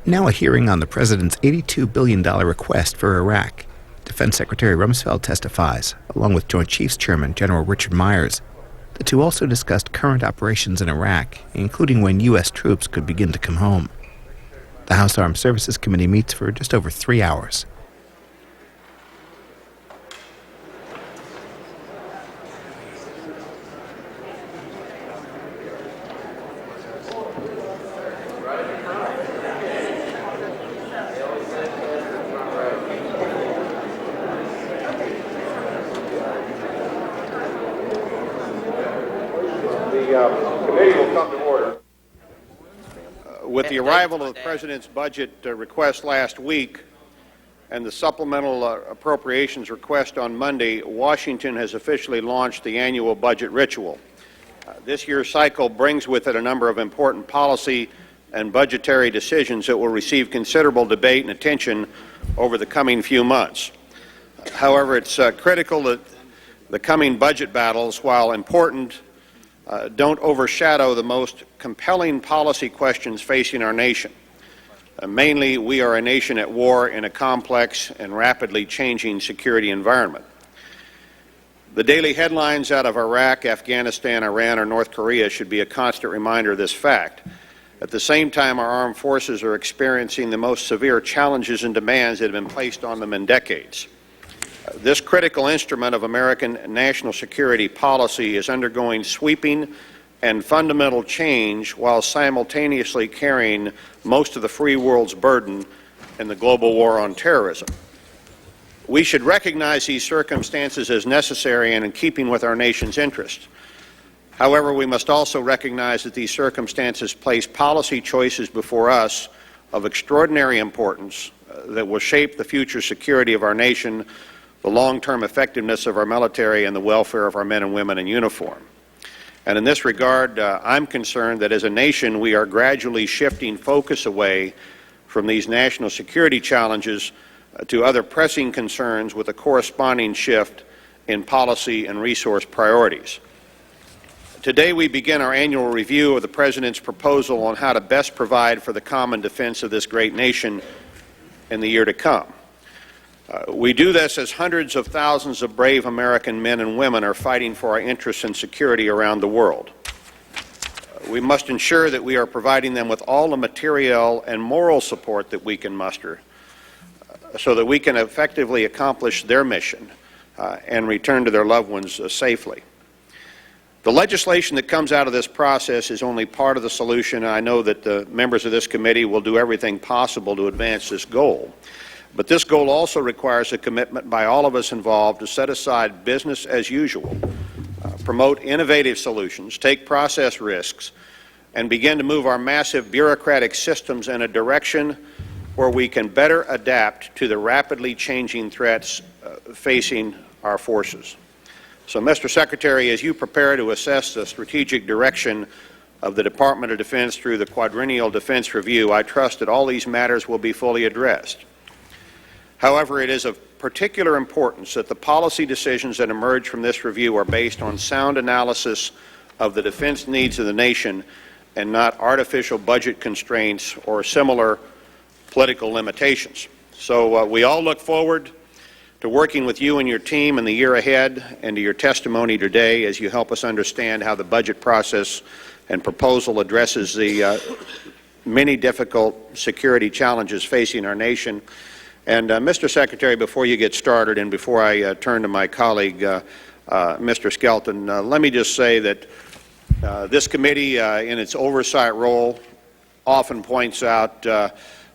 Now a hearing on the President's $82 billion request for Iraq. Defense Secretary Rumsfeld testifies, along with Joint Chiefs Chairman General Richard Myers. The two also discussed current operations in Iraq, including when U.S. troops could begin to come home. The House Armed Services Committee meets for just over 3 hours. The committee will come to order. With the arrival of the President's budget request last week and the supplemental appropriations request on Monday, Washington has officially launched the annual budget ritual. This year's cycle brings with it a number of important policy and budgetary decisions that will receive considerable debate and attention over the coming few months. However, it's critical that the coming budget battles, while important, don't overshadow the most compelling policy questions facing our nation. Mainly, we are a nation at war in a complex and rapidly changing security environment. The daily headlines out of Iraq, Afghanistan, Iran, or North Korea should be a constant reminder of this fact. At the same time, our armed forces are experiencing the most severe challenges and demands that have been placed on them in decades. This critical instrument of American national security policy is undergoing sweeping and fundamental change while simultaneously carrying most of the free world's burden in the global war on terrorism. We should recognize these circumstances as necessary and in keeping with our nation's interests. However, we must also recognize that these circumstances place policy choices before us of extraordinary importance that will shape the future security of our nation, the long-term effectiveness of our military, and the welfare of our men and women in uniform. And in this regard, I'm concerned that as a nation we are gradually shifting focus away from these national security challenges to other pressing concerns with a corresponding shift in policy and resource priorities. Today we begin our annual review of the President's proposal on how to best provide for the common defense of this great nation in the year to come. We do this as hundreds of thousands of brave American men and women are fighting for our interests and security around the world. We must ensure that we are providing them with all the material and moral support that we can muster so that we can effectively accomplish their mission and return to their loved ones safely. The legislation that comes out of this process is only part of the solution. I know that the members of this committee will do everything possible to advance this goal. But this goal also requires a commitment by all of us involved to set aside business as usual, promote innovative solutions, take process risks, and begin to move our massive bureaucratic systems in a direction where we can better adapt to the rapidly changing threats facing our forces. So, Mr. Secretary, as you prepare to assess the strategic direction of the Department of Defense through the Quadrennial Defense Review, I trust that all these matters will be fully addressed. However, it is of particular importance that the policy decisions that emerge from this review are based on sound analysis of the defense needs of the nation and not artificial budget constraints or similar political limitations. So we all look forward to working with you and your team in the year ahead and to your testimony today as you help us understand how the budget process and proposal addresses the many difficult security challenges facing our nation. And Mr. Secretary, before you get started and before I turn to my colleague, Mr. Skelton, let me just say that this committee, in its oversight role, often points out,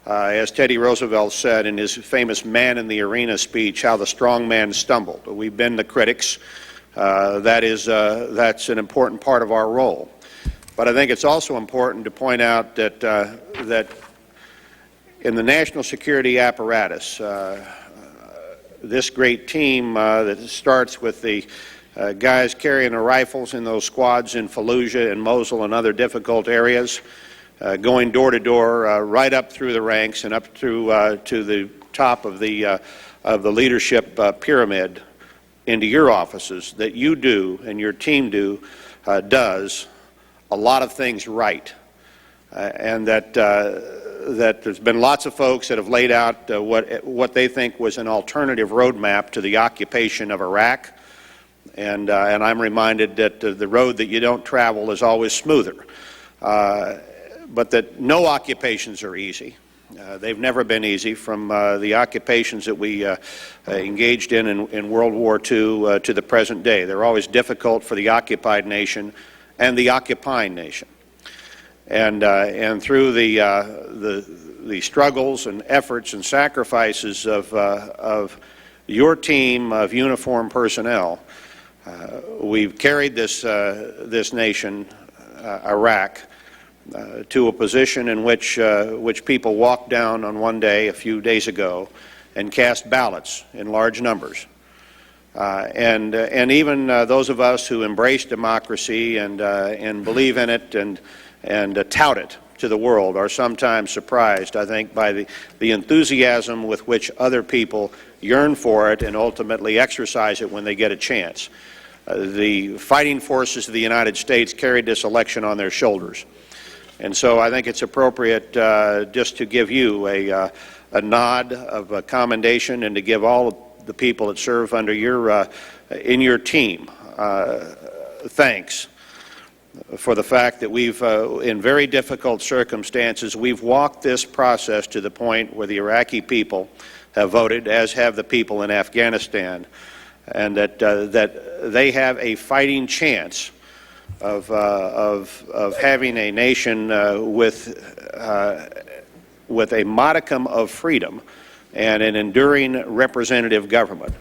as Teddy Roosevelt said in his famous Man in the Arena speech, how the strong man stumbled. We've been the critics. That's an important part of our role. But I think it's also important to point out that that in the national security apparatus, this great team that starts with the guys carrying the rifles in those squads in Fallujah and Mosul and other difficult areas, going door to door, right up through the ranks and up through to the top of the leadership pyramid into your offices, that you do and your team does a lot of things right, and that that there's been lots of folks that have laid out what they think was an alternative roadmap to the occupation of Iraq, and I'm reminded that the road that you don't travel is always smoother, but that no occupations are easy. They've never been easy, from the occupations that we engaged in World War II to the present day. They're always difficult for the occupied nation and the occupying nation. And through the struggles and efforts and sacrifices of your team of uniformed personnel, we've carried this nation, Iraq, to a position in which people walked down on one day a few days ago and cast ballots in large numbers. And even those of us who embrace democracy and believe in it and tout it to the world are sometimes surprised, I think, by the enthusiasm with which other people yearn for it and ultimately exercise it when they get a chance. The fighting forces of the United States carried this election on their shoulders. And so I think it's appropriate just to give you a nod of commendation and to give all of the people that serve under in your team thanks for the fact that we've, in very difficult circumstances, we've walked this process to the point where the Iraqi people have voted, as have the people in Afghanistan, and that they have a fighting chance of having a nation with a modicum of freedom and an enduring representative government.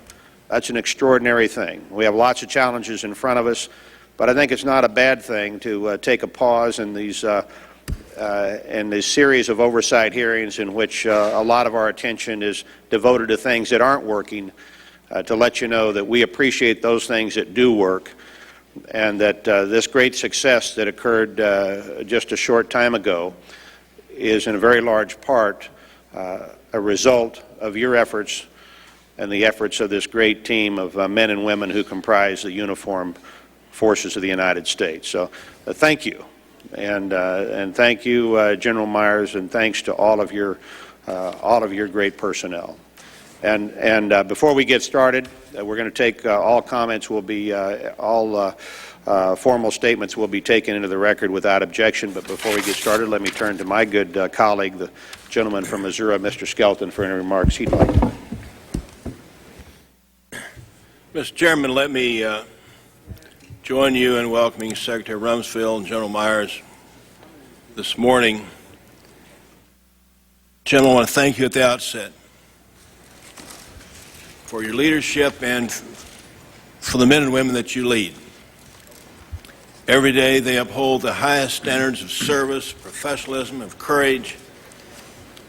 That's an extraordinary thing. We have lots of challenges in front of us, but I think it's not a bad thing to take a pause in these series of oversight hearings in which a lot of our attention is devoted to things that aren't working, to let you know that we appreciate those things that do work, and that this great success that occurred just a short time ago is in a very large part a result of your efforts and the efforts of this great team of men and women who comprise the uniformed forces of the United States. So thank you, and thank you, General Myers, and thanks to all of your great personnel. And before we get started, we're going to take all comments will be formal statements will be taken into the record without objection. But before we get started, let me turn to my good colleague, the gentleman from Missouri, Mr. Skelton, for any remarks he'd like to make. Mr. Chairman, let me join you in welcoming Secretary Rumsfeld and General Myers this morning. General, I want to thank you at the outset for your leadership and for the men and women that you lead. Every day they uphold the highest standards of service, professionalism, of courage,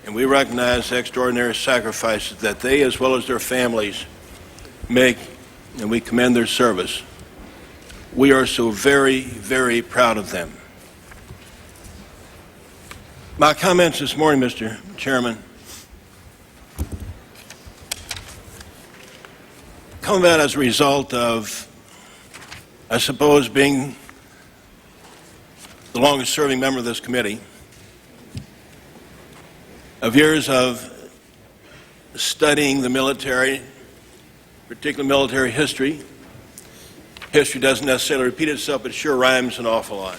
and we recognize the extraordinary sacrifices that they, as well as their families, make, and we commend their service. We are so very, very proud of them. My comments this morning, Mr. Chairman, come about as a result of, I suppose, being the longest-serving member of this committee, of years of studying the military, particularly military history. History doesn't necessarily repeat itself, but it sure rhymes an awful lot.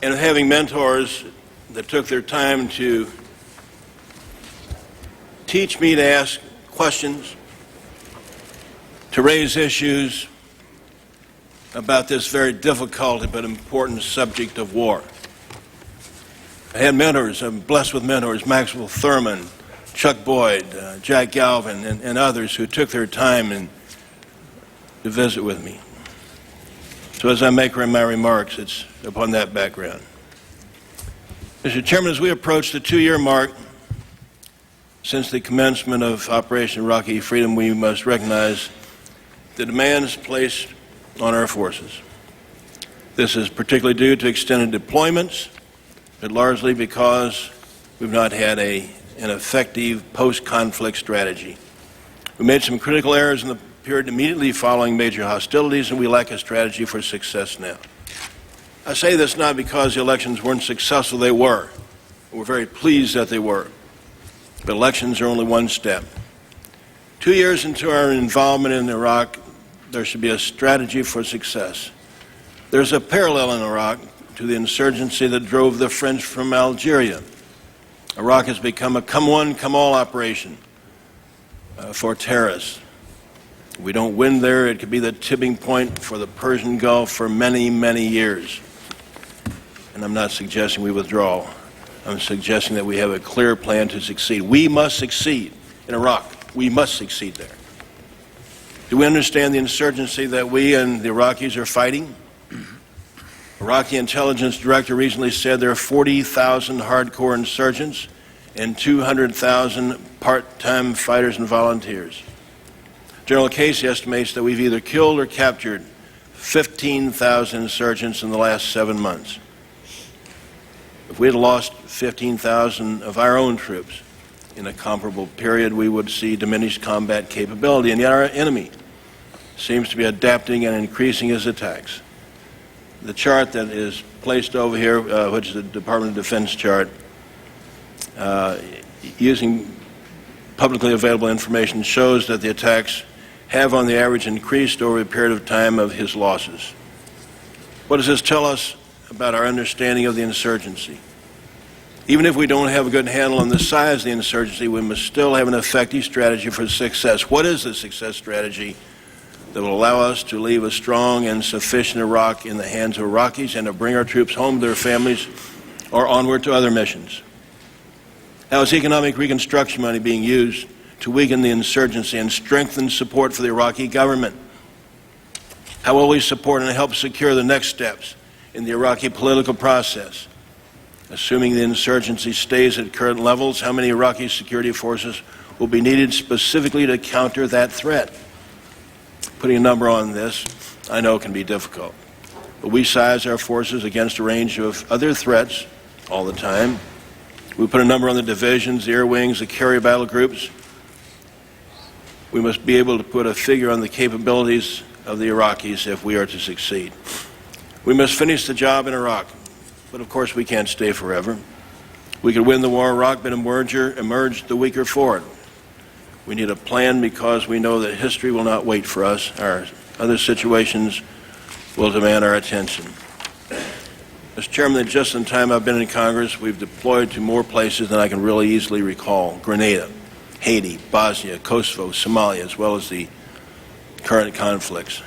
And having mentors that took their time to teach me to ask questions, to raise issues about this very difficult but important subject of war. I had mentors, I'm blessed with mentors, Maxwell Thurman, Chuck Boyd, Jack Galvin, and others who took their time to visit with me. So as I make my remarks, it's upon that background. Mr. Chairman, as we approach the 2-year mark since the commencement of Operation Iraqi Freedom, we must recognize the demands placed on our forces. This is particularly due to extended deployments, but largely because we've not had an effective post-conflict strategy. We made some critical errors in the period immediately following major hostilities, and we lack a strategy for success now. I say this not because the elections weren't successful. They were. We're very pleased that they were. But elections are only one step. 2 years into our involvement in Iraq, there should be a strategy for success. There's a parallel in Iraq to the insurgency that drove the French from Algeria. Iraq has become a come one, come all operation for terrorists. If we don't win there, it could be the tipping point for the Persian Gulf for many, many years. And I'm not suggesting we withdraw. I'm suggesting that we have a clear plan to succeed. We must succeed in Iraq. We must succeed there. Do we understand the insurgency that we and the Iraqis are fighting? Iraqi intelligence director recently said there are 40,000 hardcore insurgents and 200,000 part-time fighters and volunteers. General Casey estimates that we've either killed or captured 15,000 insurgents in the last 7 months. If we had lost 15,000 of our own troops in a comparable period, we would see diminished combat capability, and yet our enemy seems to be adapting and increasing his attacks. The chart that is placed over here, which is the Department of Defense chart, using publicly available information, shows that the attacks have on the average increased over a period of time of his losses. What does this tell us about our understanding of the insurgency? Even if we don't have a good handle on the size of the insurgency, we must still have an effective strategy for success. What is the success strategy that will allow us to leave a strong and sufficient Iraq in the hands of Iraqis and to bring our troops home to their families or onward to other missions? How is economic reconstruction money being used to weaken the insurgency and strengthen support for the Iraqi government? How will we support and help secure the next steps in the Iraqi political process? Assuming the insurgency stays at current levels, how many Iraqi security forces will be needed specifically to counter that threat? Putting a number on this, I know, can be difficult. But we size our forces against a range of other threats all the time. We put a number on the divisions, the air wings, the carrier battle groups. We must be able to put a figure on the capabilities of the Iraqis if we are to succeed. We must finish the job in Iraq, but of course we can't stay forever. We could win the war in Iraq, but emerge the weaker for it. We need a plan because we know that history will not wait for us. Our other situations will demand our attention. Mr. Chairman, just in the time I've been in Congress, we've deployed to more places than I can really easily recall. Grenada, Haiti, Bosnia, Kosovo, Somalia, as well as the current conflicts.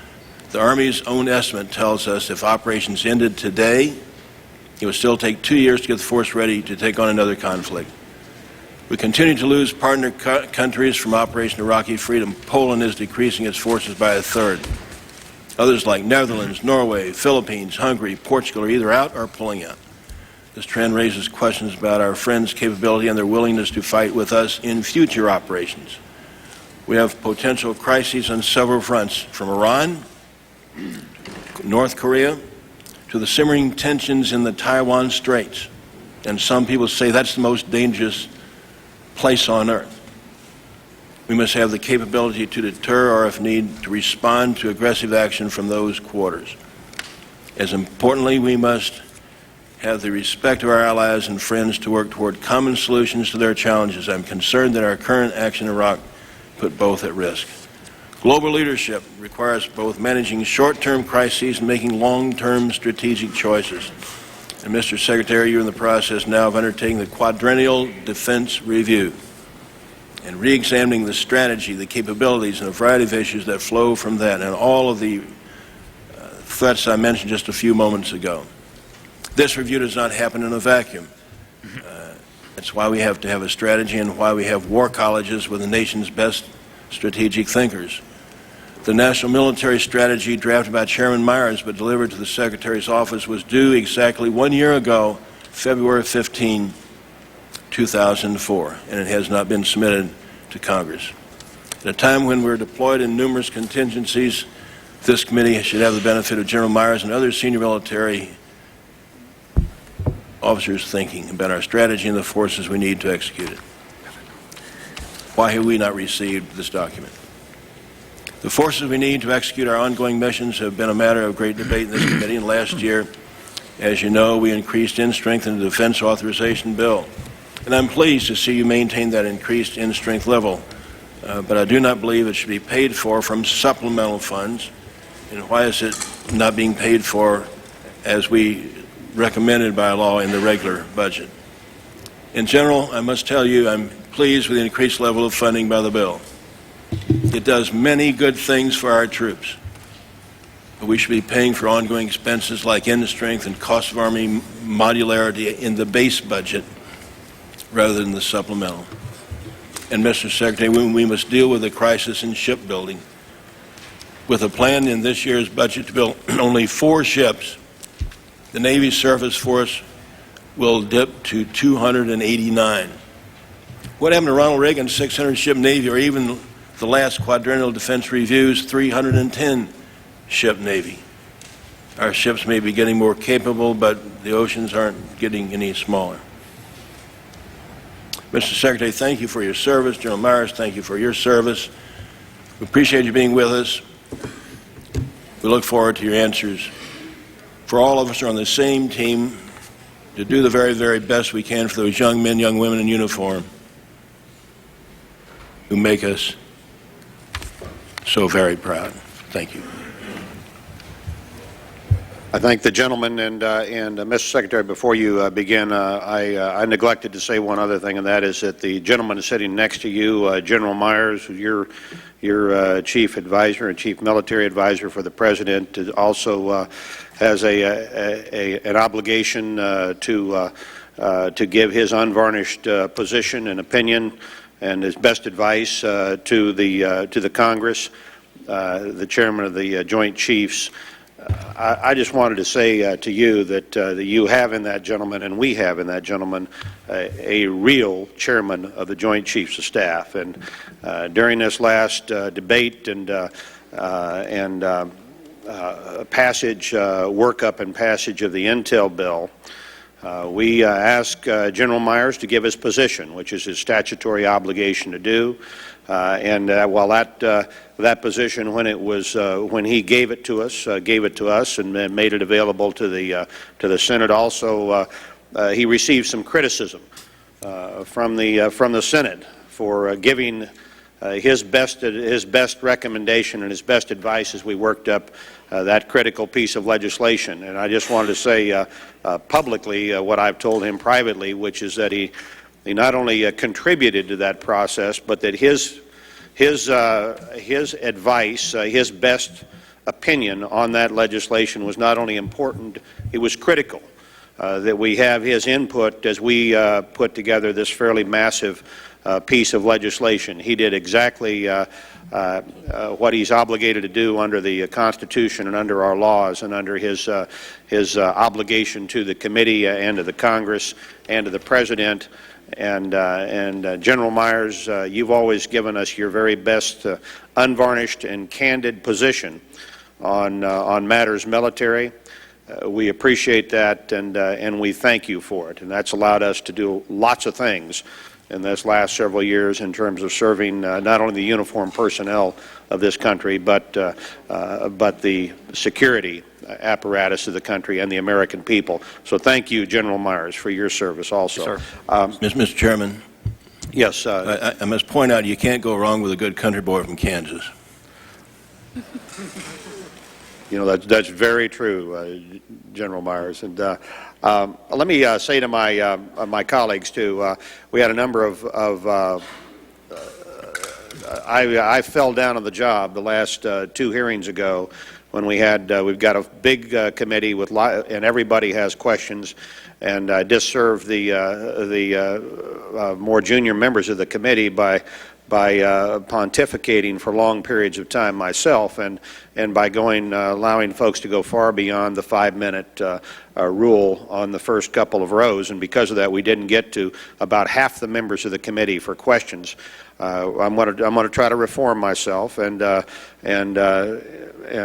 The Army's own estimate tells us if operations ended today, it would still take 2 years to get the force ready to take on another conflict. We continue to lose partner countries from Operation Iraqi Freedom. Poland is decreasing its forces by a third. Others like Netherlands, Norway, Philippines, Hungary, Portugal are either out or pulling out. This trend raises questions about our friends' capability and their willingness to fight with us in future operations. We have potential crises on several fronts, from Iran, North Korea, to the simmering tensions in the Taiwan Straits. And some people say that's the most dangerous place on earth. We must have the capability to deter or, if need, to respond to aggressive action from those quarters. As importantly, we must have the respect of our allies and friends to work toward common solutions to their challenges. I'm concerned that our current action in Iraq put both at risk. Global leadership requires both managing short-term crises and making long-term strategic choices. And Mr. Secretary, you're in the process now of undertaking the quadrennial defense review and re-examining the strategy, the capabilities, and a variety of issues that flow from that, and all of the threats I mentioned just a few moments ago. This review does not happen in a vacuum. That's why we have to have a strategy and why we have war colleges with the nation's best strategic thinkers. The National Military Strategy drafted by Chairman Myers but delivered to the Secretary's office was due exactly 1 year ago, February 15, 2004, and it has not been submitted to Congress. At a time when we're deployed in numerous contingencies, this committee should have the benefit of General Myers and other senior military officers thinking about our strategy and the forces we need to execute it. Why have we not received this document? The forces we need to execute our ongoing missions have been a matter of great debate in this committee, and last year As you know, we increased in-strength in the defense authorization bill, and I'm pleased to see you maintain that increased in-strength level. But I do not believe it should be paid for from supplemental funds. And why is it not being paid for as we recommended by law in the regular budget? In general, I must tell you I'm pleased with the increased level of funding by the bill. It does many good things for our troops. But we should be paying for ongoing expenses like in-strength and cost of Army modularity in the base budget rather than the supplemental. And, Mr. Secretary, we must deal with the crisis in shipbuilding. With a plan in this year's budget to build only 4 ships, the Navy surface force will dip to 289. What happened to Ronald Reagan's 600-ship Navy, or even the last Quadrennial Defense Review's 310-ship Navy? Our ships may be getting more capable, but the oceans aren't getting any smaller. Mr. Secretary, thank you for your service. General Myers, thank you for your service. We appreciate you being with us. We look forward to your answers. For all of us are on the same team to do the very, very best we can for those young men, young women in uniform who make us so very proud. Thank you. I thank the gentleman, and Mr. Secretary, before you begin, I neglected to say one other thing, and that is that the gentleman sitting next to you, General Myers, your chief advisor and chief military advisor for the President, also has an obligation to give his unvarnished position and opinion and his best advice to the Congress, the chairman of the Joint Chiefs. I just wanted to say to you that you have in that gentleman, and we have in that gentleman, a real chairman of the Joint Chiefs of Staff. And during this last debate and passage, workup and passage of the Intel bill, we asked General Myers to give his position, which is his statutory obligation to do. While that position, when he gave it to us and made it available to the Senate, also he received some criticism from the Senate for giving his best recommendation and his best advice as we worked up that critical piece of legislation. And I just wanted to say publicly what I've told him privately, which is that he not only contributed to that process, but that his advice, his best opinion on that legislation was not only important, it was critical. That we have his input as we put together this fairly massive piece of legislation. He did exactly what he's obligated to do under the Constitution and under our laws and under his obligation to the committee and to the Congress and to the President. And General Myers, you've always given us your very best unvarnished and candid position on matters military. We appreciate that, and we thank you for it. And that's allowed us to do lots of things in this last several years in terms of serving not only the uniformed personnel of this country, but the security apparatus of the country and the American people. So thank you, General Myers, for your service also. Yes, sir. Mr. Chairman. Yes. I must point out you can't go wrong with a good country boy from Kansas. You know, that's very true, General Myers. And let me say to my colleagues too. We had a number of I fell down on the job the last 2 hearings ago when we've got a big committee with and everybody has questions, and I just served the more junior members of the committee by pontificating for long periods of time myself, and by allowing folks to go far beyond the 5-minute rule on the first couple of rows. And because of that, we didn't get to about half the members of the committee for questions. I'm going to try to reform myself and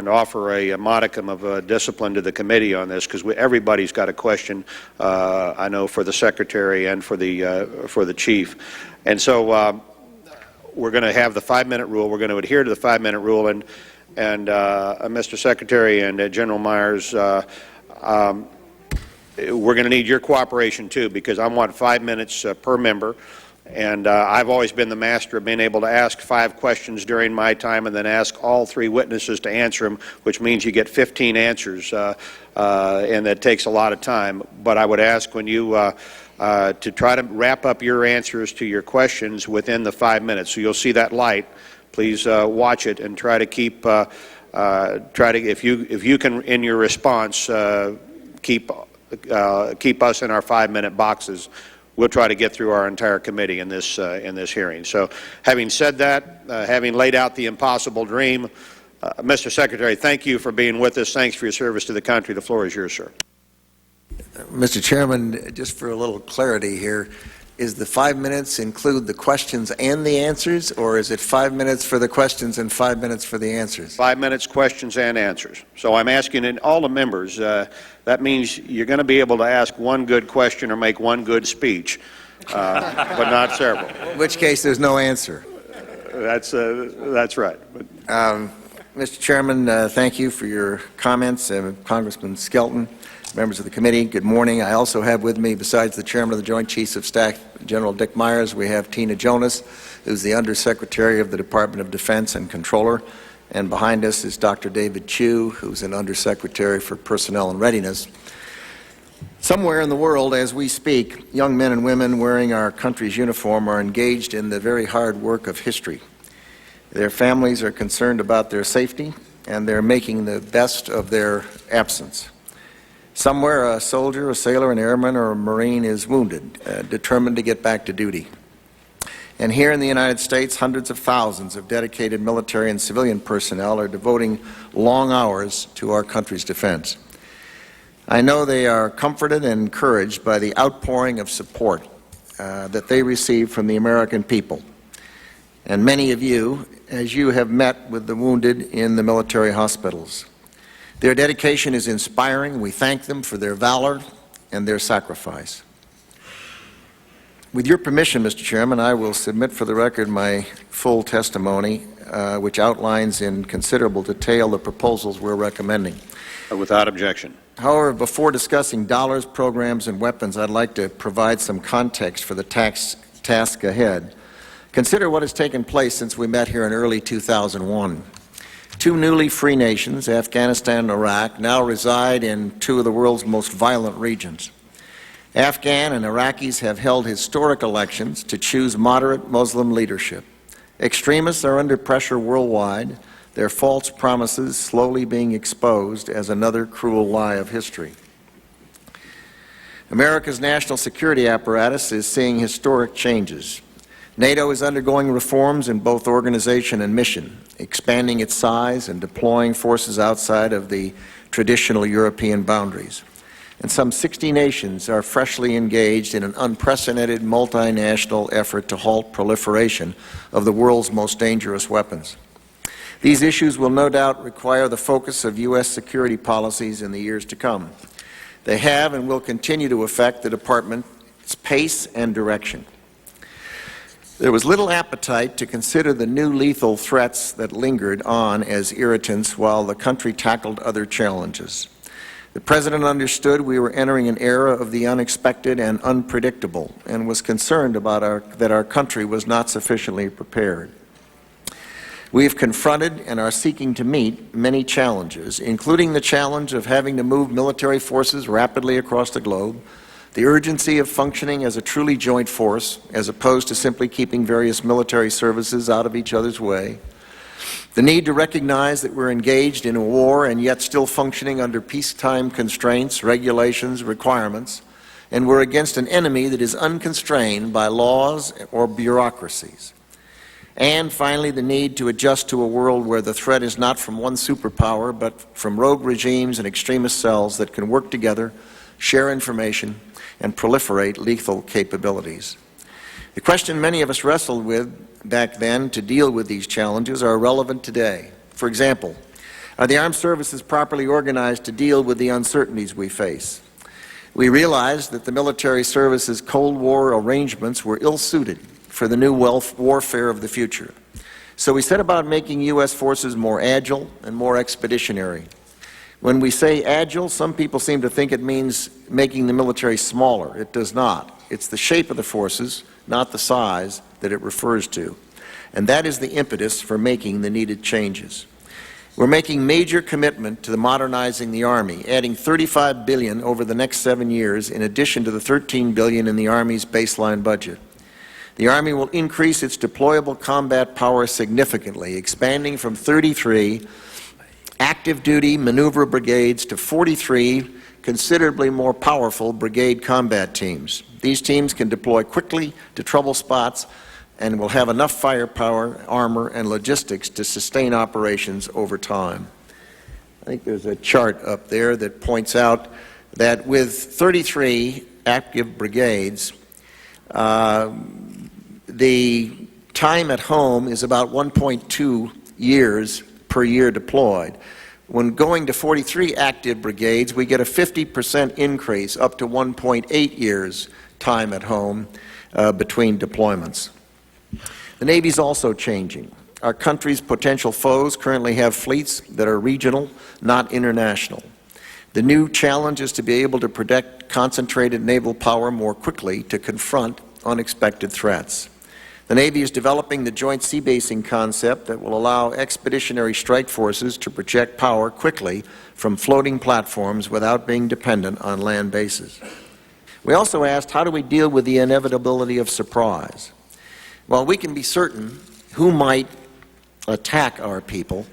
offer a modicum of discipline to the committee on this, because everybody's got a question. I know for the Secretary and for the Chief, and so. We're going to have the 5-minute rule. We're going to adhere to the 5-minute rule. And Mr. Secretary and General Myers, we're going to need your cooperation too, because I want 5 minutes per member. And I've always been the master of being able to ask 5 questions during my time and then ask all 3 witnesses to answer them, which means you get 15 answers, and that takes a lot of time. But I would ask when you to try to wrap up your answers to your questions within the 5 minutes. So you'll see that light. Please watch it and try to keep if you can in your response keep us in our 5-minute boxes. We'll try to get through our entire committee in this hearing. So, having said that, having laid out the impossible dream, Mr. Secretary, thank you for being with us. Thanks for your service to the country. The floor is yours, sir. Mr. Chairman, just for a little clarity here, is the 5 minutes include the questions and the answers, or is it 5 minutes for the questions and 5 minutes for the answers? 5 minutes, questions and answers. So I'm asking in all the members, that means you're going to be able to ask 1 good question or make 1 good speech, but not several. In which case there's no answer. That's right. Mr. Chairman, thank you for your comments. Congressman Skelton, members of the committee, good morning. I also have with me, besides the Chairman of the Joint Chiefs of Staff, General Dick Myers, we have Tina Jonas, who's the Undersecretary of the Department of Defense and Controller. And behind us is Dr. David Chu, who's an Undersecretary for Personnel and Readiness. Somewhere in the world, as we speak, young men and women wearing our country's uniform are engaged in the very hard work of history. Their families are concerned about their safety, and they're making the best of their absence. Somewhere a soldier, a sailor, an airman, or a Marine is wounded, determined to get back to duty. And here in the United States, hundreds of thousands of dedicated military and civilian personnel are devoting long hours to our country's defense. I know they are comforted and encouraged by the outpouring of support that they receive from the American people. And many of you, as you have met with the wounded in the military hospitals. Their dedication is inspiring. We thank them for their valor and their sacrifice. With your permission, Mr. Chairman, I will submit for the record my full testimony, which outlines in considerable detail the proposals we're recommending. Without objection. However, before discussing dollars, programs, and weapons, I'd like to provide some context for the task ahead. Consider what has taken place since we met here in early 2001. 2 newly free nations, Afghanistan and Iraq, now reside in 2 of the world's most violent regions. Afghan and Iraqis have held historic elections to choose moderate Muslim leadership. Extremists are under pressure worldwide, their false promises slowly being exposed as another cruel lie of history. America's national security apparatus is seeing historic changes. NATO is undergoing reforms in both organization and mission, expanding its size and deploying forces outside of the traditional European boundaries. And some 60 nations are freshly engaged in an unprecedented multinational effort to halt proliferation of the world's most dangerous weapons. These issues will no doubt require the focus of U.S. security policies in the years to come. They have and will continue to affect the Department's pace and direction. There was little appetite to consider the new lethal threats that lingered on as irritants while the country tackled other challenges. The President understood we were entering an era of the unexpected and unpredictable and was concerned about that our country was not sufficiently prepared. We have confronted and are seeking to meet many challenges, including the challenge of having to move military forces rapidly across the globe, the urgency of functioning as a truly joint force, as opposed to simply keeping various military services out of each other's way, the need to recognize that we're engaged in a war and yet still functioning under peacetime constraints, regulations, requirements, and we're against an enemy that is unconstrained by laws or bureaucracies. And finally, the need to adjust to a world where the threat is not from one superpower, but from rogue regimes and extremist cells that can work together, share information, and proliferate lethal capabilities. The question many of us wrestled with back then to deal with these challenges are relevant today. For example, are the armed services properly organized to deal with the uncertainties we face? We realized that the military services Cold War arrangements were ill-suited for the new warfare of the future. So we set about making U.S. forces more agile and more expeditionary. When we say agile, some people seem to think it means making the military smaller. It does not. It's the shape of the forces, not the size, that it refers to. And that is the impetus for making the needed changes. We're making major commitment to modernizing the Army, adding $35 billion over the next 7 years in addition to the $13 billion in the Army's baseline budget. The Army will increase its deployable combat power significantly, expanding from 33 active duty maneuver brigades to 43 considerably more powerful brigade combat teams. These teams can deploy quickly to trouble spots and will have enough firepower, armor, and logistics to sustain operations over time. I think there's a chart up there that points out that with 33 active brigades, the time at home is about 1.2 years per year deployed. When going to 43 active brigades, we get a 50% increase up to 1.8 years time at home between deployments. The Navy's also changing. Our country's potential foes currently have fleets that are regional, not international. The new challenge is to be able to protect concentrated naval power more quickly to confront unexpected threats. The Navy is developing the joint sea basing concept that will allow expeditionary strike forces to project power quickly from floating platforms without being dependent on land bases. We also asked, how do we deal with the inevitability of surprise? Well, we can be certain who might attack our people.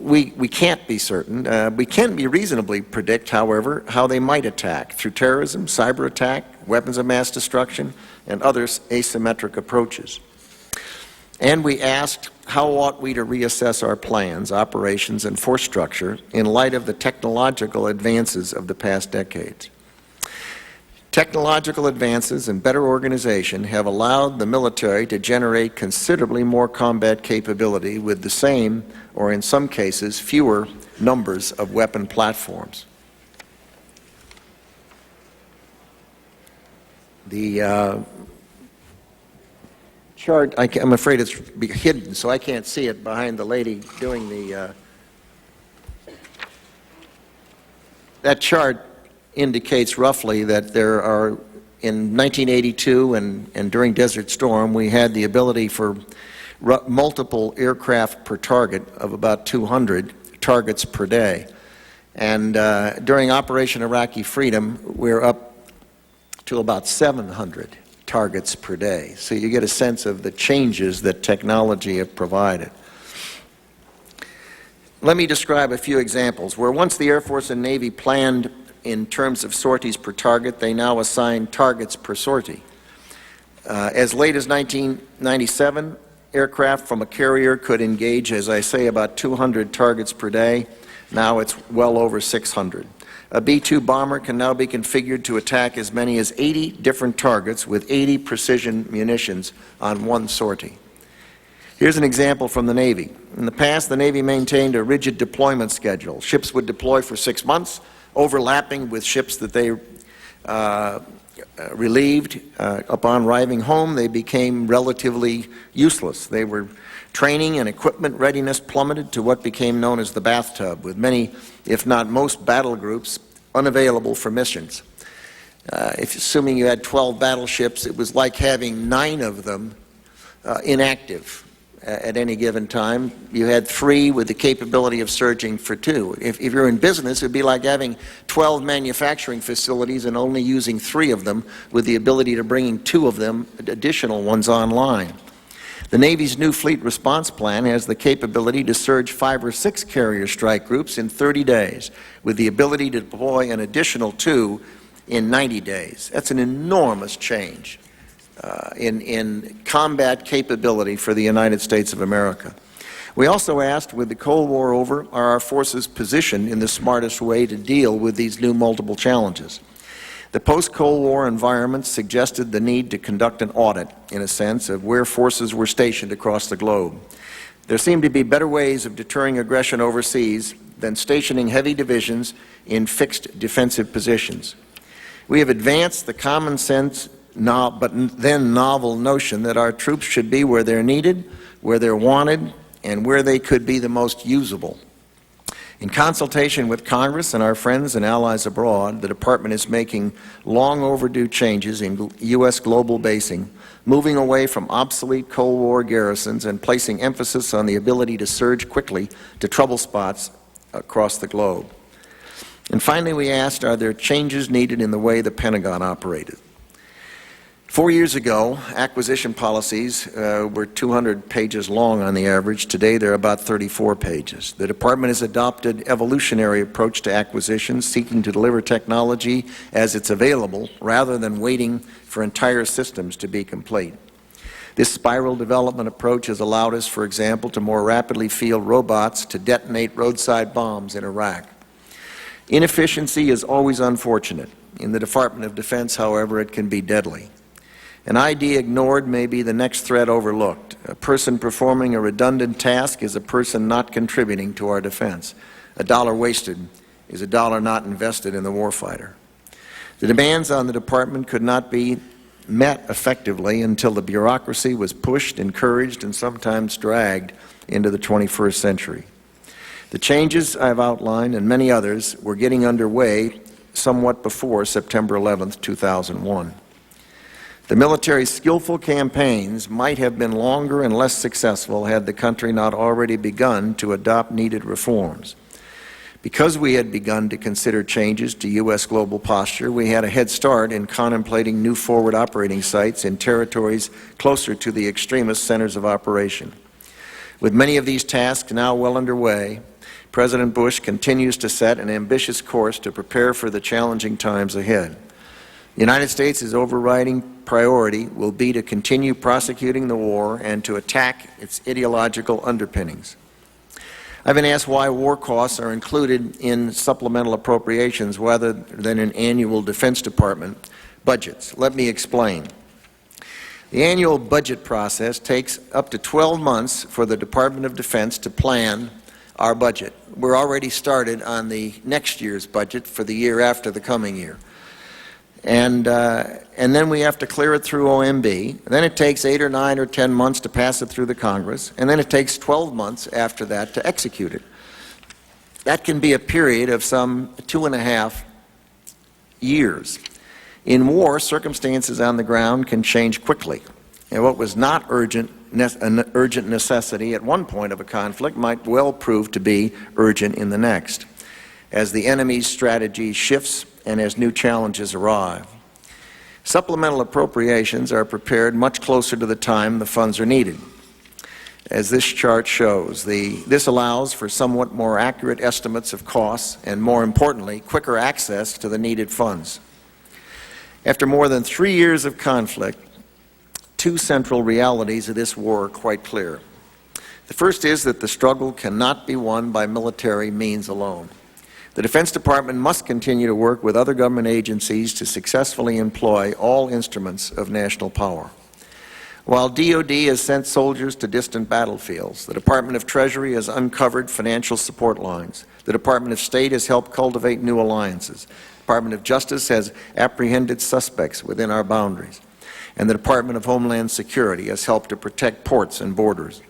We can't be certain. We can reasonably predict, however, how they might attack through terrorism, cyber attack, weapons of mass destruction, and other asymmetric approaches. And we asked, how ought we to reassess our plans, operations, and force structure in light of the technological advances of the past decades? Technological advances and better organization have allowed the military to generate considerably more combat capability with the same, or in some cases, fewer numbers of weapon platforms. The chart, I'm afraid it's hidden, so I can't see it behind the lady doing the... That chart indicates roughly that there are, in 1982 and during Desert Storm, we had the ability for multiple aircraft per target of about 200 targets per day. And during Operation Iraqi Freedom, we're up to about 700 targets per day. So you get a sense of the changes that technology have provided. Let me describe a few examples. Where once the Air Force and Navy planned in terms of sorties per target, they now assign targets per sortie. As late as 1997, aircraft from a carrier could engage, as I say, about 200 targets per day. Now it's well over 600. A B-2 bomber can now be configured to attack as many as 80 different targets with 80 precision munitions on one sortie. Here's an example from the Navy. In the past, the Navy maintained a rigid deployment schedule. Ships would deploy for 6 months, overlapping with ships that they relieved. Upon arriving home, they became relatively useless. They were training and equipment readiness plummeted to what became known as the bathtub, with many, if not most, battle groups unavailable for missions. Assuming you had 12 battleships, it was like having 9 of them inactive at any given time. You had 3 with the capability of surging for 2. If you're in business, it would be like having 12 manufacturing facilities and only using 3 of them with the ability to bringing 2 of them, additional ones, online. The Navy's new fleet response plan has the capability to surge 5 or 6 carrier strike groups in 30 days with the ability to deploy an additional 2 in 90 days. That's an enormous change in combat capability for the United States of America. We also asked, with the Cold War over, are our forces positioned in the smartest way to deal with these new multiple challenges? The post-Cold War environment suggested the need to conduct an audit, in a sense, of where forces were stationed across the globe. There seemed to be better ways of deterring aggression overseas than stationing heavy divisions in fixed defensive positions. We have advanced the common sense, but then novel notion that our troops should be where they're needed, where they're wanted, and where they could be the most usable. In consultation with Congress and our friends and allies abroad, the Department is making long overdue changes in U.S. global basing, moving away from obsolete Cold War garrisons and placing emphasis on the ability to surge quickly to trouble spots across the globe. And finally, we asked, are there changes needed in the way the Pentagon operated? 4 years ago, acquisition policies were 200 pages long on the average. Today, they're about 34 pages. The Department has adopted evolutionary approach to acquisitions, seeking to deliver technology as it's available, rather than waiting for entire systems to be complete. This spiral development approach has allowed us, for example, to more rapidly field robots to detonate roadside bombs in Iraq. Inefficiency is always unfortunate. In the Department of Defense, however, it can be deadly. An idea ignored may be the next threat overlooked. A person performing a redundant task is a person not contributing to our defense. A dollar wasted is a dollar not invested in the warfighter. The demands on the Department could not be met effectively until the bureaucracy was pushed, encouraged, and sometimes dragged into the 21st century. The changes I've outlined and many others were getting underway somewhat before September 11, 2001. The military's skillful campaigns might have been longer and less successful had the country not already begun to adopt needed reforms. Because we had begun to consider changes to U.S. global posture, we had a head start in contemplating new forward operating sites in territories closer to the extremist centers of operation. With many of these tasks now well underway, President Bush continues to set an ambitious course to prepare for the challenging times ahead. The United States' overriding priority will be to continue prosecuting the war and to attack its ideological underpinnings. I've been asked why war costs are included in supplemental appropriations rather than in annual Defense Department budgets. Let me explain. The annual budget process takes up to 12 months for the Department of Defense to plan our budget. We're already started on the next year's budget for the year after the coming year. And then we have to clear it through OMB. Then it takes 8 or 9 or 10 months to pass it through the Congress. And then it takes 12 months after that to execute it. That can be a period of some 2.5 years. In war, circumstances on the ground can change quickly. And what was not an urgent necessity at one point of a conflict might well prove to be urgent in the next, as the enemy's strategy shifts and as new challenges arrive. Supplemental appropriations are prepared much closer to the time the funds are needed. As this chart shows, this allows for somewhat more accurate estimates of costs and, more importantly, quicker access to the needed funds. After more than 3 years of conflict, two central realities of this war are quite clear. The first is that the struggle cannot be won by military means alone. The Defense Department must continue to work with other government agencies to successfully employ all instruments of national power. While DoD has sent soldiers to distant battlefields, the Department of Treasury has uncovered financial support lines. The Department of State has helped cultivate new alliances. The Department of Justice has apprehended suspects within our boundaries. And the Department of Homeland Security has helped to protect ports and borders.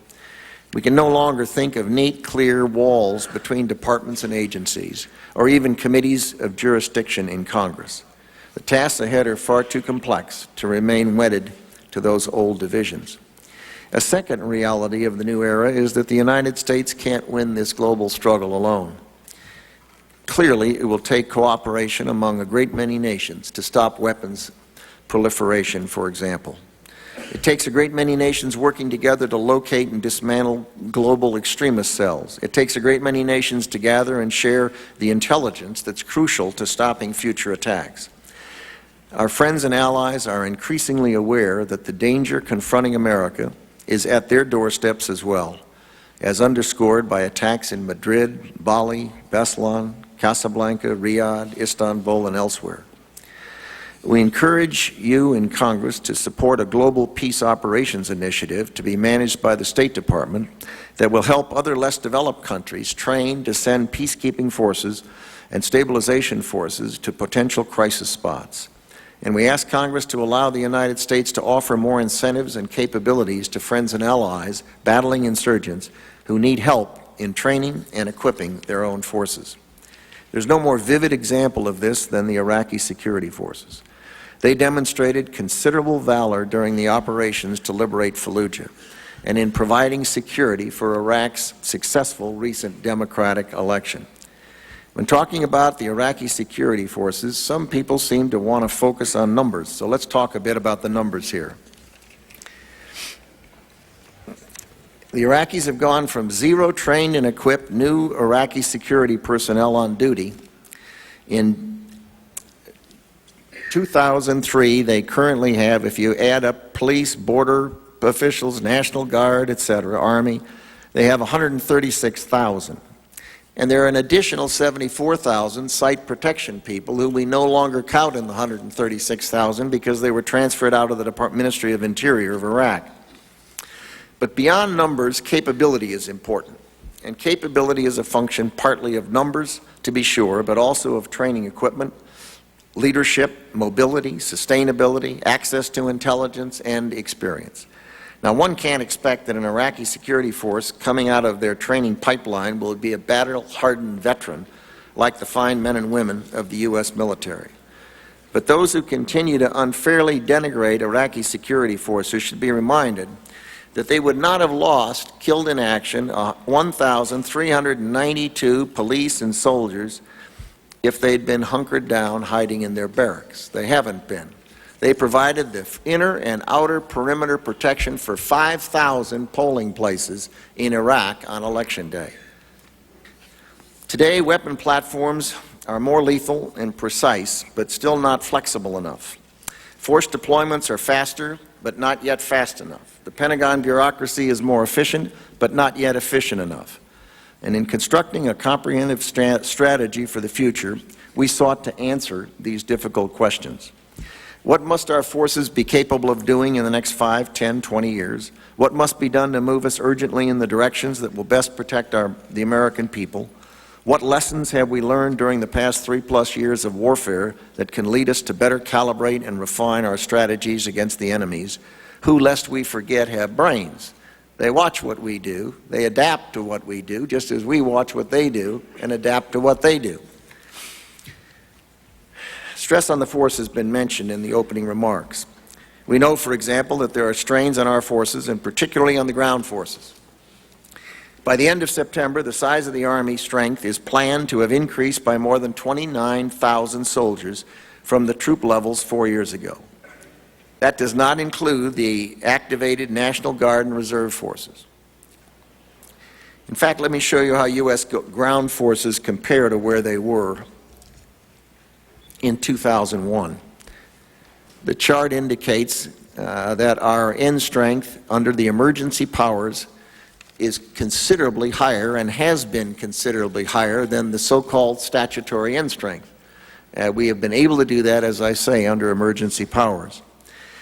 We can no longer think of neat, clear walls between departments and agencies, or even committees of jurisdiction in Congress. The tasks ahead are far too complex to remain wedded to those old divisions. A second reality of the new era is that the United States can't win this global struggle alone. Clearly, it will take cooperation among a great many nations to stop weapons proliferation, for example. It takes a great many nations working together to locate and dismantle global extremist cells. It takes a great many nations to gather and share the intelligence that's crucial to stopping future attacks. Our friends and allies are increasingly aware that the danger confronting America is at their doorsteps as well, as underscored by attacks in Madrid, Bali, Beslan, Casablanca, Riyadh, Istanbul, and elsewhere. We encourage you in Congress to support a global peace operations initiative to be managed by the State Department that will help other less developed countries train to send peacekeeping forces and stabilization forces to potential crisis spots. And we ask Congress to allow the United States to offer more incentives and capabilities to friends and allies battling insurgents who need help in training and equipping their own forces. There's no more vivid example of this than the Iraqi security forces. They demonstrated considerable valor during the operations to liberate Fallujah and in providing security for Iraq's successful recent democratic election. When talking about the Iraqi security forces, some people seem to want to focus on numbers, so let's talk a bit about the numbers here. The Iraqis have gone from 0 trained and equipped new Iraqi security personnel on duty. In 2003, they currently have, if you add up police, border officials, National Guard, etc., Army, they have 136,000. And there are an additional 74,000 site protection people who we no longer count in the 136,000 because they were transferred out of the Ministry of Interior of Iraq. But beyond numbers, capability is important. And capability is a function partly of numbers, to be sure, but also of training equipment, leadership, mobility, sustainability, access to intelligence, and experience. Now, one can't expect that an Iraqi security force coming out of their training pipeline will be a battle-hardened veteran like the fine men and women of the U.S. military. But those who continue to unfairly denigrate Iraqi security forces should be reminded that they would not have lost, killed in action, 1,392 police and soldiers if they'd been hunkered down hiding in their barracks. They haven't been. They provided the inner and outer perimeter protection for 5,000 polling places in Iraq on election day. Today, weapon platforms are more lethal and precise, but still not flexible enough. Force deployments are faster, but not yet fast enough. The Pentagon bureaucracy is more efficient, but not yet efficient enough. And in constructing a comprehensive strategy for the future, we sought to answer these difficult questions. What must our forces be capable of doing in the next 5, 10, 20 years? What must be done to move us urgently in the directions that will best protect the American people? What lessons have we learned during the past 3+ years of warfare that can lead us to better calibrate and refine our strategies against the enemies, who, lest we forget, have brains? They watch what we do, they adapt to what we do, just as we watch what they do and adapt to what they do. Stress on the force has been mentioned in the opening remarks. We know, for example, that there are strains on our forces, and particularly on the ground forces. By the end of September, the size of the Army strength is planned to have increased by more than 29,000 soldiers from the troop levels 4 years ago. That does not include the activated National Guard and Reserve forces. In fact, let me show you how U.S. ground forces compare to where they were in 2001. The chart indicates that our end strength under the emergency powers is considerably higher and has been considerably higher than the so-called statutory end strength. We have been able to do that, as I say, under emergency powers.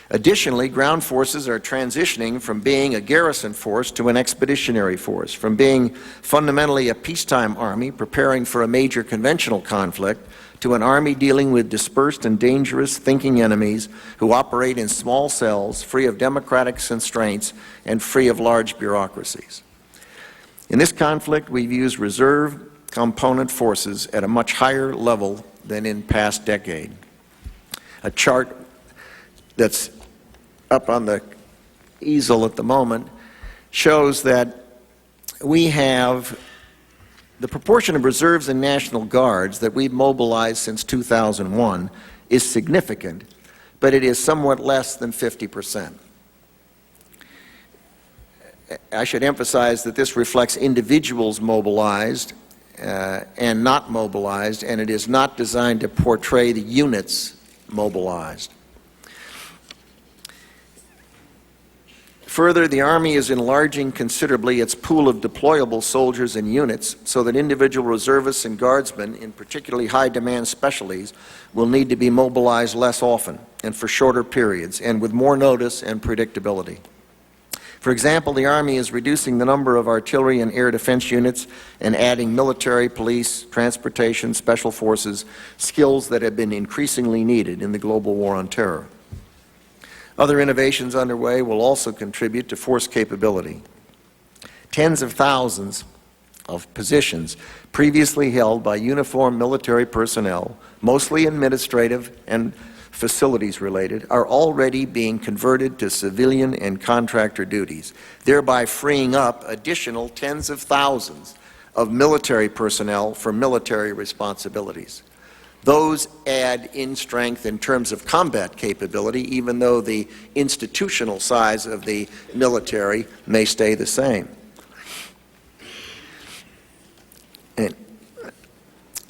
Additionally, ground forces are transitioning from being a garrison force to an expeditionary force, from being fundamentally a peacetime army preparing for a major conventional conflict to an army dealing with dispersed and dangerous thinking enemies who operate in small cells, free of democratic constraints and free of large bureaucracies. In this conflict, we've used reserve component forces at a much higher level than in past decade. A chart that's up on the easel at the moment shows that we have the proportion of reserves and National Guards that we've mobilized since 2001 is significant, but it is somewhat less than 50%. I should emphasize that this reflects individuals mobilized and not mobilized, and it is not designed to portray the units mobilized. Further, the Army is enlarging considerably its pool of deployable soldiers and units so that individual reservists and guardsmen in particularly high-demand specialties will need to be mobilized less often and for shorter periods and with more notice and predictability. For example, the Army is reducing the number of artillery and air defense units and adding military, police, transportation, special forces, skills that have been increasingly needed in the global war on terror. Other innovations underway will also contribute to force capability. Tens of thousands of positions previously held by uniformed military personnel, mostly administrative and facilities related, are already being converted to civilian and contractor duties, thereby freeing up additional tens of thousands of military personnel for military responsibilities. Those add in strength in terms of combat capability, even though the institutional size of the military may stay the same.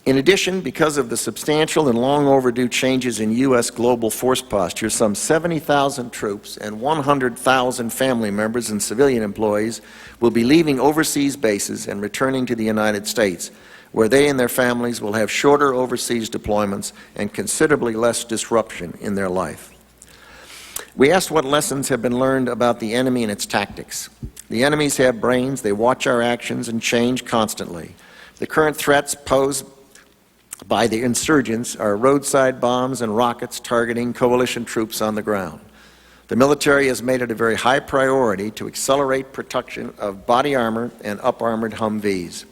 In addition, because of the substantial and long overdue changes in U.S. global force posture, some 70,000 troops and 100,000 family members and civilian employees will be leaving overseas bases and returning to the United States, where they and their families will have shorter overseas deployments and considerably less disruption in their life. We asked what lessons have been learned about the enemy and its tactics. The enemies have brains, they watch our actions and change constantly. The current threats posed by the insurgents are roadside bombs and rockets targeting coalition troops on the ground. The military has made it a very high priority to accelerate production of body armor and up-armored Humvees.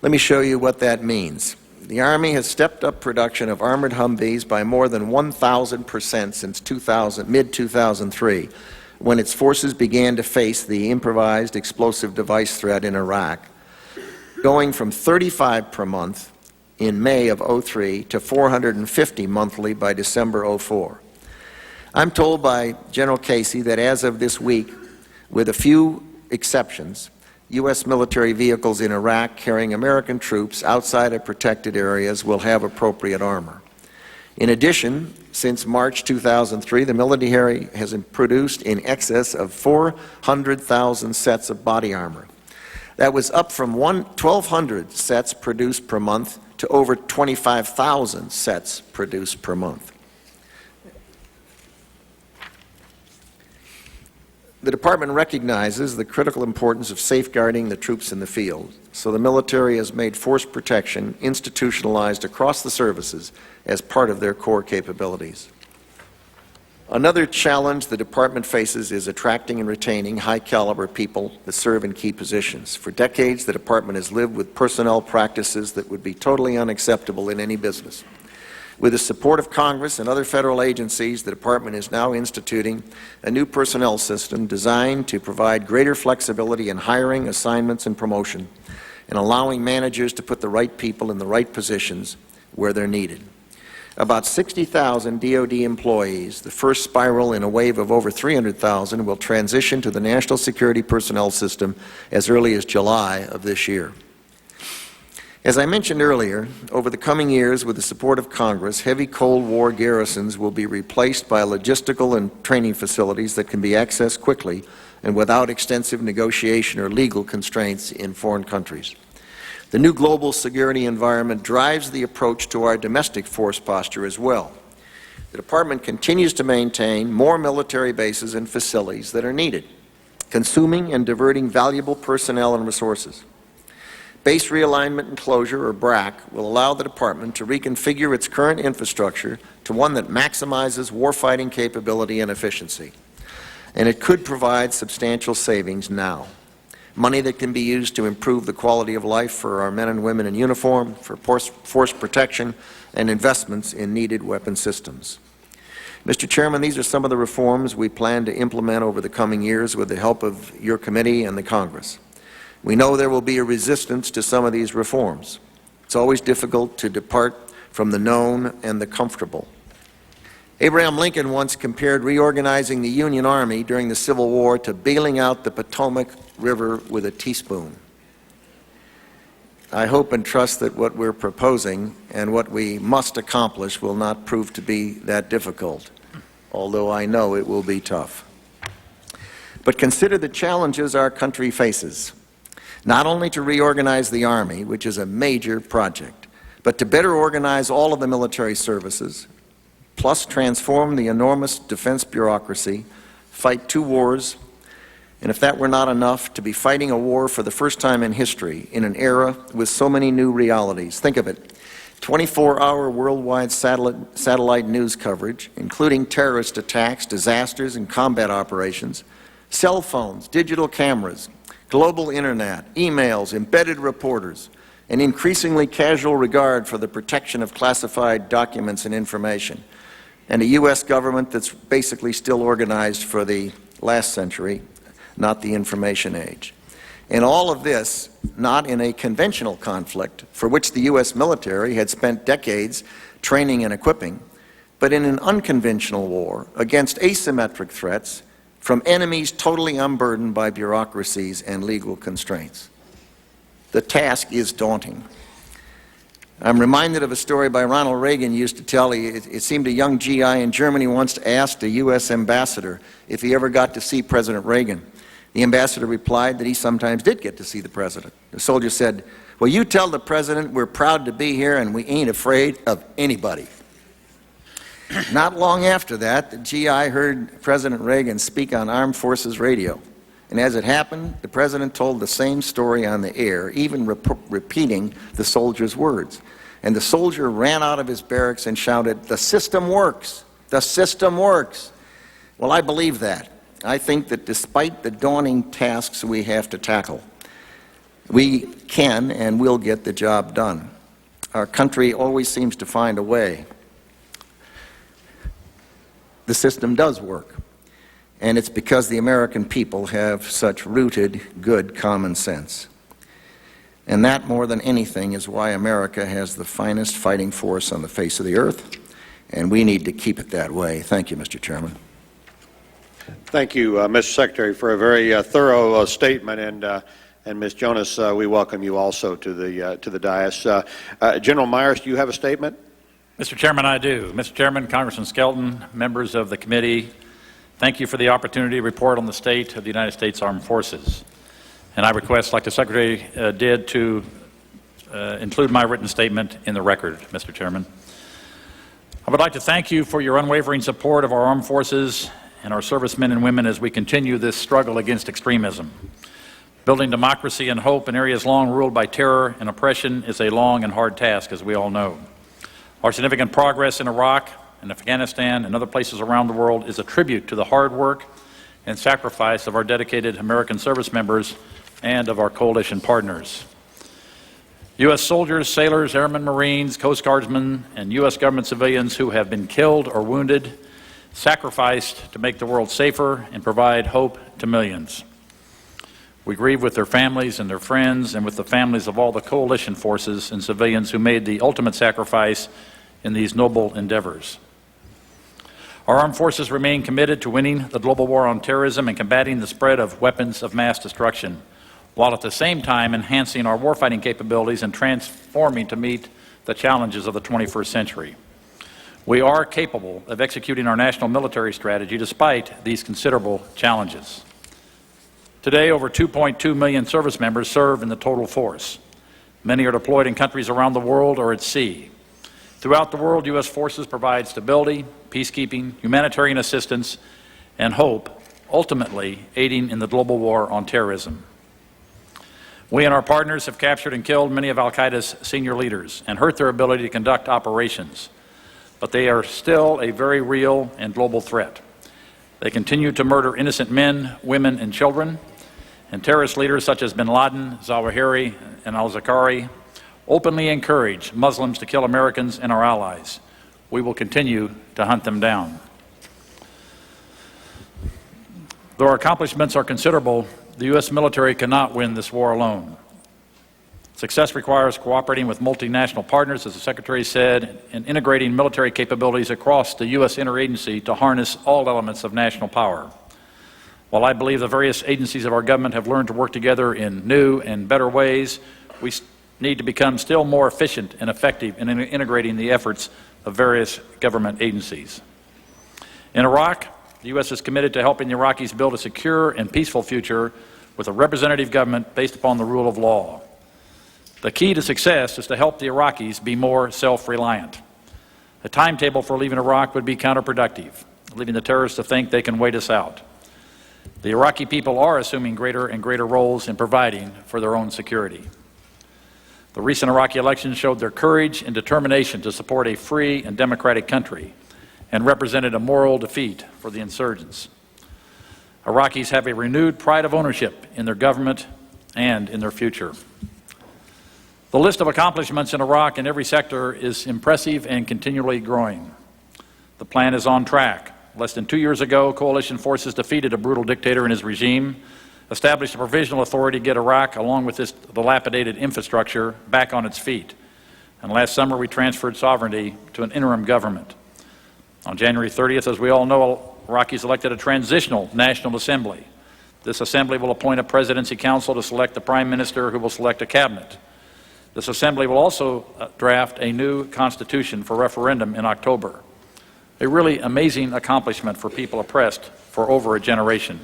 Let me show you what that means. The Army has stepped up production of armored Humvees by more than 1,000% since mid-2003, when its forces began to face the improvised explosive device threat in Iraq, going from 35 per month in May of 2003 to 450 monthly by December 2004. I'm told by General Casey that as of this week, with a few exceptions, U.S. military vehicles in Iraq carrying American troops outside of protected areas will have appropriate armor. In addition, since March 2003, the military has produced in excess of 400,000 sets of body armor. That was up from 1,200 sets produced per month to over 25,000 sets produced per month. The Department recognizes the critical importance of safeguarding the troops in the field, so the military has made force protection institutionalized across the services as part of their core capabilities. Another challenge the Department faces is attracting and retaining high-caliber people that serve in key positions. For decades, the Department has lived with personnel practices that would be totally unacceptable in any business. With the support of Congress and other federal agencies, the Department is now instituting a new personnel system designed to provide greater flexibility in hiring, assignments, and promotion, and allowing managers to put the right people in the right positions where they're needed. About 60,000 DoD employees, the first spiral in a wave of over 300,000, will transition to the National Security Personnel System as early as July of this year. As I mentioned earlier, over the coming years, with the support of Congress, heavy Cold War garrisons will be replaced by logistical and training facilities that can be accessed quickly and without extensive negotiation or legal constraints in foreign countries. The new global security environment drives the approach to our domestic force posture as well. The Department continues to maintain more military bases and facilities that are needed, consuming and diverting valuable personnel and resources. Base realignment and closure, or BRAC, will allow the Department to reconfigure its current infrastructure to one that maximizes warfighting capability and efficiency. And it could provide substantial savings now. Money that can be used to improve the quality of life for our men and women in uniform, for force protection, and investments in needed weapon systems. Mr. Chairman, these are some of the reforms we plan to implement over the coming years with the help of your committee and the Congress. We know there will be a resistance to some of these reforms. It's always difficult to depart from the known and the comfortable. Abraham Lincoln once compared reorganizing the Union Army during the Civil War to bailing out the Potomac River with a teaspoon. I hope and trust that what we're proposing and what we must accomplish will not prove to be that difficult, although I know it will be tough. But consider the challenges our country faces, not only to reorganize the Army, which is a major project, but to better organize all of the military services, plus transform the enormous defense bureaucracy, fight 2 wars, and if that were not enough, to be fighting a war for the first time in history in an era with so many new realities. Think of it. 24-hour worldwide satellite news coverage, including terrorist attacks, disasters, and combat operations, cell phones, digital cameras, global internet, emails, embedded reporters, an increasingly casual regard for the protection of classified documents and information, and a U.S. government that's basically still organized for the last century, not the information age. And all of this, not in a conventional conflict for which the U.S. military had spent decades training and equipping, but in an unconventional war against asymmetric threats from enemies totally unburdened by bureaucracies and legal constraints. The task is daunting. I'm reminded of a story by Ronald Reagan used to tell. It seemed a young GI in Germany once asked a U.S. ambassador if he ever got to see President Reagan. The ambassador replied that he sometimes did get to see the president. The soldier said, "Well, you tell the president we're proud to be here and we ain't afraid of anybody." Not long after that, the GI heard President Reagan speak on Armed Forces radio. And as it happened, the president told the same story on the air, even repeating the soldier's words. And the soldier ran out of his barracks and shouted, "The system works! The system works!" Well, I believe that. I think that despite the daunting tasks we have to tackle, we can and will get the job done. Our country always seems to find a way. The system does work. And it's because the American people have such rooted, good common sense. And that, more than anything, is why America has the finest fighting force on the face of the earth, and we need to keep it that way. Thank you, Mr. Chairman. Thank you, Mr. Secretary, for a very thorough statement, and Ms. Jonas, we welcome you also to the dais. General Myers, do you have a statement? Mr. Chairman, I do. Mr. Chairman, Congressman Skelton, members of the committee, thank you for the opportunity to report on the state of the United States Armed Forces. And I request, like the Secretary did, to include my written statement in the record, Mr. Chairman. I would like to thank you for your unwavering support of our armed forces and our servicemen and women as we continue this struggle against extremism. Building democracy and hope in areas long ruled by terror and oppression is a long and hard task, as we all know. Our significant progress in Iraq and Afghanistan and other places around the world is a tribute to the hard work and sacrifice of our dedicated American service members and of our coalition partners. U.S. soldiers, sailors, airmen, Marines, Coast Guardsmen, and U.S. government civilians who have been killed or wounded, sacrificed to make the world safer and provide hope to millions. We grieve with their families and their friends and with the families of all the coalition forces and civilians who made the ultimate sacrifice in these noble endeavors. Our armed forces remain committed to winning the global war on terrorism and combating the spread of weapons of mass destruction, while at the same time enhancing our warfighting capabilities and transforming to meet the challenges of the 21st century. We are capable of executing our national military strategy despite these considerable challenges. Today, over 2.2 million service members serve in the total force. Many are deployed in countries around the world or at sea. Throughout the world, U.S. forces provide stability, peacekeeping, humanitarian assistance, and hope, ultimately aiding in the global war on terrorism. We and our partners have captured and killed many of al-Qaeda's senior leaders and hurt their ability to conduct operations, but they are still a very real and global threat. They continue to murder innocent men, women, and children, and terrorist leaders such as bin Laden, Zawahiri, and al-Zakari openly encourage Muslims to kill Americans and our allies. We will continue to hunt them down. Though our accomplishments are considerable, the U.S. military cannot win this war alone. Success requires cooperating with multinational partners, as the Secretary said, and integrating military capabilities across the U.S. interagency to harness all elements of national power. While I believe the various agencies of our government have learned to work together in new and better ways, we need to become still more efficient and effective in integrating the efforts of various government agencies. In Iraq, the U.S. is committed to helping the Iraqis build a secure and peaceful future with a representative government based upon the rule of law. The key to success is to help the Iraqis be more self-reliant. A timetable for leaving Iraq would be counterproductive, leaving the terrorists to think they can wait us out. The Iraqi people are assuming greater and greater roles in providing for their own security. The recent Iraqi elections showed their courage and determination to support a free and democratic country and represented a moral defeat for the insurgents. Iraqis have a renewed pride of ownership in their government and in their future. The list of accomplishments in Iraq in every sector is impressive and continually growing. The plan is on track. Less than 2 years ago, coalition forces defeated a brutal dictator and his regime, established a provisional authority to get Iraq, along with its dilapidated infrastructure, back on its feet. And last summer, we transferred sovereignty to an interim government. On January 30th, as we all know, Iraqis elected a transitional National Assembly. This assembly will appoint a presidency council to select the prime minister, who will select a cabinet. This assembly will also draft a new constitution for referendum in October. A really amazing accomplishment for people oppressed for over a generation.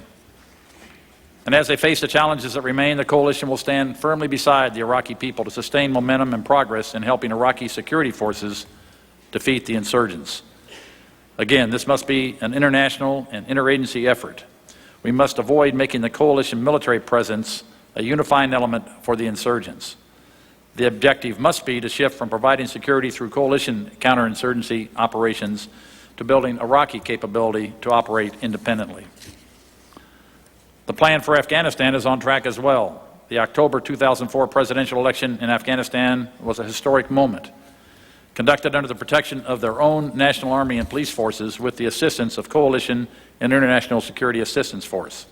And as they face the challenges that remain, the coalition will stand firmly beside the Iraqi people to sustain momentum and progress in helping Iraqi security forces defeat the insurgents. Again, this must be an international and interagency effort. We must avoid making the coalition military presence a unifying element for the insurgents. The objective must be to shift from providing security through coalition counterinsurgency operations to building Iraqi capability to operate independently. The plan for Afghanistan is on track as well. The October 2004 presidential election in Afghanistan was a historic moment, conducted under the protection of their own national army and police forces with the assistance of coalition and international security assistance force.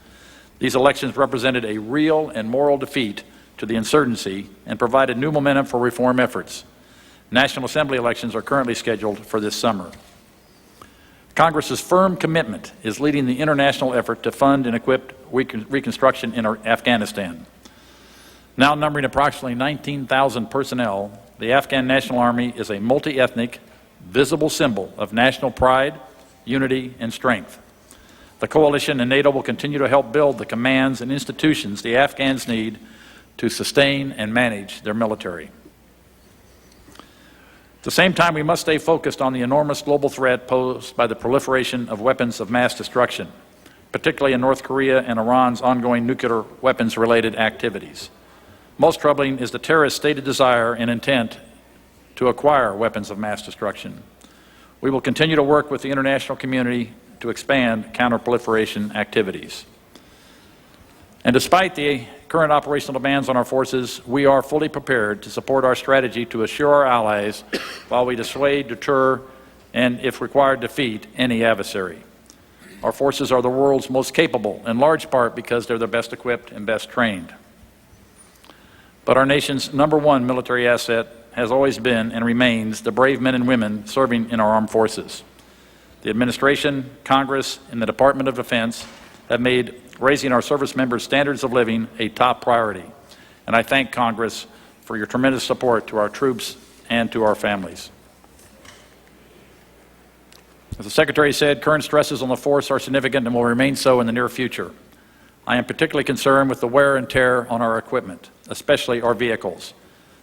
These elections represented a real and moral defeat to the insurgency and provided new momentum for reform efforts. National Assembly elections are currently scheduled for this summer. Congress's firm commitment is leading the international effort to fund and equip reconstruction in Afghanistan. Now numbering approximately 19,000 personnel, the Afghan National Army is a multi-ethnic, visible symbol of national pride, unity, and strength. The coalition and NATO will continue to help build the commands and institutions the Afghans need to sustain and manage their military. At the same time, we must stay focused on the enormous global threat posed by the proliferation of weapons of mass destruction, particularly in North Korea and Iran's ongoing nuclear weapons-related activities. Most troubling is the terrorists' stated desire and intent to acquire weapons of mass destruction. We will continue to work with the international community to expand counterproliferation activities. And despite the current operational demands on our forces, we are fully prepared to support our strategy to assure our allies while we dissuade, deter, and, if required, defeat any adversary. Our forces are the world's most capable, in large part because they're the best equipped and best trained. But our nation's #1 military asset has always been and remains the brave men and women serving in our armed forces. The administration, Congress, and the Department of Defense have made raising our service members' standards of living a top priority. And I thank Congress for your tremendous support to our troops and to our families. As the Secretary said, current stresses on the force are significant and will remain so in the near future. I am particularly concerned with the wear and tear on our equipment, especially our vehicles.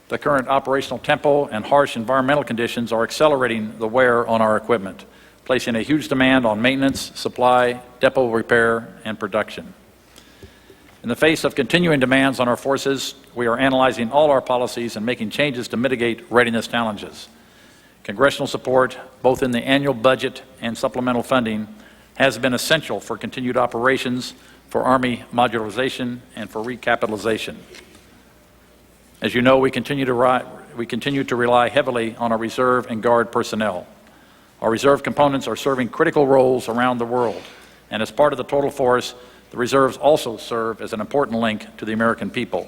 The current operational tempo and harsh environmental conditions are accelerating the wear on our equipment, placing a huge demand on maintenance, supply, depot repair, and production. In the face of continuing demands on our forces, we are analyzing all our policies and making changes to mitigate readiness challenges. Congressional support, both in the annual budget and supplemental funding, has been essential for continued operations, for Army modularization, and for recapitalization. As you know, we continue to rely heavily on our reserve and guard personnel. Our reserve components are serving critical roles around the world, and as part of the total force, the reserves also serve as an important link to the American people.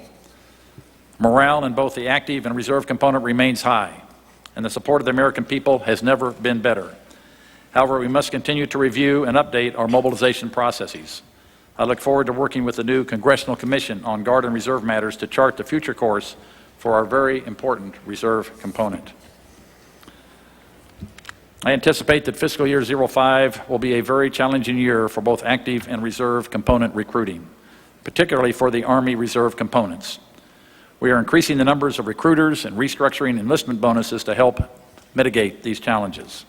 Morale in both the active and reserve component remains high, and the support of the American people has never been better. However, we must continue to review and update our mobilization processes. I look forward to working with the new Congressional Commission on Guard and Reserve Matters to chart the future course for our very important reserve component. I anticipate that fiscal year 05 will be a very challenging year for both active and reserve component recruiting, particularly for the Army Reserve components. We are increasing the numbers of recruiters and restructuring enlistment bonuses to help mitigate these challenges.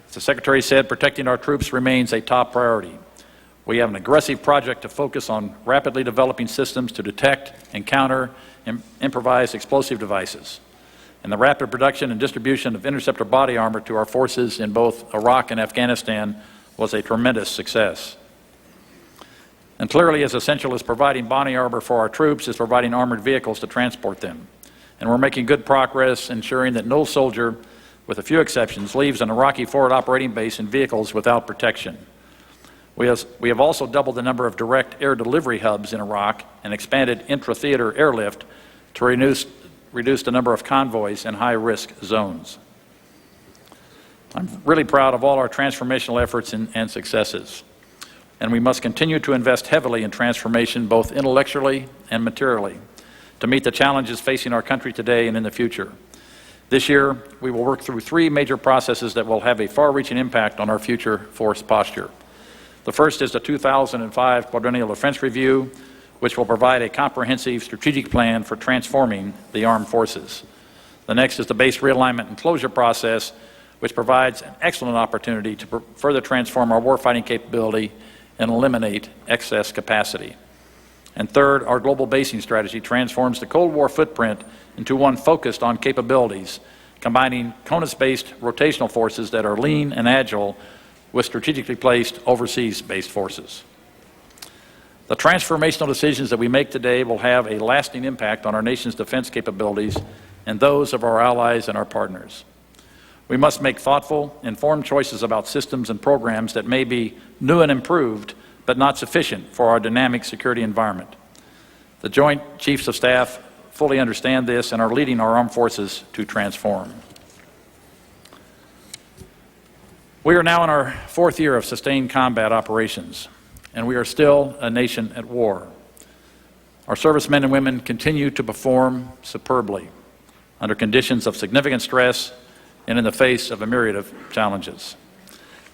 As the Secretary said, protecting our troops remains a top priority. We have an aggressive project to focus on rapidly developing systems to detect and counter improvised explosive devices, and the rapid production and distribution of interceptor body armor to our forces in both Iraq and Afghanistan was a tremendous success. And clearly, as essential as providing body armor for our troops is providing armored vehicles to transport them. And we're making good progress ensuring that no soldier, with a few exceptions, leaves an Iraqi forward operating base in vehicles without protection. We have also doubled the number of direct air delivery hubs in Iraq and expanded intra-theater airlift to reduce the number of convoys in high-risk zones. I'm really proud of all our transformational efforts and successes. And we must continue to invest heavily in transformation, both intellectually and materially, to meet the challenges facing our country today and in the future. This year, we will work through 3 major processes that will have a far-reaching impact on our future force posture. The first is the 2005 Quadrennial Defense Review, which will provide a comprehensive strategic plan for transforming the armed forces. The next is the base realignment and closure process, which provides an excellent opportunity to further transform our warfighting capability and eliminate excess capacity. And third, our global basing strategy transforms the Cold War footprint into one focused on capabilities, combining CONUS-based rotational forces that are lean and agile with strategically placed overseas-based forces. The transformational decisions that we make today will have a lasting impact on our nation's defense capabilities and those of our allies and our partners. We must make thoughtful, informed choices about systems and programs that may be new and improved, but not sufficient for our dynamic security environment. The Joint Chiefs of Staff fully understand this and are leading our armed forces to transform. We are now in our 4th year of sustained combat operations, and we are still a nation at war. Our servicemen and women continue to perform superbly under conditions of significant stress and in the face of a myriad of challenges.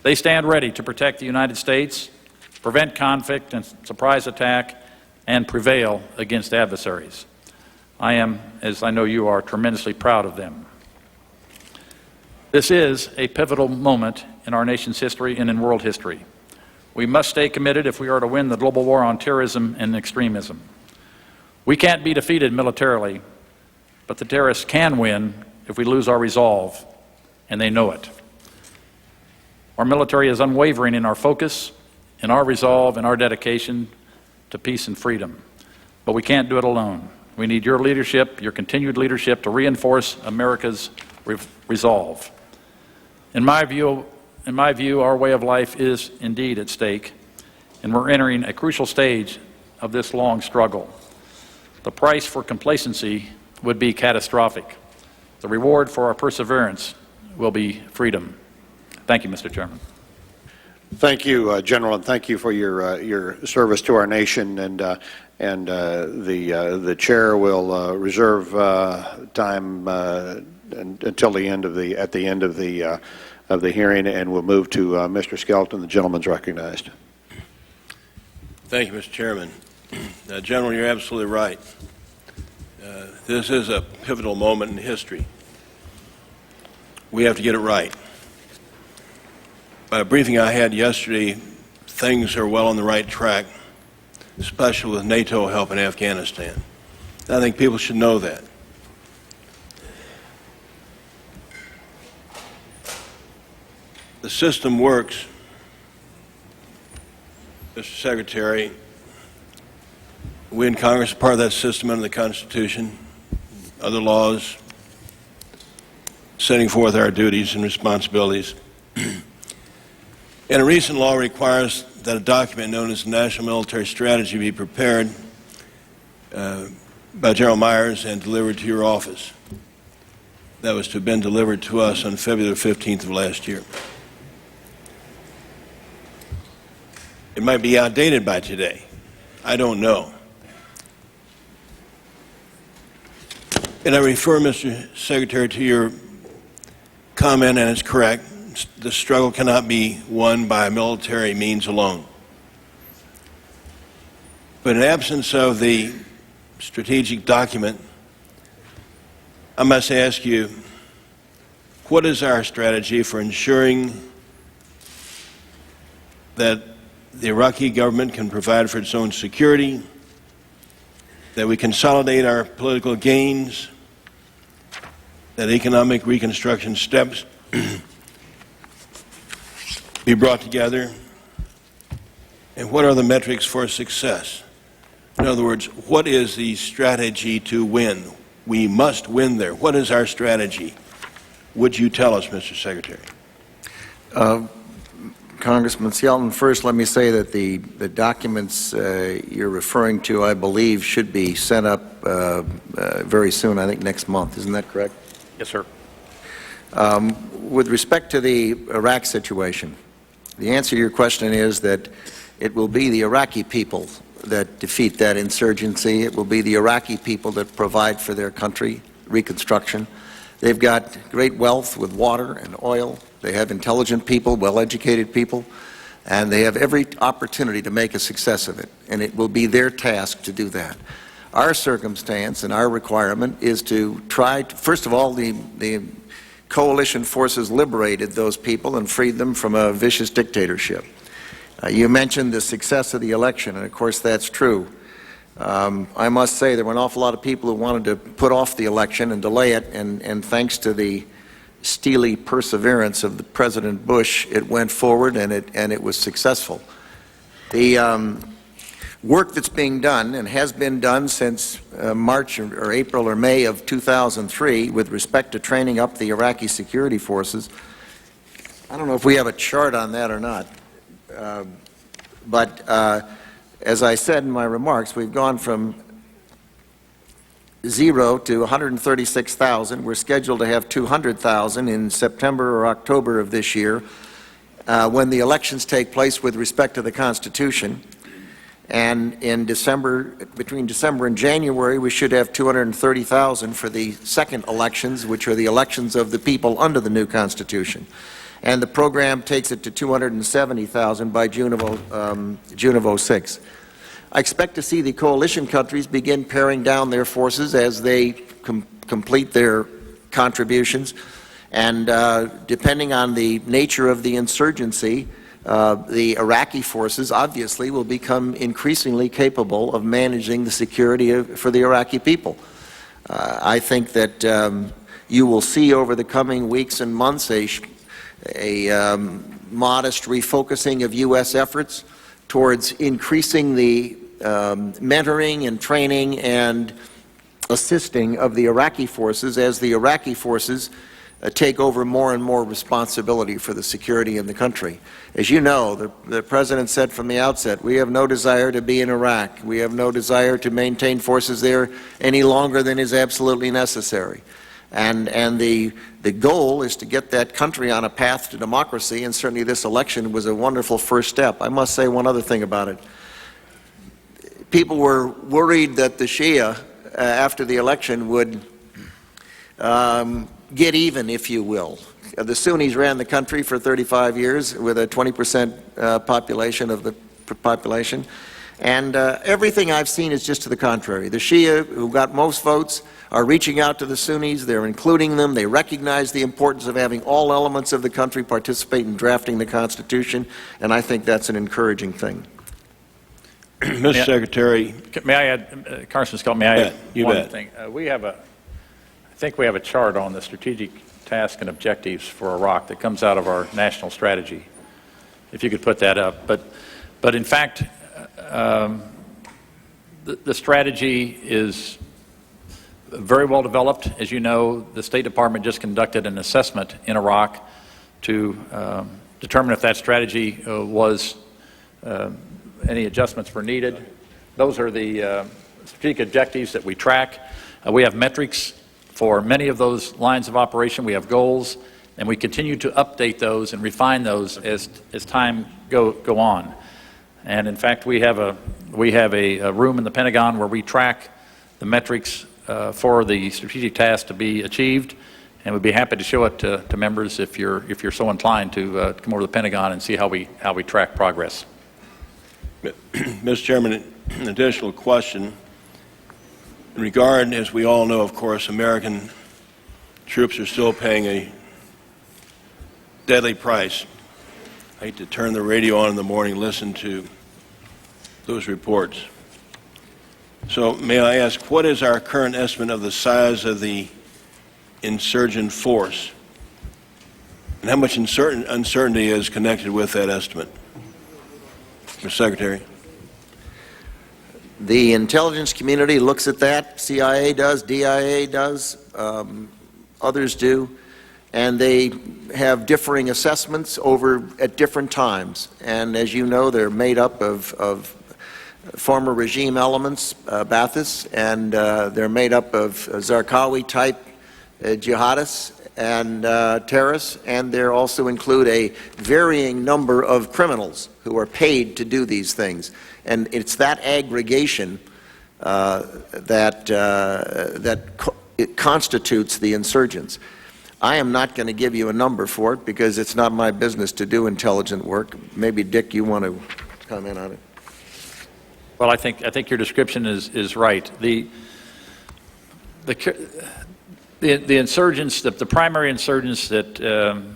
They stand ready to protect the United States, prevent conflict and surprise attack, and prevail against adversaries. I am, as I know you are, tremendously proud of them. This is a pivotal moment in our nation's history and in world history. We must stay committed if we are to win the global war on terrorism and extremism. We can't be defeated militarily, but the terrorists can win if we lose our resolve, and they know it. Our military is unwavering in our focus, in our resolve, and our dedication to peace and freedom. But we can't do it alone. We need your leadership, your continued leadership, to reinforce America's resolve. In my view, our way of life is indeed at stake, and we're entering a crucial stage of this long struggle. The price for complacency would be catastrophic. The reward for our perseverance will be freedom. Thank you, Mr. Chairman. Thank you, General, and thank you for your service to our nation. And the chair will reserve time until the end of the hearing, and we'll move to Mr. Skelton. The gentleman's recognized. Thank you, Mr. Chairman. General, you're absolutely right. This is a pivotal moment in history. We have to get it right. By a briefing I had yesterday, things are well on the right track, especially with NATO help in Afghanistan. I think people should know that. The system works, Mr. Secretary. We in Congress are part of that system under the Constitution, other laws, setting forth our duties and responsibilities. And a recent law requires that a document known as the National Military Strategy be prepared by General Myers and delivered to your office. That was to have been delivered to us on February 15th of last year. It might be outdated by today. I don't know. And I refer, Mr. Secretary, to your comment, and it's correct. The struggle cannot be won by military means alone. But in absence of the strategic document, I must ask you, what is our strategy for ensuring that the Iraqi government can provide for its own security, that we consolidate our political gains, that economic reconstruction steps be brought together, And what are the metrics for success? In other words, what is the strategy to win? We must win there. What is our strategy? Would you tell us, Mr. Secretary? Congressman Skelton, first let me say that the documents you're referring to, I believe, should be sent up very soon, I think next month. Isn't that correct? Yes, sir. With respect to the Iraq situation, the answer to your question is that it will be the Iraqi people that defeat that insurgency. It will be the Iraqi people that provide for their country reconstruction. They've got great wealth with water and oil. They have intelligent people, well-educated people, and they have every opportunity to make a success of it, and it will be their task to do that. Our circumstance and our requirement is to try to, first of all, the coalition forces liberated those people and freed them from a vicious dictatorship. You mentioned the success of the election, and of course that's true. I must say there were an awful lot of people who wanted to put off the election and delay it, and thanks to the steely perseverance of the President Bush, it went forward and it was successful. The work that's being done and has been done since March or April or May of 2003 with respect to training up the Iraqi security forces, I don't know if we have a chart on that or not, but as I said in my remarks, we've gone from 0 to 136,000. We're scheduled to have 200,000 in September or October of this year when the elections take place with respect to the Constitution. And in December, between December and January, we should have 230,000 for the second elections, which are the elections of the people under the new Constitution. And the program takes it to 270,000 by June of 06. I expect to see the coalition countries begin paring down their forces as they complete their contributions. And depending on the nature of the insurgency, the Iraqi forces obviously will become increasingly capable of managing the security for the Iraqi people. I think that you will see over the coming weeks and months a modest refocusing of U.S. efforts towards increasing the mentoring and training and assisting of the Iraqi forces as the Iraqi forces take over more and more responsibility for the security in the country. As you know, the President said from the outset, we have no desire to be in Iraq. We have no desire to maintain forces there any longer than is absolutely necessary. And the goal is to get that country on a path to democracy, and certainly this election was a wonderful first step. I must say one other thing about it. People were worried that the Shia, after the election, would get even, if you will. The Sunnis ran the country for 35 years with a 20% population of the population. And everything I've seen is just to the contrary. The Shia, who got most votes, are reaching out to the Sunnis. They're including them. They recognize the importance of having all elements of the country participate in drafting the Constitution, and I think that's an encouraging thing. Mr. Secretary. May I add, Congressman Skelton, may I add one thing? I think we have a chart on the strategic tasks and objectives for Iraq that comes out of our national strategy, if you could put that up. But in fact, the strategy is very well developed. As you know, the State Department just conducted an assessment in Iraq to determine if that strategy was any adjustments were needed. Those are the strategic objectives that we track. We have metrics for many of those lines of operation. We have goals, and we continue to update those and refine those as time go on. And in fact, we have a room in the Pentagon where we track the metrics for the strategic task to be achieved, and we'd be happy to show it to members if you're so inclined to come over to the Pentagon and see how we track progress. Mr. Chairman, an additional question. In regard, as we all know, of course, American troops are still paying a deadly price. I hate to turn the radio on in the morning and listen to those reports. So may I ask, what is our current estimate of the size of the insurgent force? And how much uncertainty is connected with that estimate? Mr. Secretary. The intelligence community looks at that. CIA does, DIA does, others do, and they have differing assessments at different times. And as you know, they're made up of former regime elements, Ba'athis, and they're made up of Zarqawi-type jihadists and terrorists, and they also include a varying number of criminals who are paid to do these things. And it's that aggregation that it constitutes the insurgents. I am not going to give you a number for it because it's not my business to do intelligent work. Maybe, Dick, you want to comment on it? Well, I think your description is right. The insurgents, the primary insurgents that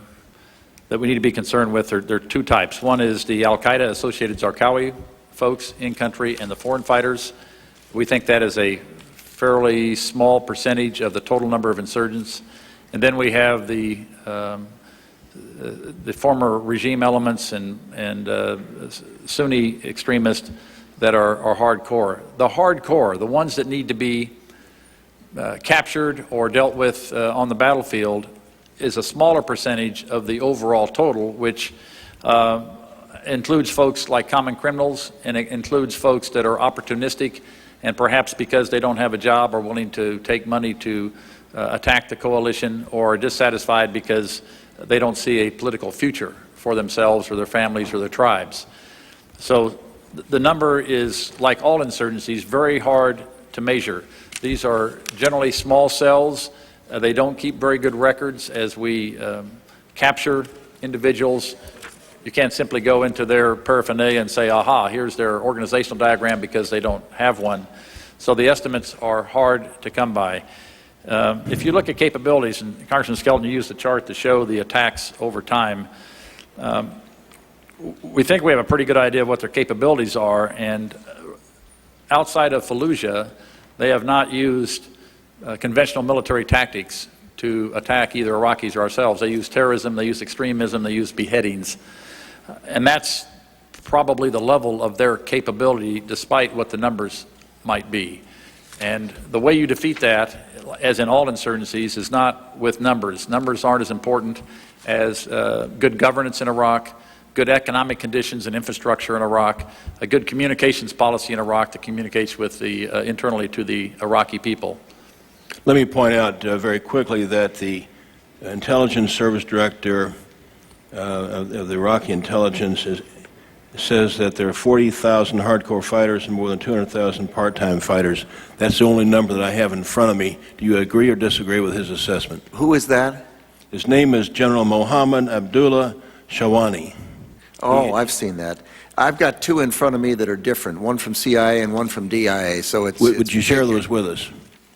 we need to be concerned with, there are two types. One is the Al-Qaeda associated Zarqawi folks in country and the foreign fighters. We think that is a fairly small percentage of the total number of insurgents. And then we have the former regime elements and Sunni extremists that are hardcore. The hardcore, the ones that need to be captured or dealt with on the battlefield, is a smaller percentage of the overall total, which includes folks like common criminals, and it includes folks that are opportunistic and perhaps because they don't have a job are willing to take money to attack the coalition, or are dissatisfied because they don't see a political future for themselves or their families or their tribes. So the number is, like all insurgencies, very hard to measure. These are generally small cells. They don't keep very good records as we capture individuals. You can't simply go into their paraphernalia and say, aha, here's their organizational diagram, because they don't have one. So the estimates are hard to come by. If you look at capabilities, and Congressman Skelton used the chart to show the attacks over time, we think we have a pretty good idea of what their capabilities are, and outside of Fallujah, they have not used conventional military tactics to attack either Iraqis or ourselves. They use terrorism, they use extremism, they use beheadings. And that's probably the level of their capability, despite what the numbers might be. And the way you defeat that, as in all insurgencies, is not with numbers. Numbers aren't as important as good governance in Iraq, good economic conditions and infrastructure in Iraq, a good communications policy in Iraq that communicates with the internally to the Iraqi people. Let me point out very quickly that the intelligence service director of the Iraqi intelligence says that there are 40,000 hardcore fighters and more than 200,000 part-time fighters. That's the only number that I have in front of me. Do you agree or disagree with his assessment? Who is that? His name is General Mohammed Abdullah Shawani. Oh, I've seen that. I've got two in front of me that are different, one from CIA and one from DIA, so it's... Would you share those with us?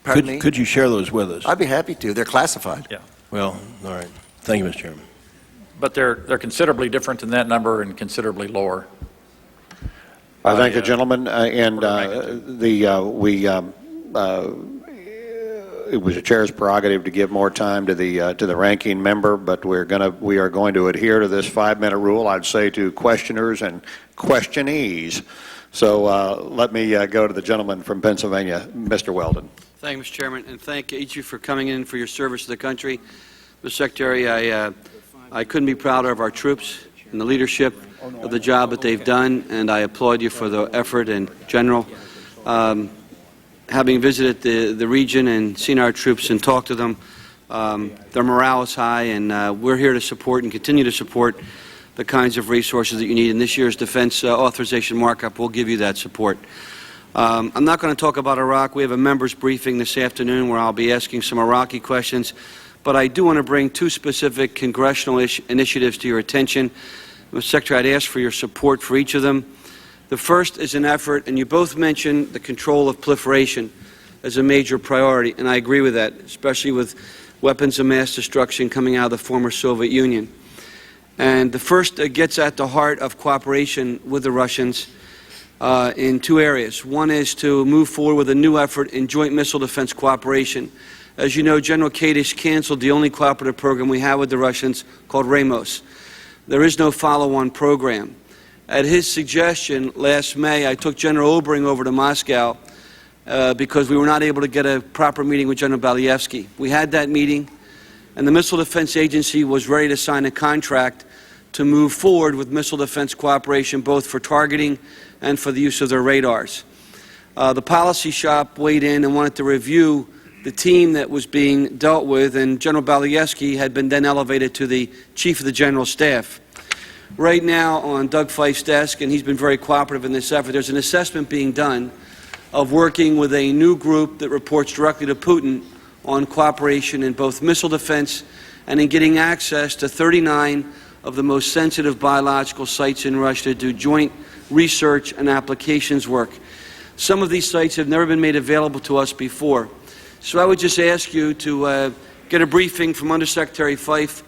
Pardon me? Could you share those with us? I'd be happy to. They're classified. Yeah. Well, all right. Thank you, Mr. Chairman. But they're considerably different than that number and considerably lower. I thank the gentleman, it was the chair's prerogative to give more time to the ranking member, but we are going to adhere to this 5-minute rule. I'd say to questioners and questionees. So let me go to the gentleman from Pennsylvania, Mr. Weldon. Thank you, Mr. Chairman, and thank each of you for coming in for your service to the country. Mr. Secretary, I couldn't be prouder of our troops and the leadership of the job that they've done, and I applaud you for the effort in general. Having visited the region and seen our troops and talked to them, their morale is high, and we're here to support and continue to support the kinds of resources that you need. And this year's defense authorization markup will give you that support. I'm not going to talk about Iraq. We have a members briefing this afternoon where I'll be asking some Iraqi questions, but I do want to bring two specific congressional initiatives to your attention. Mr. Secretary, I'd ask for your support for each of them. The first is an effort, and you both mentioned the control of proliferation as a major priority, and I agree with that, especially with weapons of mass destruction coming out of the former Soviet Union. And the first gets at the heart of cooperation with the Russians in two areas. One is to move forward with a new effort in joint missile defense cooperation. As you know, General Kadish canceled the only cooperative program we have with the Russians, called RAMOS. There is no follow-on program. At his suggestion, last May, I took General Obering over to Moscow because we were not able to get a proper meeting with General Baluyevsky. We had that meeting, and the Missile Defense Agency was ready to sign a contract to move forward with missile defense cooperation, both for targeting and for the use of their radars. The policy shop weighed in and wanted to review the team that was being dealt with, and General Baluyevsky had been then elevated to the Chief of the General Staff. Right now on Doug Fife's desk, and he's been very cooperative in this effort, there's an assessment being done of working with a new group that reports directly to Putin on cooperation in both missile defense and in getting access to 39 of the most sensitive biological sites in Russia to do joint research and applications work. Some of these sites have never been made available to us before. So I would just ask you to get a briefing from Undersecretary Fife.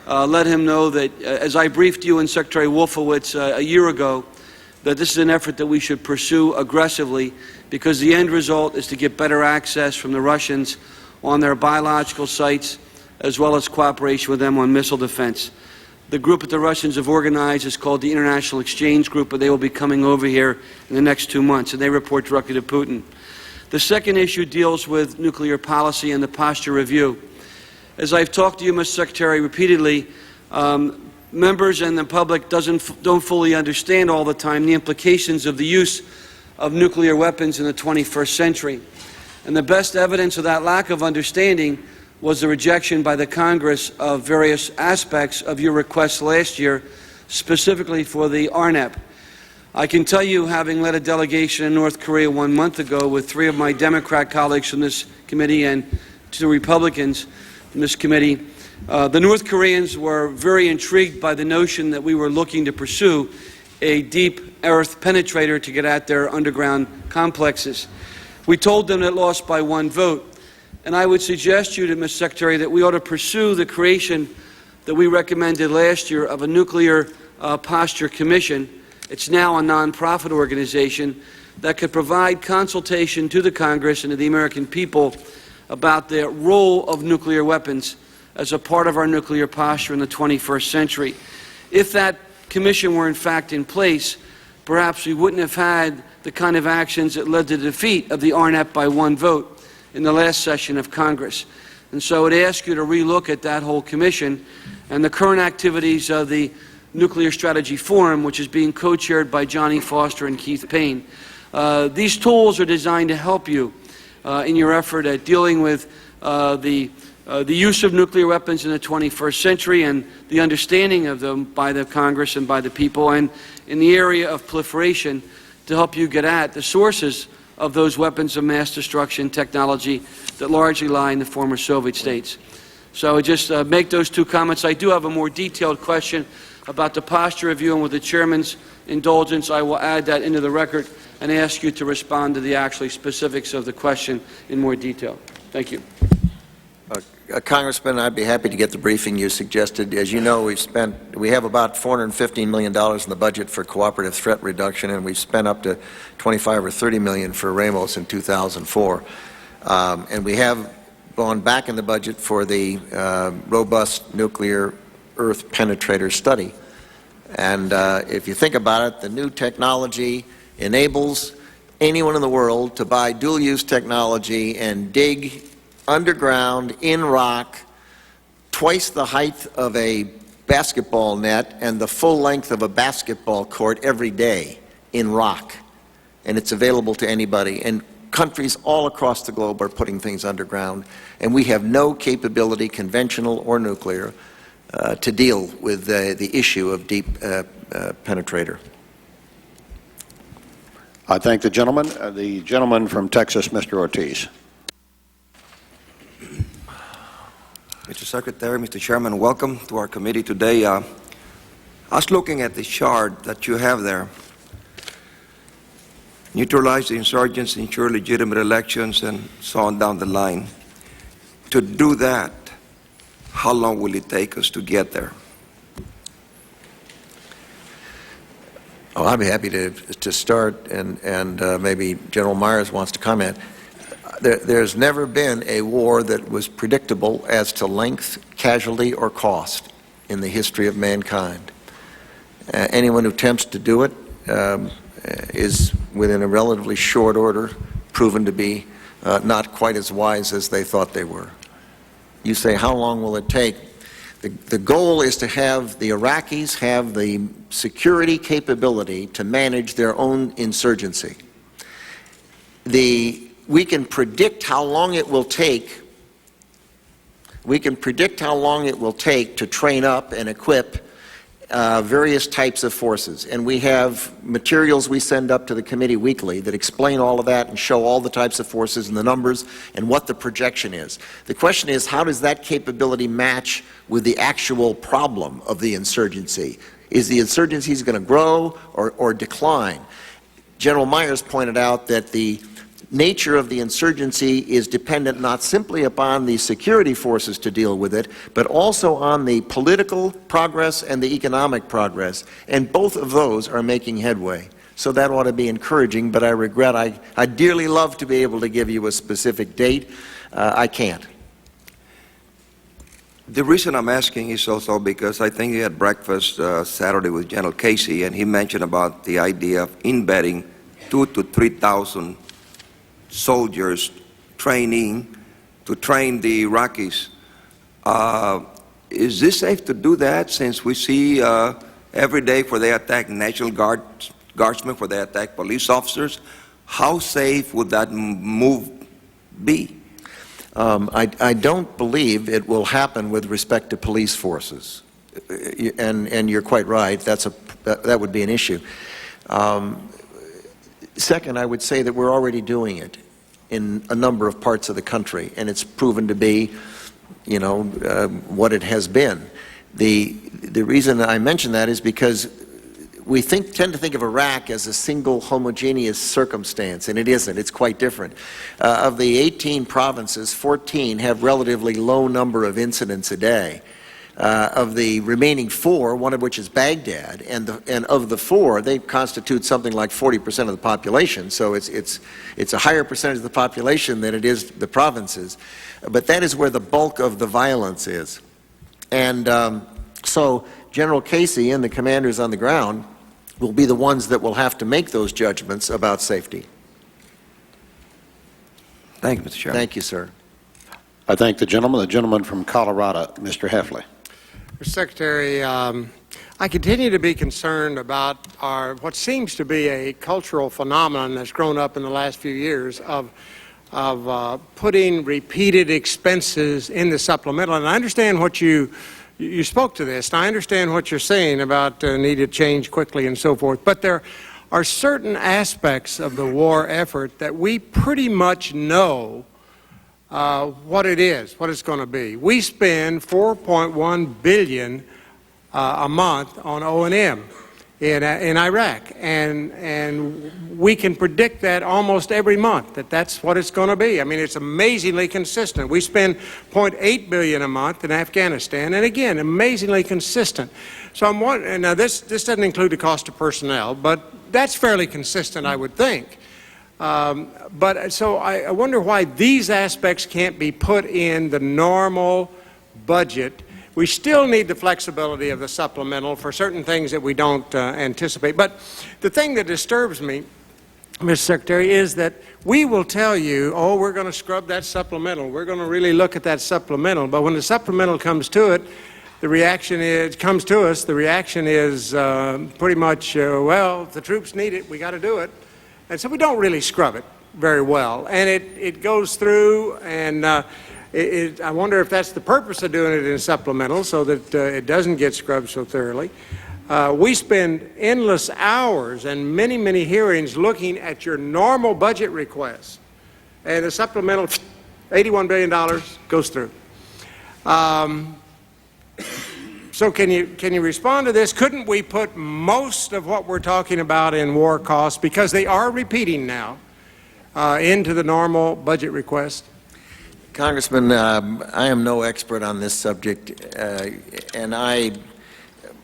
Let him know that, as I briefed you and Secretary Wolfowitz a year ago, that this is an effort that we should pursue aggressively, because the end result is to get better access from the Russians on their biological sites, as well as cooperation with them on missile defense. The group that the Russians have organized is called the International Exchange Group, but they will be coming over here in the next 2 months, and they report directly to Putin. The second issue deals with nuclear policy and the posture review. As I've talked to you, Mr. Secretary, repeatedly, members and the public don't fully understand all the time the implications of the use of nuclear weapons in the 21st century. And the best evidence of that lack of understanding was the rejection by the Congress of various aspects of your requests last year, specifically for the RNEP. I can tell you, having led a delegation in North Korea 1 month ago with 3 of my Democrat colleagues from this committee and 2 Republicans from this committee, the North Koreans were very intrigued by the notion that we were looking to pursue a deep earth penetrator to get at their underground complexes. We told them it lost by 1 vote. And I would suggest to you, Mr. Secretary, that we ought to pursue the creation that we recommended last year of a nuclear posture commission. It's now a nonprofit organization that could provide consultation to the Congress and to the American people about the role of nuclear weapons as a part of our nuclear posture in the 21st century. If that commission were in fact in place, perhaps we wouldn't have had the kind of actions that led to the defeat of the RNEP by 1 vote in the last session of Congress. And so I would ask you to relook at that whole commission and the current activities of the Nuclear Strategy Forum, which is being co-chaired by Johnny Foster and Keith Payne. These tools are designed to help you in your effort at dealing with the use of nuclear weapons in the 21st century and the understanding of them by the Congress and by the people, and in the area of proliferation to help you get at the sources of those weapons of mass destruction technology that largely lie in the former Soviet states. So I would just make those 2 comments. I do have a more detailed question about the posture review, and with the Chairman's indulgence, I will add that into the record and ask you to respond to the actual specifics of the question in more detail. Thank you. Congressman, I'd be happy to get the briefing you suggested. As you know, we have about $415 million in the budget for cooperative threat reduction, and we've spent up to $25 or $30 million for Ramos in 2004. And we have gone back in the budget for the robust nuclear earth penetrator study. And if you think about it, the new technology enables anyone in the world to buy dual-use technology and dig underground in rock, twice the height of a basketball net and the full length of a basketball court every day in rock. And it's available to anybody. And countries all across the globe are putting things underground. And we have no capability, conventional or nuclear, to deal with the issue of deep penetrator. I thank the gentleman. The gentleman from Texas, Mr. Ortiz. Mr. Secretary, Mr. Chairman, welcome to our committee today. I was looking at the chart that you have there. Neutralize the insurgents, ensure legitimate elections, and so on down the line. To do that, how long will it take us to get there? Oh, I'd be happy to start, and maybe General Myers wants to comment. There's never been a war that was predictable as to length, casualty, or cost in the history of mankind. Anyone who attempts to do it is, within a relatively short order, proven to be not quite as wise as they thought they were. You say, how long will it take? The goal is to have the Iraqis have the security capability to manage their own insurgency. We can predict how long it will take. We can predict how long it will take to train up and equip various types of forces. And we have materials we send up to the committee weekly that explain all of that and show all the types of forces and the numbers and what the projection is. The question is, how does that capability match with the actual problem of the insurgency? Is the insurgency going to grow or decline? General Myers pointed out that the nature of the insurgency is dependent not simply upon the security forces to deal with it, but also on the political progress and the economic progress, and both of those are making headway. So that ought to be encouraging, but I regret, I'd dearly love to be able to give you a specific date. I can't. The reason I'm asking is also because I think he had breakfast Saturday with General Casey, and he mentioned about the idea of embedding 2,000 to 3,000 soldiers training to train the Iraqis. Is this safe to do that, since we see every day where they attack National Guardsmen, where they attack police officers? How safe would that move be? I don't believe it will happen with respect to police forces. And you're quite right, that would be an issue. Second, I would say that we're already doing it in a number of parts of the country, and it's proven to be, you know, what it has been. The reason I mention that is because we tend to think of Iraq as a single homogeneous circumstance, and it isn't. It's quite different. Of the 18 provinces, 14 have relatively low number of incidents a day. Of the remaining 4, one of which is Baghdad, and of the 4, they constitute something like 40% of the population. So it's a higher percentage of the population than it is the provinces. But that is where the bulk of the violence is. And so General Casey and the commanders on the ground will be the ones that will have to make those judgments about safety. Thank you, Mr. Chairman. Thank you, sir. I thank the gentleman from Colorado, Mr. Heffley. Mr. Secretary, I continue to be concerned about what seems to be a cultural phenomenon that's grown up in the last few years of putting repeated expenses in the supplemental. And I understand what you spoke to this, and I understand what you're saying about need to change quickly and so forth. But there are certain aspects of the war effort that we pretty much know what it is, what it's going to be. We spend $4.1 billion a month on O&M in Iraq, and we can predict that almost every month, that's what it's going to be. I mean, it's amazingly consistent. We spend $0.8 billion a month in Afghanistan, and again, amazingly consistent. So I'm wondering, now this doesn't include the cost of personnel, but that's fairly consistent, I would think. But so I wonder why these aspects can't be put in the normal budget. We still need the flexibility of the supplemental for certain things that we don't anticipate. But the thing that disturbs me, Mr. Secretary, is that we will tell you, oh, we're going to scrub that supplemental. We're going to really look at that supplemental. But when the supplemental comes to it, the reaction is, pretty much, well, if the troops need it, we got to do it. And so we don't really scrub it very well. And it goes through, and I wonder if that's the purpose of doing it in supplemental, so that it doesn't get scrubbed so thoroughly. We spend endless hours and many, many hearings looking at your normal budget requests. And the supplemental, $81 billion goes through. So can you respond to this? Couldn't we put most of what we're talking about in war costs, because they are repeating now, into the normal budget request? Congressman, I am no expert on this subject, and I've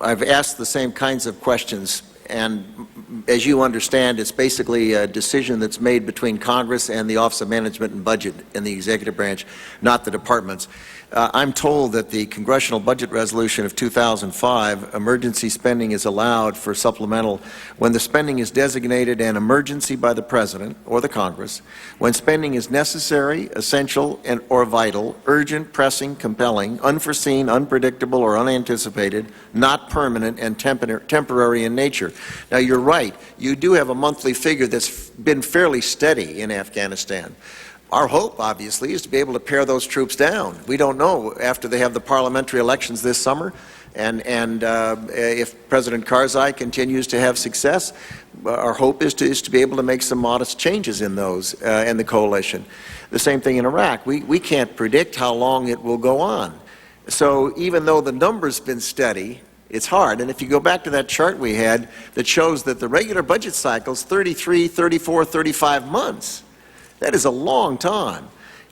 asked the same kinds of questions and as you understand, it's basically a decision that's made between Congress and the Office of Management and Budget in the executive branch, not the departments. I'm told that the Congressional Budget Resolution of 2005, emergency spending is allowed for supplemental when the spending is designated an emergency by the President or the Congress, when spending is necessary, essential, or vital, urgent, pressing, compelling, unforeseen, unpredictable, or unanticipated, not permanent, and temporary in nature. Now, you're right. You do have a monthly figure that's been fairly steady in Afghanistan. Our hope, obviously, is to be able to pare those troops down. We don't know after they have the parliamentary elections this summer, and if President Karzai continues to have success, our hope is to be able to make some modest changes in those, in the coalition. The same thing in Iraq. We can't predict how long it will go on. So even though the number's been steady, it's hard. And if you go back to that chart we had that shows that the regular budget cycle's 33, 34, 35 months. That is a long time.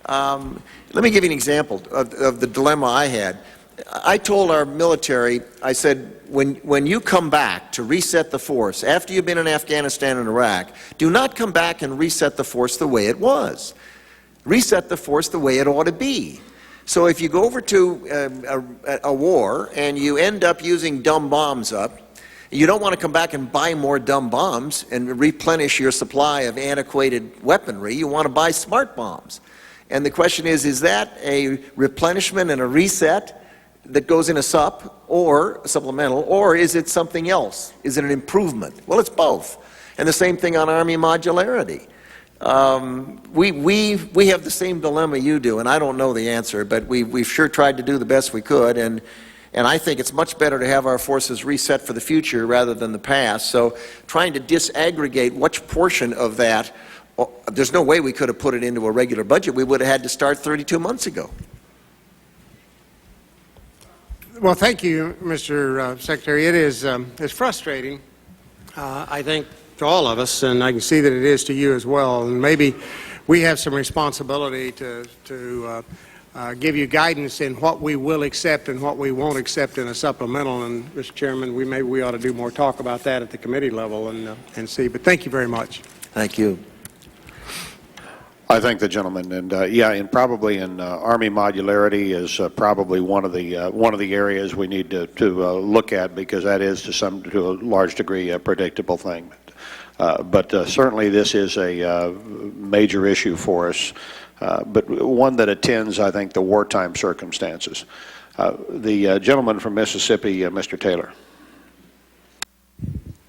Let me give you an example of the dilemma I had. I told our military, I said, when you come back to reset the force, after you've been in Afghanistan and Iraq, do not come back and reset the force the way it was. Reset the force the way it ought to be. So if you go over to a war and you end up using dumb bombs up, you don't want to come back and buy more dumb bombs and replenish your supply of antiquated weaponry. You want to buy smart bombs. And the question is that a replenishment and a reset that goes in a sup or a supplemental, or is it something else? Is it an improvement? Well, it's both. And the same thing on Army modularity. We have the same dilemma you do, and I don't know the answer, but we've sure tried to do the best we could, and I think it's much better to have our forces reset for the future rather than the past. So trying to disaggregate which portion of that, there's no way we could have put it into a regular budget. We would have had to start 32 months ago. Well, thank you, Mr. Secretary. It is it's frustrating, I think, to all of us, and I can see that it is to you as well. And maybe we have some responsibility to give you guidance in what we will accept and what we won't accept in a supplemental. And, Mr. Chairman, maybe we ought to do more talk about that at the committee level and see. But thank you very much. Thank you. I thank the gentleman, and and probably in Army modularity is probably one of the areas we need to look at, because that is to a large degree a predictable thing. But certainly this is a major issue for us, but one that attends, I think, the wartime circumstances. The gentleman from Mississippi, Mr. Taylor.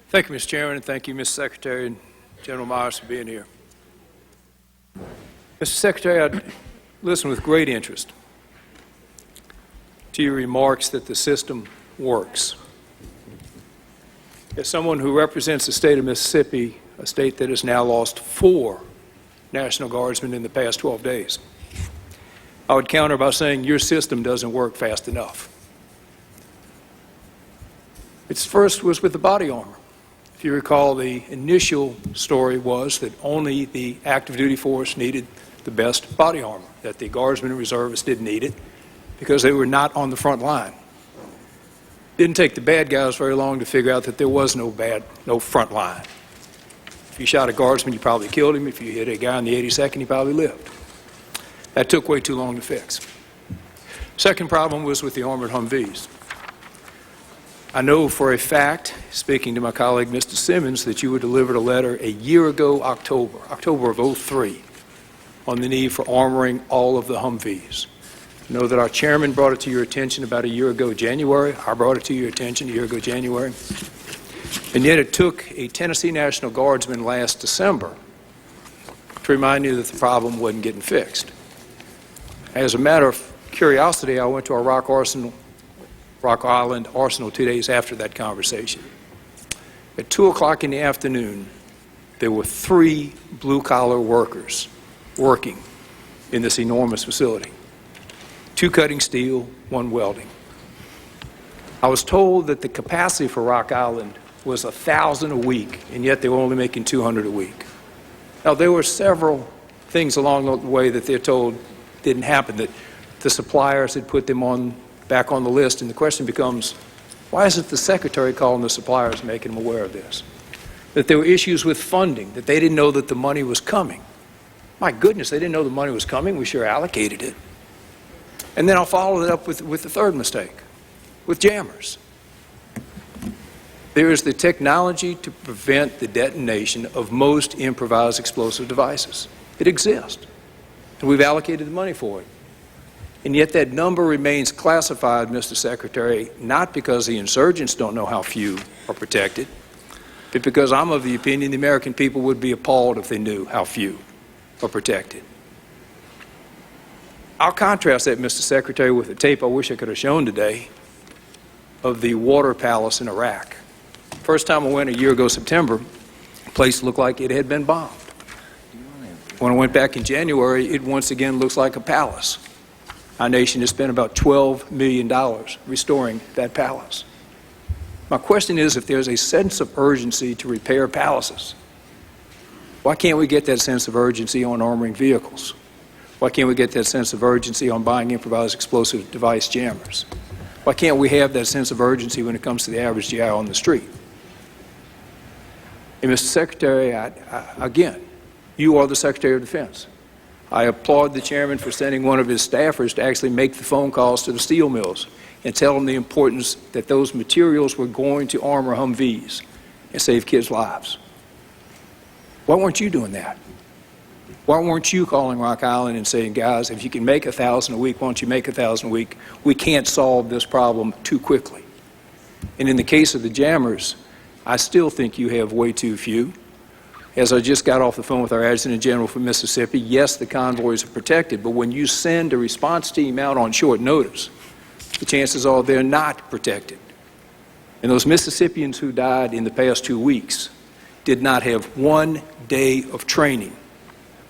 Thank you, Mr. Chairman, and thank you, Mr. Secretary and General Myers, for being here. Mr. Secretary, I listened with great interest to your remarks that the system works. As someone who represents the state of Mississippi, a state that has now lost 4 National Guardsmen in the past 12 days, I would counter by saying your system doesn't work fast enough. Its first was with the body armor. If you recall, the initial story was that only the active duty force needed the best body armor, that the Guardsmen and Reservists didn't need it because they were not on the front line. Didn't take the bad guys very long to figure out that there was no front line. If you shot a Guardsman, you probably killed him. If you hit a guy in the 82nd, he probably lived. That took way too long to fix. Second problem was with the armored Humvees. I know for a fact, speaking to my colleague Mr. Simmons, that you had delivered a letter a year ago, October of '03, on the need for armoring all of the Humvees. I know that our chairman brought it to your attention about a year ago, January. I brought it to your attention a year ago, January. And yet it took a Tennessee National Guardsman last December to remind you that the problem wasn't getting fixed. As a matter of curiosity, I went to our Rock Island Arsenal 2 days after that conversation. At 2 o'clock in the afternoon, there were 3 blue-collar workers working in this enormous facility. 2 cutting steel, 1 welding. I was told that the capacity for Rock Island was 1,000 a week, and yet they were only making 200 a week. Now, there were several things along the way that they're told didn't happen, that the suppliers had put them back on the list, and the question becomes, Why isn't the Secretary calling the suppliers and making them aware of this? That there were issues with funding, that they didn't know that the money was coming. My goodness, they didn't know the money was coming. We sure allocated it. And then I'll follow it up with the third mistake, with jammers. There is the technology to prevent the detonation of most improvised explosive devices. It exists, and we've allocated the money for it. And yet that number remains classified, Mr. Secretary, not because the insurgents don't know how few are protected, but because I'm of the opinion the American people would be appalled if they knew how few are protected. I'll contrast that, Mr. Secretary, with a tape I wish I could have shown today of the water palace in Iraq. First time I went a year ago, September, the place looked like it had been bombed. When I went back in January, it once again looks like a palace. Our nation has spent about $12 million restoring that palace. My question is, if there's a sense of urgency to repair palaces, why can't we get that sense of urgency on armoring vehicles? Why can't we get that sense of urgency on buying improvised explosive device jammers? Why can't we have that sense of urgency when it comes to the average GI on the street? And Mr. Secretary, again, you are the Secretary of Defense. I applaud the chairman for sending one of his staffers to actually make the phone calls to the steel mills and tell them the importance that those materials were going to armor Humvees and save kids' lives. Why weren't you doing that? Why weren't you calling Rock Island and saying, guys, if you can make 1,000 a week, why don't you make 1,000 a week? We can't solve this problem too quickly. And in the case of the jammers, I still think you have way too few. As I just got off the phone with our Adjutant General from Mississippi, yes, the convoys are protected, but when you send a response team out on short notice, the chances are they're not protected. And those Mississippians who died in the past 2 weeks did not have 1 day of training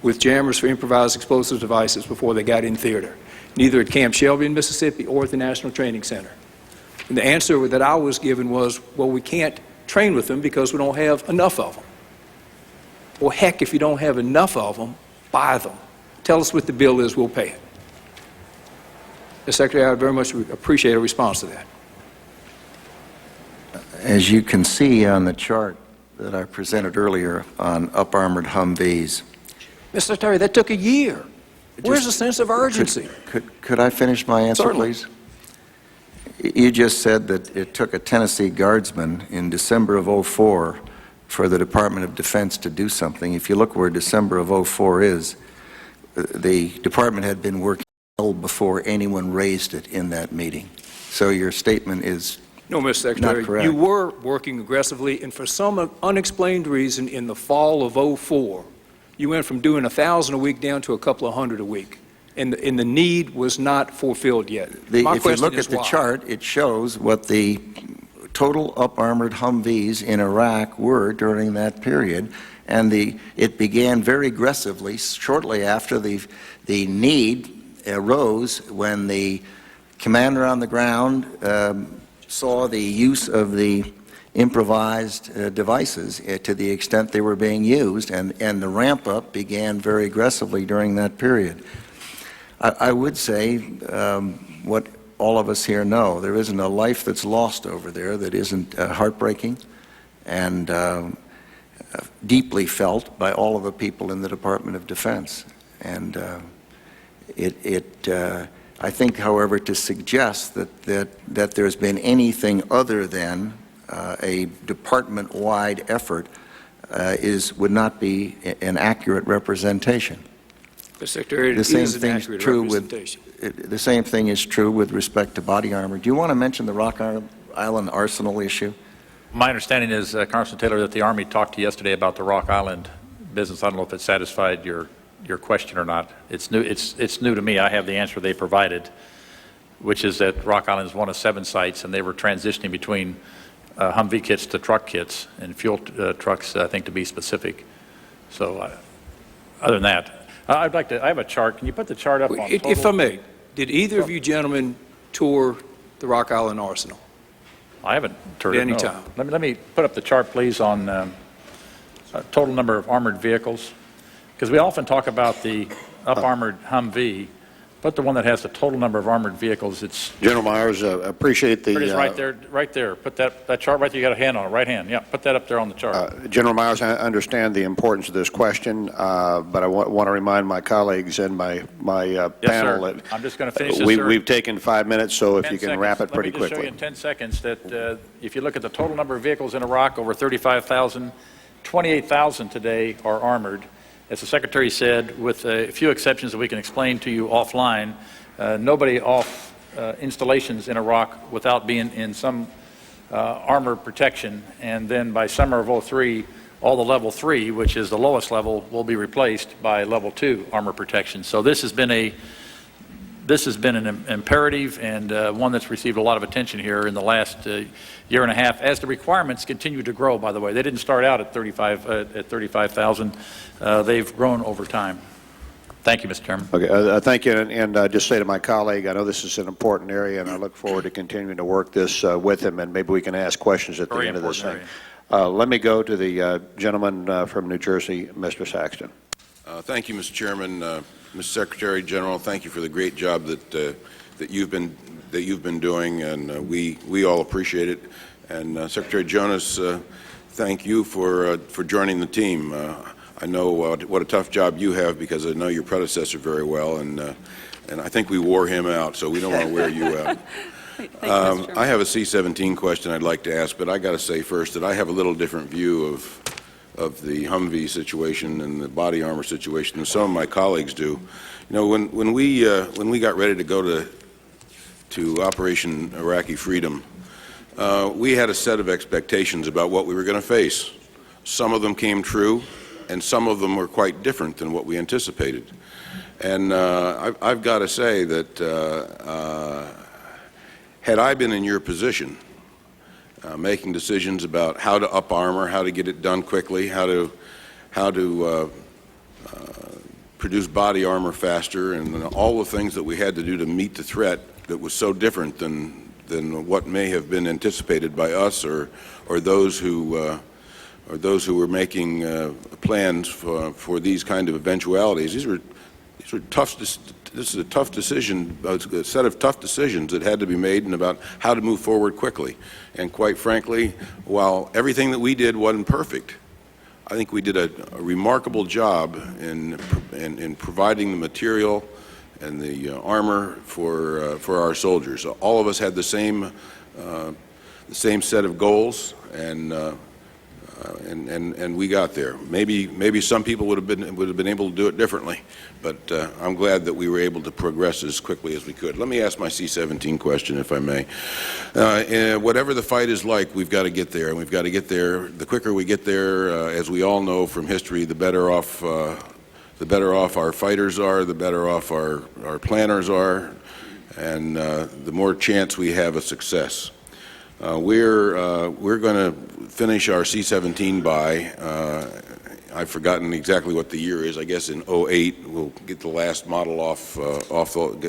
with jammers for improvised explosive devices before they got in theater, neither at Camp Shelby in Mississippi or at the National Training Center. And the answer that I was given was, well, we can't train with them because we don't have enough of them. Well, heck, if you don't have enough of them, buy them. Tell us what the bill is, we'll pay it. Mr. Secretary, I would very much appreciate a response to that. As you can see on the chart that I presented earlier on up-armored Humvees. Mr. Secretary, that took a year. Where's the sense of urgency? Could I finish my answer, Certainly. please? You just said that it took a Tennessee Guardsman in December of '04 for the Department of Defense to do something. If you look where December of '04 is, the department had been working well before anyone raised it in that meeting. So your statement is No, Mr. Secretary, not correct. you were working aggressively, and for some unexplained reason, in the fall of '04, you went from doing 1,000 a week down to a couple of hundred a week, and the need was not fulfilled yet. If you look at the chart, it shows what the total up-armored Humvees in Iraq were during that period, and it began very aggressively shortly after the need arose when the commander on the ground saw the use of the improvised devices to the extent they were being used, and the ramp-up began very aggressively during that period. I would say what all of us here know, there isn't a life that's lost over there that isn't heartbreaking and deeply felt by all of the people in the Department of Defense. And I think, however, to suggest that there's been anything other than a department-wide effort would not be an accurate representation. Mr. Secretary, it is an accurate representation. The same thing is true with respect to body armor. Do you want to mention the Rock Island arsenal issue? My understanding is, Congressman Taylor, that the Army talked to you yesterday about the Rock Island business. I don't know if it satisfied your question or not. It's new. It's new to me. I have the answer they provided, which is that Rock Island is one of 7 sites, and they were transitioning between Humvee kits to truck kits and fuel trucks, I think, to be specific. So, other than that, I have a chart. Can you put the chart up on total? If I may, did either of you gentlemen tour the Rock Island Arsenal? I haven't toured it, At any no. time. Let me put up the chart, please, on total number of armored vehicles. Because we often talk about the up-armored Humvee, Put the one that has the total number of armored vehicles. It's General Myers, appreciate the... There it is right there, right there. Put that chart right there. You got a hand on it, right hand. Yeah, put that up there on the chart. General Myers, I understand the importance of this question, but I want to remind my colleagues and my Yes, panel sir. that I'm just going to finish this, sir. we've taken 5 minutes, so if 10 you can seconds. wrap it pretty Let me just show you quickly. in 10 seconds that if you look at the total number of vehicles in Iraq, over 35,000, 28,000 today are armored. As the Secretary said, with a few exceptions that we can explain to you offline, nobody off installations in Iraq without being in some armor protection, and then by summer of '03, all the level 3, which is the lowest level, will be replaced by level 2 armor protection. So this has been an imperative and one that's received a lot of attention here in the last year and a half, as the requirements continue to grow, by the way. They didn't start out at 35,000. They've grown over time. Thank you, Mr. Chairman. Okay, thank you, and just say to my colleague, I know this is an important area, and I look forward to continuing to work this with him, and maybe we can ask questions at the end of this thing. Let me go to the gentleman from New Jersey, Mr. Saxton. Thank you, Mr. Chairman. Mr. Secretary General, thank you for the great job that you've been doing, and we all appreciate it. And Secretary Jonas, thank you for joining the team. I know what a tough job you have, because I know your predecessor very well, and I think we wore him out, so we don't want to wear you out. I have a C-17 question I'd like to ask, but I got to say first that I have a little different view of the Humvee situation and the body armor situation than some of my colleagues do. You know, when we got ready to go to Operation Iraqi Freedom, we had a set of expectations about what we were going to face. Some of them came true, and some of them were quite different than what we anticipated. And I've got to say that had I been in your position, making decisions about how to up armor, how to get it done quickly, how to produce body armor faster, and all the things that we had to do to meet the threat that was so different than what may have been anticipated by us or those who were making plans for these kind of eventualities. These were tough. This is a tough decision, a set of tough decisions that had to be made, and about how to move forward quickly. And quite frankly, while everything that we did wasn't perfect, I think we did a remarkable job in providing the material and the armor for our soldiers. All of us had the same set of goals, and we got there. Maybe some people would have been able to do it differently, but I'm glad that we were able to progress as quickly as we could. Let me ask my C-17 question, if I may. Whatever the fight is like, we've got to get there, and we've got to get there. The quicker we get there, as we all know from history, the better off our fighters are, the better off our planners are, and the more chance we have of success. We're going to finish our C-17 buy. I've forgotten exactly what the year is. I guess in '08 we'll get the last model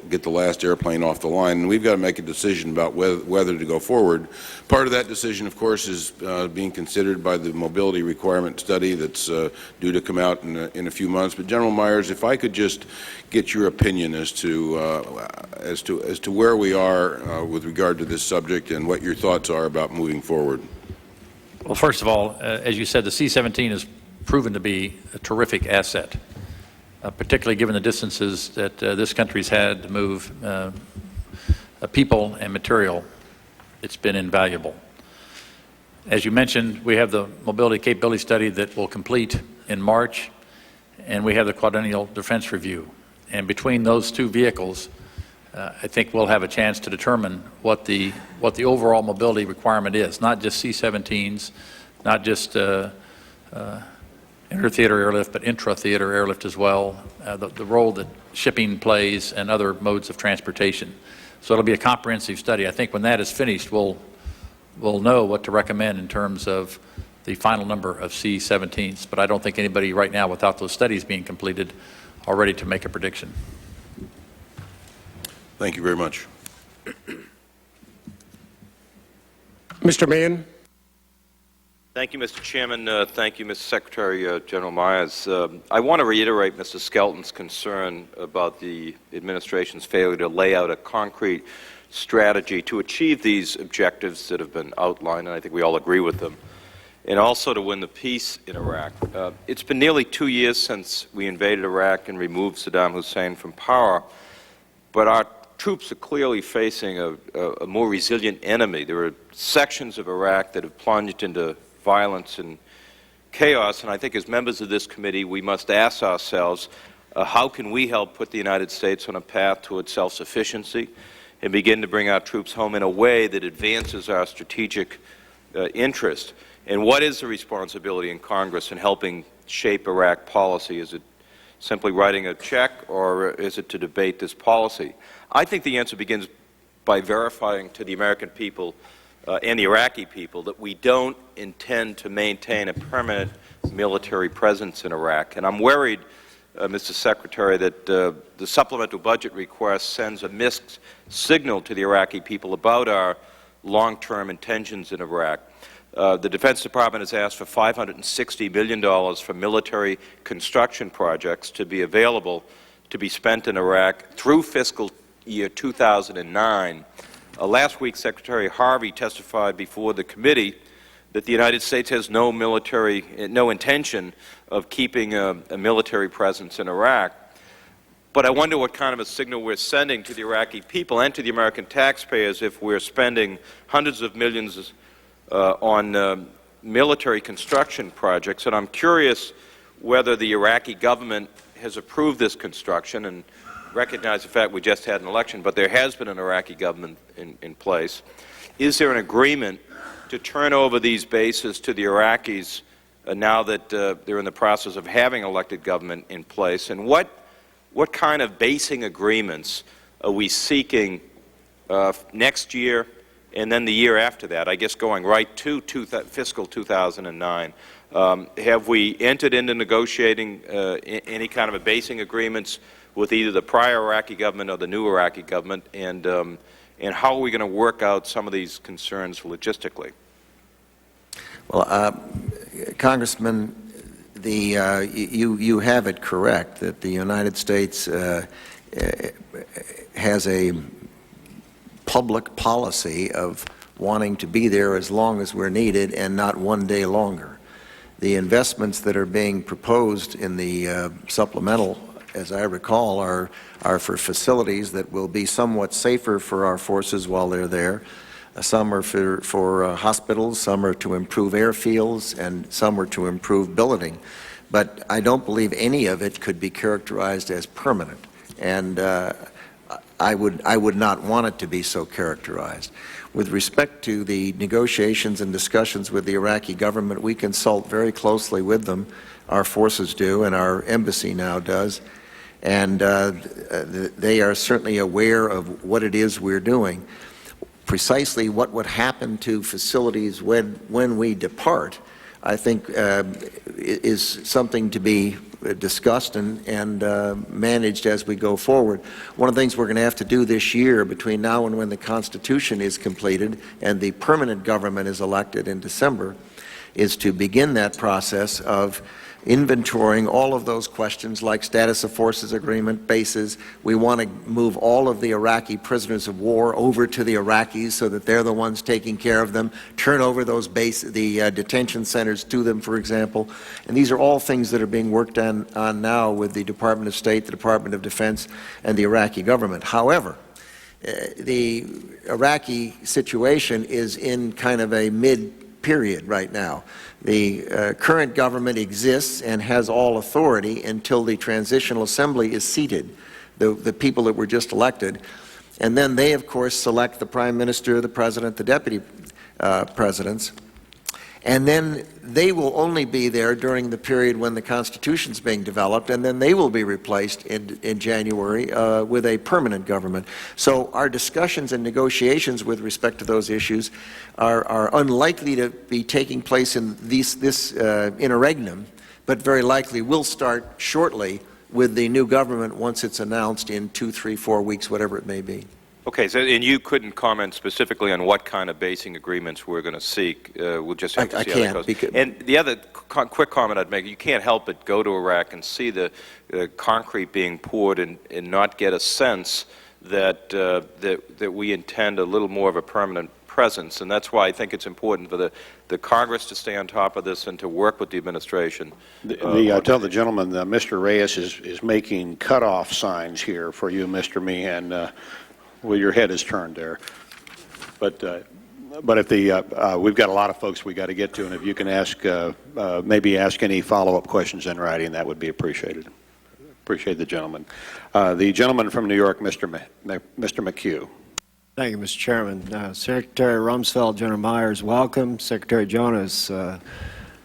get the last airplane off the line, and we've got to make a decision about whether to go forward. Part of that decision, of course, is being considered by the mobility requirement study that's due to come out in a few months. But General Myers, if I could just get your opinion as to where we are with regard to this subject, and what your thoughts are about moving forward. Well, first of all, as you said, the C-17 has proven to be a terrific asset, particularly given the distances that this country's had to move people and material. It's been invaluable. As you mentioned, we have the mobility capability study that will complete in March, and we have the quadrennial defense review. And between those two vehicles, I think we'll have a chance to determine what the overall mobility requirement is, not just C-17s, not just inter-theater airlift, but intra-theater airlift as well, the role that shipping plays and other modes of transportation. So it'll be a comprehensive study. I think when that is finished, we'll know what to recommend in terms of the final number of C-17s, but I don't think anybody right now, without those studies being completed, are ready to make a prediction. Thank you very much. Mr. Mann. Thank you, Mr. Chairman. Thank you, Mr. Secretary General Myers. I want to reiterate Mr. Skelton's concern about the administration's failure to lay out a concrete strategy to achieve these objectives that have been outlined, and I think we all agree with them, and also to win the peace in Iraq. It's been nearly 2 years since we invaded Iraq and removed Saddam Hussein from power, but our troops are clearly facing a more resilient enemy. There are sections of Iraq that have plunged into violence and chaos, and I think as members of this committee we must ask ourselves, how can we help put the United States on a path towards self-sufficiency and begin to bring our troops home in a way that advances our strategic interest? And what is the responsibility in Congress in helping shape Iraq policy? Is it simply writing a check, or is it to debate this policy? I think the answer begins by verifying to the American people and the Iraqi people that we don't intend to maintain a permanent military presence in Iraq. And I'm worried, Mr. Secretary, that the supplemental budget request sends a mixed signal to the Iraqi people about our long-term intentions in Iraq. The Defense Department has asked for $560 million for military construction projects to be available to be spent in Iraq through fiscal year 2009. Last week, Secretary Harvey testified before the committee that the United States has no intention of keeping a military presence in Iraq. But I wonder what kind of a signal we're sending to the Iraqi people and to the American taxpayers if we're spending hundreds of millions on military construction projects. And I'm curious whether the Iraqi government has approved this construction, and recognize the fact we just had an election, but there has been an Iraqi government in place. Is there an agreement to turn over these bases to the Iraqis now that they're in the process of having elected government in place? And what kind of basing agreements are we seeking next year and then the year after that, I guess going right to fiscal 2009? Have we entered into negotiating any kind of a basing agreements with either the prior Iraqi government or the new Iraqi government, and how are we going to work out some of these concerns logistically? Well, Congressman, you have it correct that the United States has a public policy of wanting to be there as long as we're needed and not one day longer. The investments that are being proposed in the supplemental, as I recall, are for facilities that will be somewhat safer for our forces while they're there. Some are for hospitals, some are to improve airfields, and some are to improve billeting. But I don't believe any of it could be characterized as permanent, and I would not want it to be so characterized. With respect to the negotiations and discussions with the Iraqi government, we consult very closely with them. Our forces do, and our embassy now does. And they are certainly aware of what it is we're doing. Precisely what would happen to facilities when we depart, I think, is something to be discussed and managed as we go forward. One of the things we're going to have to do this year, between now and when the Constitution is completed and the permanent government is elected in December, is to begin that process of inventorying all of those questions like status of forces agreement, bases. We want to move all of the Iraqi prisoners of war over to the Iraqis so that they're the ones taking care of them, turn over those the detention centers to them, for example. And these are all things that are being worked on now with the Department of State, the Department of Defense, and the Iraqi government. However, the Iraqi situation is in kind of a mid-period right now. The current government exists and has all authority until the Transitional Assembly is seated, the people that were just elected. And then they, of course, select the Prime Minister, the President, the Deputy Presidents. And then they will only be there during the period when the Constitution is being developed, and then they will be replaced in January with a permanent government. So our discussions and negotiations with respect to those issues are unlikely to be taking place in this interregnum, but very likely will start shortly with the new government once it's announced in 2, 3, 4 weeks, whatever it may be. Okay, so, and you couldn't comment specifically on what kind of basing agreements we're going to seek. We'll just have to see how that goes. And the other quick comment I'd make, you can't help but go to Iraq and see the concrete being poured and not get a sense that, that we intend a little more of a permanent presence. And that's why I think it's important for the Congress to stay on top of this and to work with the administration. I tell the gentleman, Mr. Reyes is making cutoff signs here for you, Mr. Meehan. Well, your head is turned there. But if we've got a lot of folks we got to get to, and if you can ask, maybe ask any follow-up questions in writing, that would be appreciated. Appreciate the gentleman. The gentleman from New York, Mr. McHugh. Thank you, Mr. Chairman. Secretary Rumsfeld, General Myers, welcome. Secretary Jonas,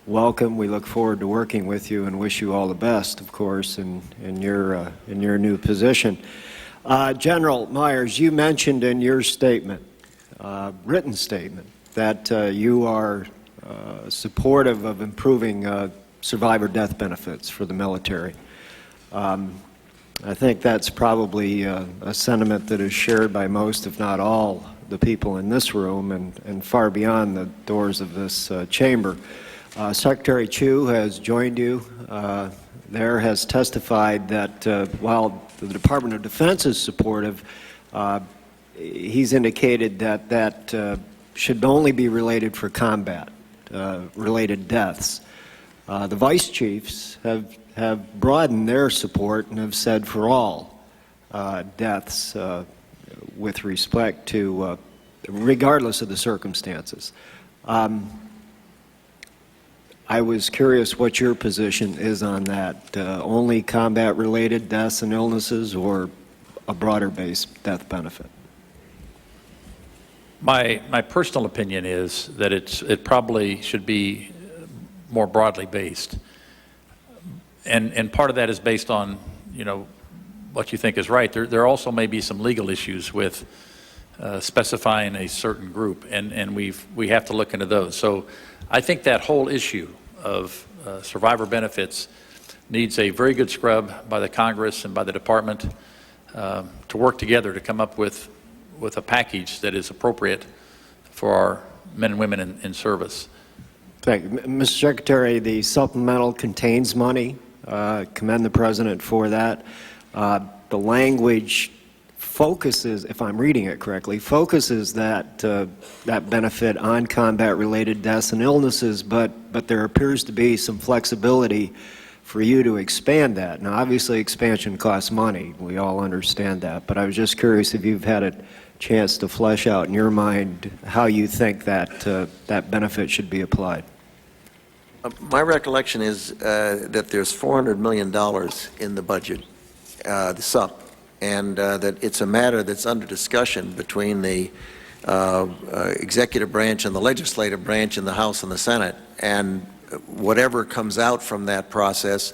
welcome. We look forward to working with you and wish you all the best, of course, in your new position. General Myers, you mentioned in your statement, written statement, that you are supportive of improving survivor death benefits for the military. I think that's probably a sentiment that is shared by most, if not all, the people in this room and far beyond the doors of this chamber. Secretary Chu has joined you there, has testified that while the Department of Defense is supportive, he's indicated that should only be related for combat-related deaths. The vice chiefs have broadened their support and have said for all deaths with respect to, regardless of the circumstances. I was curious what your position is on that. Only combat-related deaths and illnesses, or a broader-based death benefit? My personal opinion is that it probably should be more broadly based. And part of that is based on, you know, what you think is right. There also may be some legal issues with specifying a certain group, and we have to look into those. So I think that whole issue of survivor benefits needs a very good scrub by the Congress and by the Department to work together to come up with a package that is appropriate for our men and women in service. Thank you. Mr. Secretary, the supplemental contains money. Commend the President for that. The language focuses, if I'm reading it correctly, focuses that benefit on combat-related deaths and illnesses, but there appears to be some flexibility for you to expand that. Now, obviously, expansion costs money. We all understand that. But I was just curious if you've had a chance to flesh out in your mind how you think that that benefit should be applied. My recollection is that there's $400 million in the budget, the SUP, and that it's a matter that's under discussion between the executive branch and the legislative branch in the House and the Senate, and whatever comes out from that process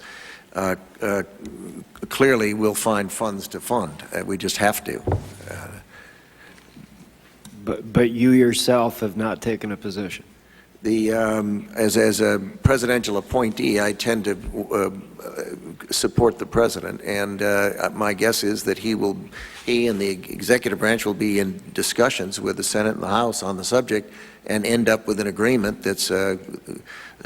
clearly we'll find funds to fund. We just have to. But you yourself have not taken a position. As a presidential appointee, I tend to support the president, and my guess is that he and the executive branch will be in discussions with the Senate and the House on the subject and end up with an agreement that's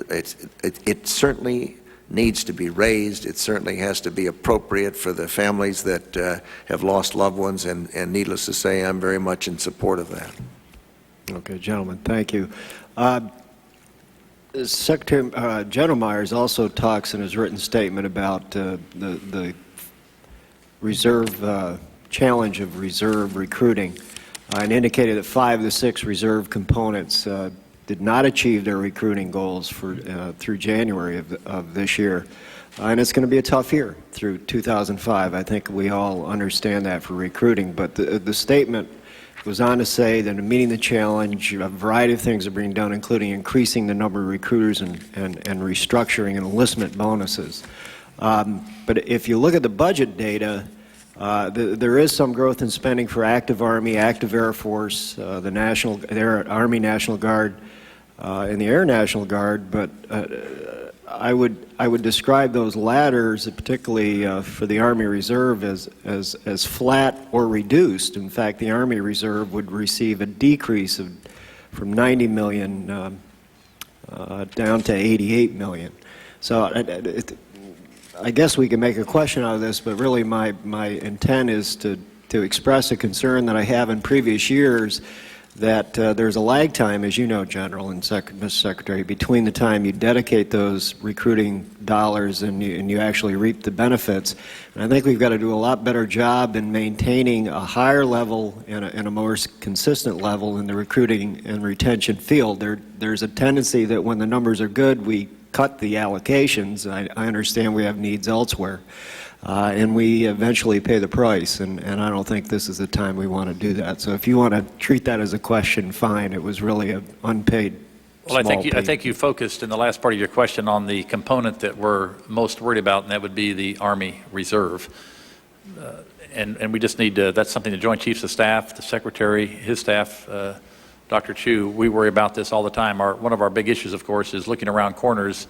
it certainly needs to be raised. It certainly has to be appropriate for the families that have lost loved ones, and needless to say, I'm very much in support of that. Okay, gentlemen, thank you. Secretary General Myers also talks in his written statement about the reserve challenge of reserve recruiting, and indicated that 5 of the 6 reserve components did not achieve their recruiting goals for through January of this year, and it's going to be a tough year through 2005. I think we all understand that for recruiting, but the statement goes on to say that in meeting the challenge, a variety of things are being done, including increasing the number of recruiters and restructuring and enlistment bonuses. But if you look at the budget data, there is some growth in spending for active Army, active Air Force, the Army National Guard, and the Air National Guard, but I would describe those ladders, particularly for the Army Reserve, as flat or reduced. In fact, the Army Reserve would receive a decrease from 90 million down to 88 million. So I guess we can make a question out of this, but really my intent is to express a concern that I have in previous years that there's a lag time, as you know, General and Mr. Secretary, between the time you dedicate those recruiting dollars and you actually reap the benefits. And I think we've got to do a lot better job in maintaining a higher level and a more consistent level in the recruiting and retention field. There's a tendency that when the numbers are good, we cut the allocations. I understand we have needs elsewhere. And we eventually pay the price, and I don't think this is the time we want to do that. So if you want to treat that as a question, fine. It was really an unpaid Well, I think you focused in the last part of your question on the component that we're most worried about, and that would be the Army Reserve. And we just need to, that's something the Joint Chiefs of Staff, the Secretary, his staff, Dr. Chu, we worry about this all the time. One of our big issues, of course, is looking around corners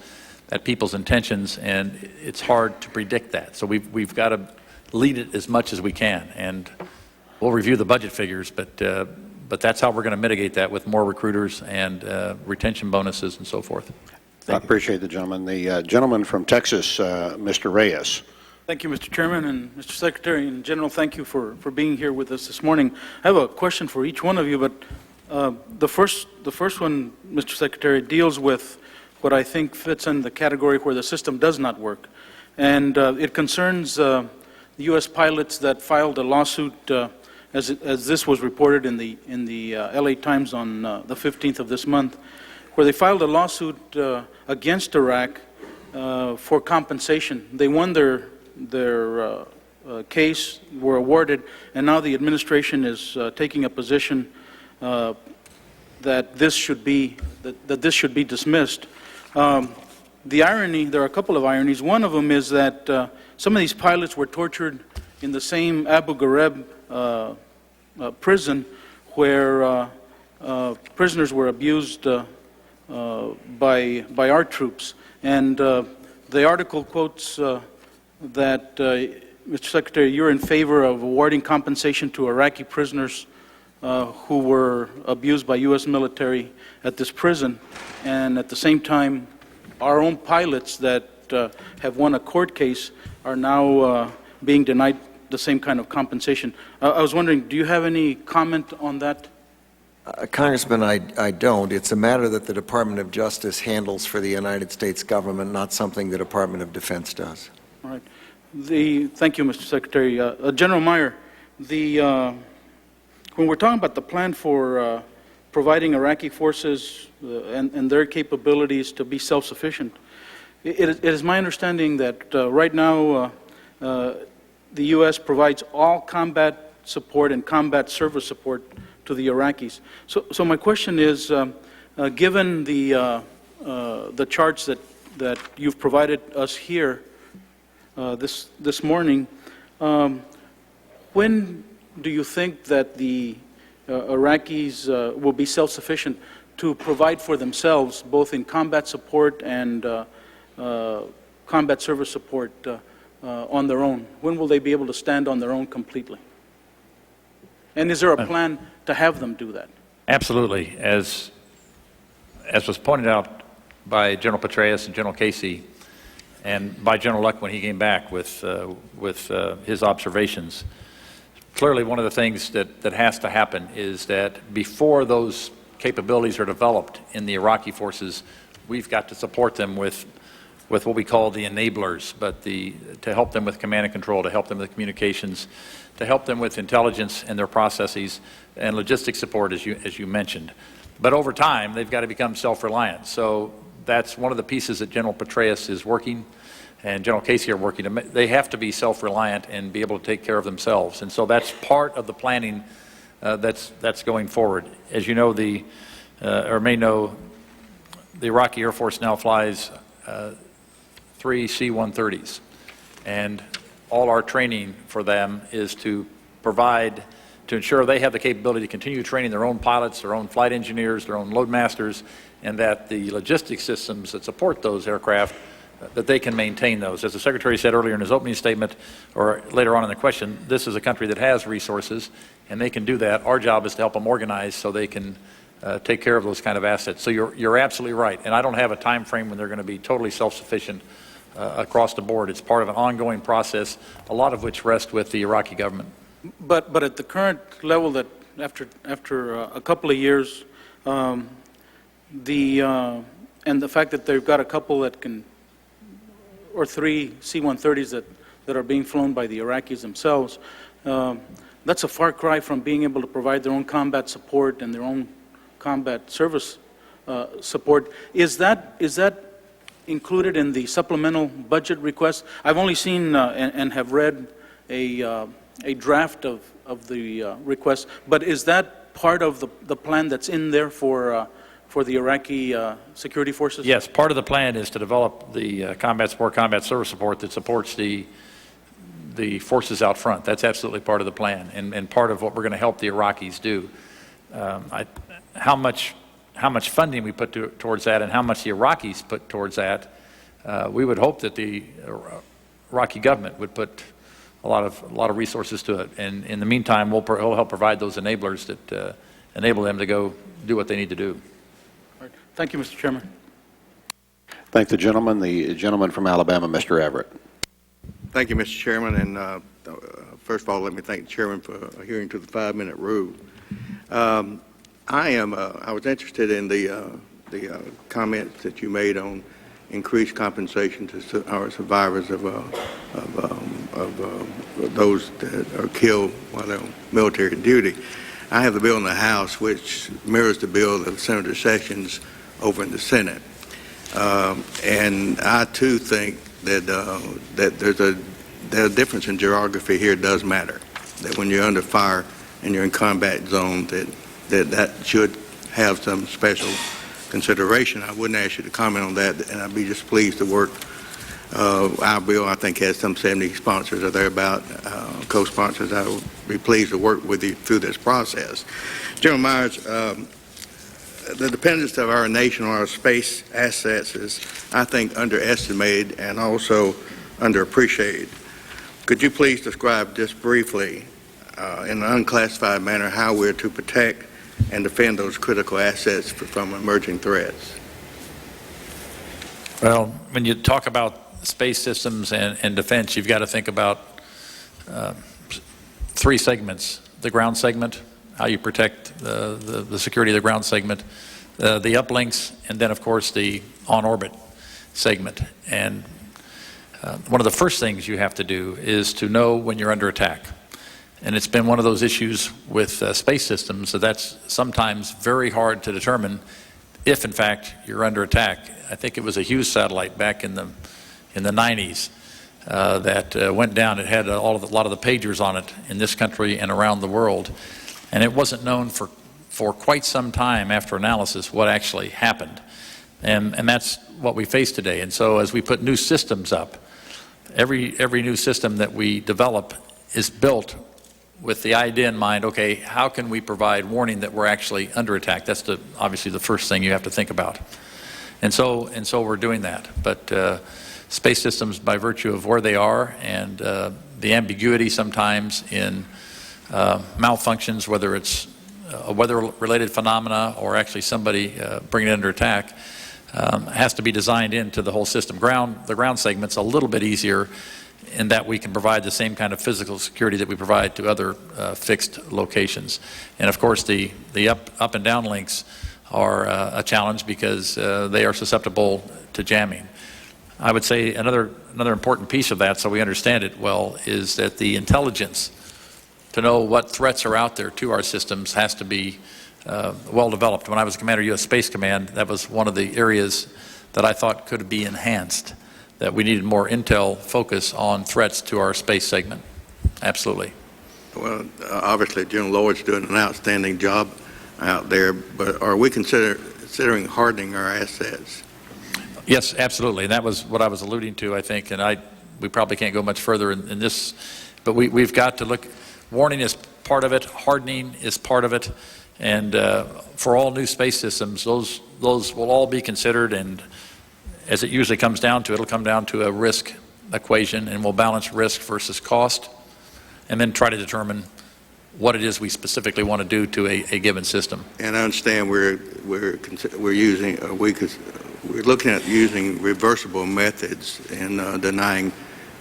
at people's intentions, and it's hard to predict that. So we've got to lead it as much as we can, and we'll review the budget figures, but that's how we're going to mitigate that with more recruiters and retention bonuses and so forth. I appreciate the gentleman. The gentleman from Texas, Mr. Reyes. Thank you, Mr. Chairman, and Mr. Secretary and General, thank you for being here with us this morning. I have a question for each one of you, but the first one, Mr. Secretary, deals with what I think fits in the category where the system does not work. And it concerns the U.S. pilots that filed a lawsuit, as this was reported in the L.A. Times on the 15th of this month, where they filed a lawsuit against Iraq for compensation. They won their case, were awarded, and now the administration is taking a position that this should be dismissed. The irony, there are a couple of ironies. One of them is that some of these pilots were tortured in the same Abu Ghraib prison where prisoners were abused by our troops. And the article quotes that, Mr. Secretary, you're in favor of awarding compensation to Iraqi prisoners who were abused by U.S. military at this prison, and at the same time, our own pilots that have won a court case are now being denied the same kind of compensation. I was wondering, do you have any comment on that? Congressman, I don't. It's a matter that the Department of Justice handles for the United States government, not something the Department of Defense does. All right. Thank you, Mr. Secretary. General Meyer, when we're talking about the plan for providing Iraqi forces and their capabilities to be self-sufficient, it is my understanding that right now the U.S. provides all combat support and combat service support to the Iraqis. So my question is, given the charts that you've provided us here this morning, when do you think that the Iraqis will be self-sufficient to provide for themselves, both in combat support and combat service support on their own? When will they be able to stand on their own completely? And is there a plan to have them do that? Absolutely. As was pointed out by General Petraeus and General Casey, and by General Luck when he came back with his observations, clearly one of the things that has to happen is that before those capabilities are developed in the Iraqi forces, we've got to support them with what we call the enablers, but to help them with command and control, to help them with communications, to help them with intelligence and their processes, and logistics support, as you mentioned. But over time, they've got to become self-reliant. So that's one of the pieces that General Petraeus is working and General Casey are working. They have to be self-reliant and be able to take care of themselves. And so that's part of the planning that's going forward. As you know, or may know, the Iraqi Air Force now flies 3 C-130s. And all our training for them is to ensure they have the capability to continue training their own pilots, their own flight engineers, their own load masters, and that the logistics systems that support those aircraft maintain those. As the Secretary said earlier in his opening statement, or later on in the question, this is a country that has resources, and they can do that. Our job is to help them organize so they can take care of those kind of assets. So you're absolutely right, and I don't have a time frame when they're going to be totally self-sufficient across the board. It's part of an ongoing process, a lot of which rests with the Iraqi government. But at the current level, that after a couple of years, and the fact that they've got a couple that can, or 3 C-130s that are being flown by the Iraqis themselves, that's a far cry from being able to provide their own combat support and their own combat service support. Is that included in the supplemental budget request? I've only seen and have read a draft of the request, but is that part of the plan that's in there for the Iraqi security forces? Yes, part of the plan is to develop the combat support, combat service support that supports the forces out front. That's absolutely part of the plan, and part of what we're going to help the Iraqis do. How much funding we put towards that, and how much the Iraqis put towards that, we would hope that the Iraqi government would put a lot of resources to it. And in the meantime, we'll help provide those enablers that enable them to go do what they need to do. Thank you, Mr. Chairman. Thank the gentleman. The gentleman from Alabama, Mr. Everett. Thank you, Mr. Chairman. And first of all, let me thank the Chairman for adhering to the 5-minute rule. I was interested in the comments that you made on increased compensation to our survivors of those that are killed while they're on military duty. I have the bill in the House which mirrors the bill of Senator Sessions over in the Senate, and I too think that there's a difference in geography here. It does matter that when you're under fire and you're in combat zone, that should have some special consideration. I wouldn't ask you to comment on that, and I'd be just pleased to work. Our bill, I think, has some 70 sponsors or thereabout, co-sponsors. I will be pleased to work with you through this process. General Myers, the dependence of our nation on our space assets is, I think, underestimated and also underappreciated. Could you please describe just briefly, in an unclassified manner, how we're to protect and defend those critical assets from emerging threats? Well, when you talk about space systems and defense, you've got to think about 3 segments. The ground segment, how you protect the security of the ground segment, the uplinks, and then, of course, the on-orbit segment. And one of the first things you have to do is to know when you're under attack. And it's been one of those issues with space systems that's sometimes very hard to determine if, in fact, you're under attack. I think it was a Hughes satellite back in the 90s that went down. It had a lot of the pagers on it in this country and around the world, and it wasn't known for quite some time after analysis what actually happened. And that's what we face today. And so as we put new systems up, every new system that we develop is built with the idea in mind, okay, how can we provide warning that we're actually under attack? That's obviously the first thing you have to think about. And so we're doing that. But space systems, by virtue of where they are and the ambiguity sometimes in malfunctions, whether it's a weather-related phenomena or actually somebody bringing it under attack, has to be designed into the whole system. The ground segment's a little bit easier in that we can provide the same kind of physical security that we provide to other fixed locations. And of course, the up and down links are a challenge because they are susceptible to jamming. I would say another important piece of that, so we understand it well, is that the intelligence to know what threats are out there to our systems has to be well developed. When I was commander of U.S. Space Command, that was one of the areas that I thought could be enhanced, that we needed more intel focus on threats to our space segment. Absolutely. Well, obviously, General Lloyd's doing an outstanding job out there, but are we considering hardening our assets? Yes, absolutely, and that was what I was alluding to, I think, and we probably can't go much further in this, but we've got to look. Warning is part of it, hardening is part of it, and for all new space systems, those will all be considered, and as it usually comes down to, it'll come down to a risk equation, and we'll balance risk versus cost, and then try to determine what it is we specifically want to do to a given system. And I understand we're looking at using reversible methods in denying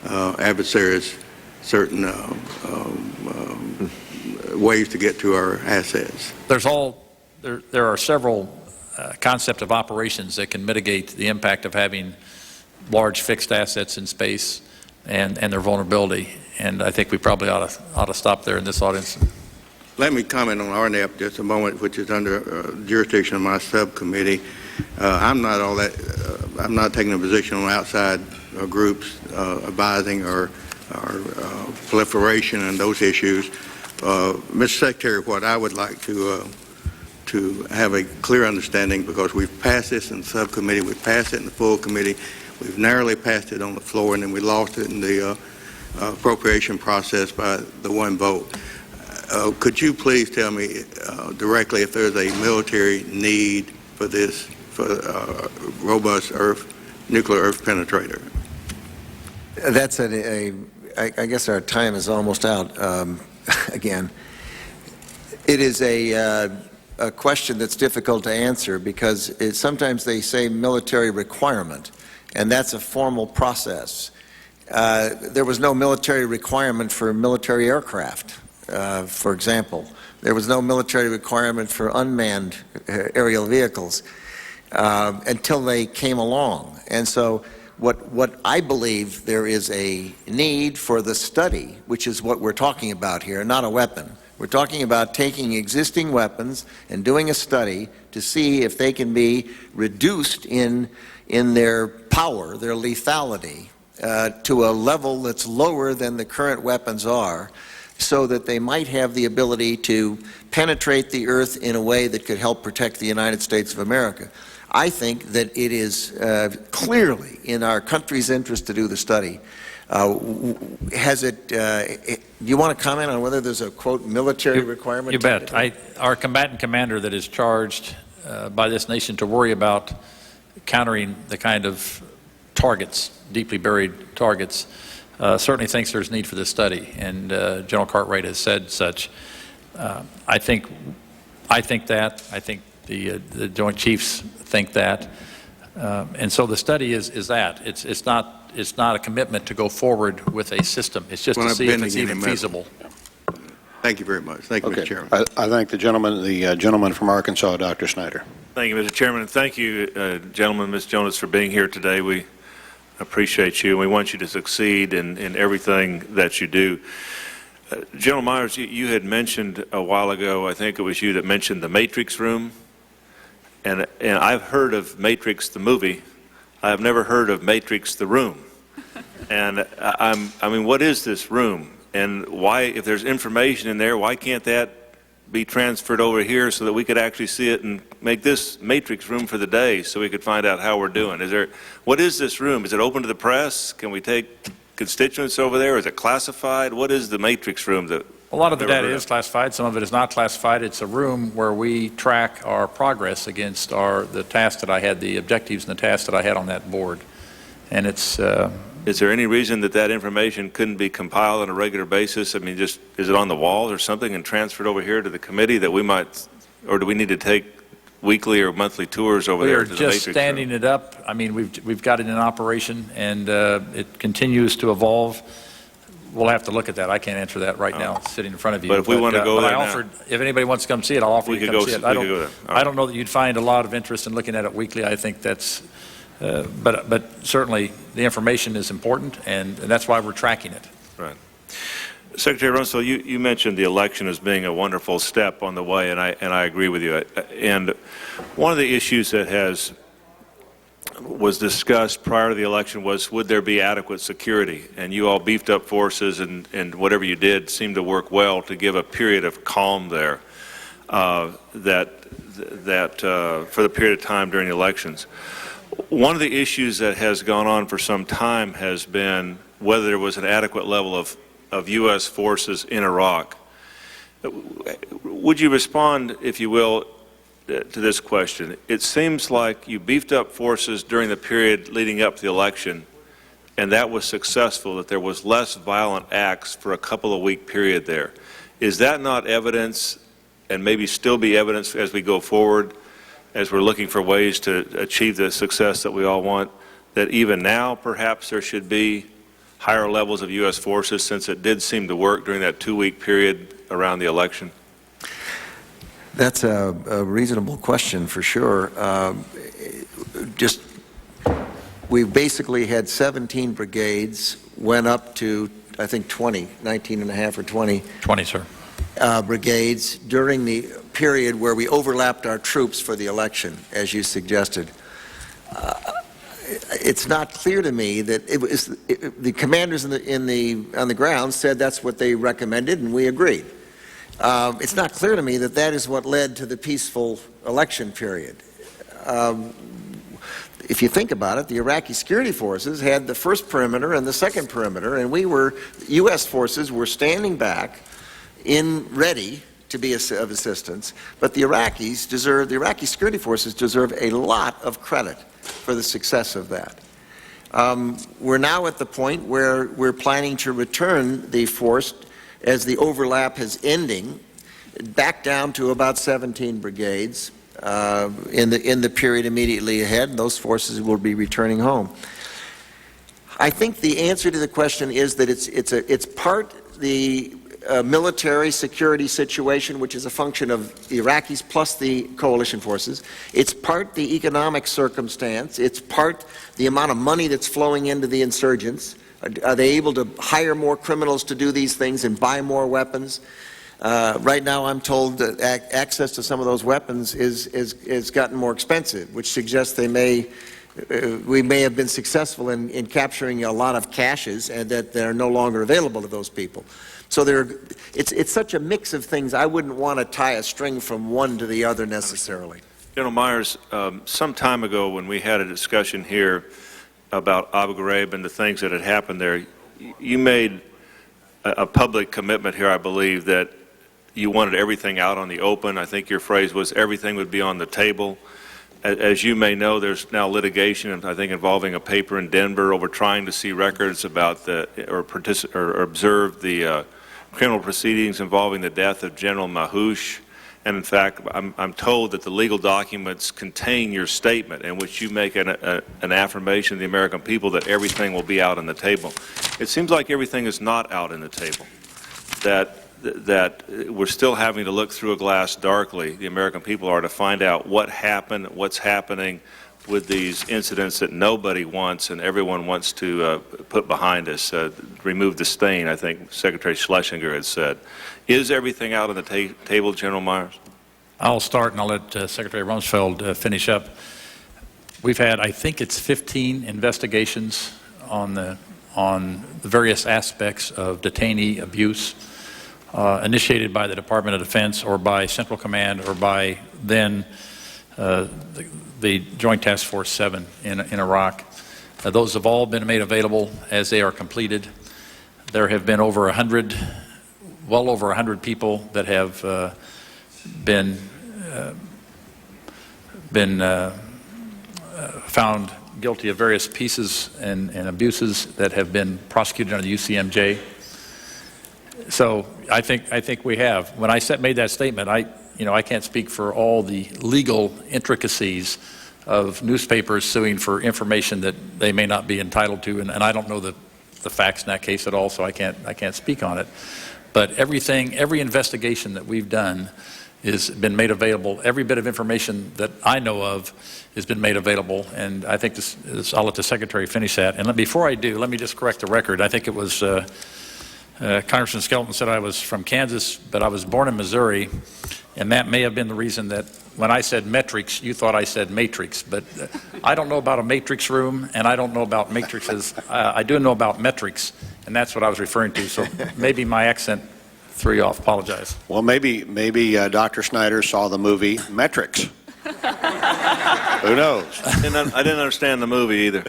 adversaries certain ways to get to our assets. There are several concepts of operations that can mitigate the impact of having large fixed assets in space and their vulnerability. And I think we probably ought to stop there in this audience. Let me comment on RNAP just a moment, which is under jurisdiction of my subcommittee. I'm not taking a position on outside groups advising or proliferation and those issues. Mr. Secretary, what I would like to have a clear understanding, because we've passed this in the subcommittee, we've passed it in the full committee, we've narrowly passed it on the floor, and then we lost it in the appropriation process by the one vote. Could you please tell me directly if there's a military need for this, for robust nuclear earth penetrator? That's I guess our time is almost out again. It is a question that's difficult to answer, because sometimes they say military requirement, and that's a formal process. There was no military requirement for military aircraft, for example. There was no military requirement for unmanned aerial vehicles until they came along. And so what I believe there is a need for the study, which is what we're talking about here, not a weapon. We're talking about taking existing weapons and doing a study to see if they can be reduced in their power, their lethality, to a level that's lower than the current weapons are, so that they might have the ability to penetrate the earth in a way that could help protect the United States of America. I think that it is clearly in our country's interest to do the study. Do you want to comment on whether there's a, quote, military requirement? You bet. Our combatant commander that is charged by this nation to worry about countering the kind of targets, deeply buried targets, certainly thinks there's need for this study, and General Cartwright has said such. I think that. I think the Joint Chiefs think that, and so the study is that. It's not a commitment to go forward with a system. It's just to see if it's even feasible. Thank you very much. Thank you, Mr. Chairman. I thank the gentleman from Arkansas, Dr. Snyder. Thank you, Mr. Chairman, and thank you, gentlemen, Ms. Jonas, for being here today. We appreciate you, and we want you to succeed in everything that you do. General Myers, you had mentioned a while ago, I think it was you that mentioned the Matrix room, and I've heard of Matrix the movie. I have never heard of Matrix the room. And I mean, what is this room? And why, if there's information in there, why can't that be transferred over here so that we could actually see it and make this Matrix room for the day so we could find out how we're doing? What is this room? Is it open to the press? Can we take constituents over there? Is it classified? What is the Matrix room? A lot of the data is classified. Some of it is not classified. It's a room where we track our progress against the tasks that I had, the objectives and the tasks that I had on that board. And it's... Is there any reason that information couldn't be compiled on a regular basis? I mean, just, is it on the walls or something and transferred over here to the committee that we might, or do we need to take weekly or monthly tours over there to the Matrix room? We are just standing it up. I mean, we've got it in operation, and it continues to evolve. We'll have to look at that. I can't answer that right now, sitting in front of you. But if we want to go there now, if anybody wants to come see it, I'll offer you to come see it. I don't know that you'd find a lot of interest in looking at it weekly. I think that's, but certainly the information is important, and that's why we're tracking it. Right. Secretary Rumsfeld, you mentioned the election as being a wonderful step on the way, and I agree with you. And one of the issues that was discussed prior to the election was, would there be adequate security? And you all beefed up forces, and whatever you did seemed to work well to give a period of calm there, for the period of time during the elections. One of the issues that has gone on for some time has been whether there was an adequate level of U.S. forces in Iraq. Would you respond, if you will, to this question. It seems like you beefed up forces during the period leading up to the election, and that was successful, that there was less violent acts for a couple of week period there. Is that not evidence, and maybe still be evidence as we go forward, as we're looking for ways to achieve the success that we all want, that even now perhaps there should be higher levels of U.S. forces, since it did seem to work during that 2-week period around the election? That's a reasonable question for sure. We've basically had 17 brigades, went up to, I think, 20, 19 and a half or 20. 20, sir. Brigades during the period where we overlapped our troops for the election, as you suggested. It's not clear to me that the commanders on the ground said that's what they recommended, and we agreed. It's not clear to me that that is what led to the peaceful election period. If you think about it, the Iraqi security forces had the first perimeter and the second perimeter, and U.S. forces were standing back ready to be of assistance, but the Iraqi security forces deserve a lot of credit for the success of that. We're now at the point where we're planning to return the force, as the overlap is ending, back down to about 17 brigades in the period immediately ahead, and those forces will be returning home. I think the answer to the question is that it's part the military security situation, which is a function of the Iraqis plus the coalition forces. It's part the economic circumstance. It's part the amount of money that's flowing into the insurgents. Are they able to hire more criminals to do these things and buy more weapons? Right now, I'm told that access to some of those weapons is gotten more expensive, which suggests we may have been successful in capturing a lot of caches, and that they're no longer available to those people. So it's such a mix of things. I wouldn't want to tie a string from one to the other necessarily. General Myers, some time ago when we had a discussion here about Abu Ghraib and the things that had happened there, you made a public commitment here, I believe, that you wanted everything out on the open. I think your phrase was everything would be on the table. As you may know, there's now litigation, I think, involving a paper in Denver over trying to see records about or observe the criminal proceedings involving the death of General Mahoush. And in fact, I'm told that the legal documents contain your statement in which you make an affirmation to the American people that everything will be out on the table. It seems like everything is not out on the table, that we're still having to look through a glass darkly. The American people are to find out what happened, what's happening with these incidents that nobody wants and everyone wants to put behind us, remove the stain, I think Secretary Schlesinger had said. Is everything out on the table, General Myers? I'll start and I'll let Secretary Rumsfeld finish up. We've had, I think it's 15 investigations on the various aspects of detainee abuse, initiated by the Department of Defense or by Central Command or by then the Joint Task Force 7 in Iraq. Those have all been made available as they are completed. There have been over 100, well over 100 people that have been found guilty of various pieces and abuses that have been prosecuted under the UCMJ. So I think we have. When I made that statement, I can't speak for all the legal intricacies of newspapers suing for information that they may not be entitled to, and I don't know the facts in that case at all, so I can't speak on it. But every investigation that we've done has been made available. Every bit of information that I know of has been made available, and I think I'll let the Secretary finish that. And before I do, let me just correct the record. I think it was Congressman Skelton said I was from Kansas, but I was born in Missouri, and that may have been the reason that when I said metrics, you thought I said matrix. But I don't know about a matrix room, and I don't know about matrices. I do know about metrics, and that's what I was referring to. So maybe my accent threw you off. Apologize. Well, maybe Dr. Snyder saw the movie Metrics. Who knows? I didn't understand the movie either.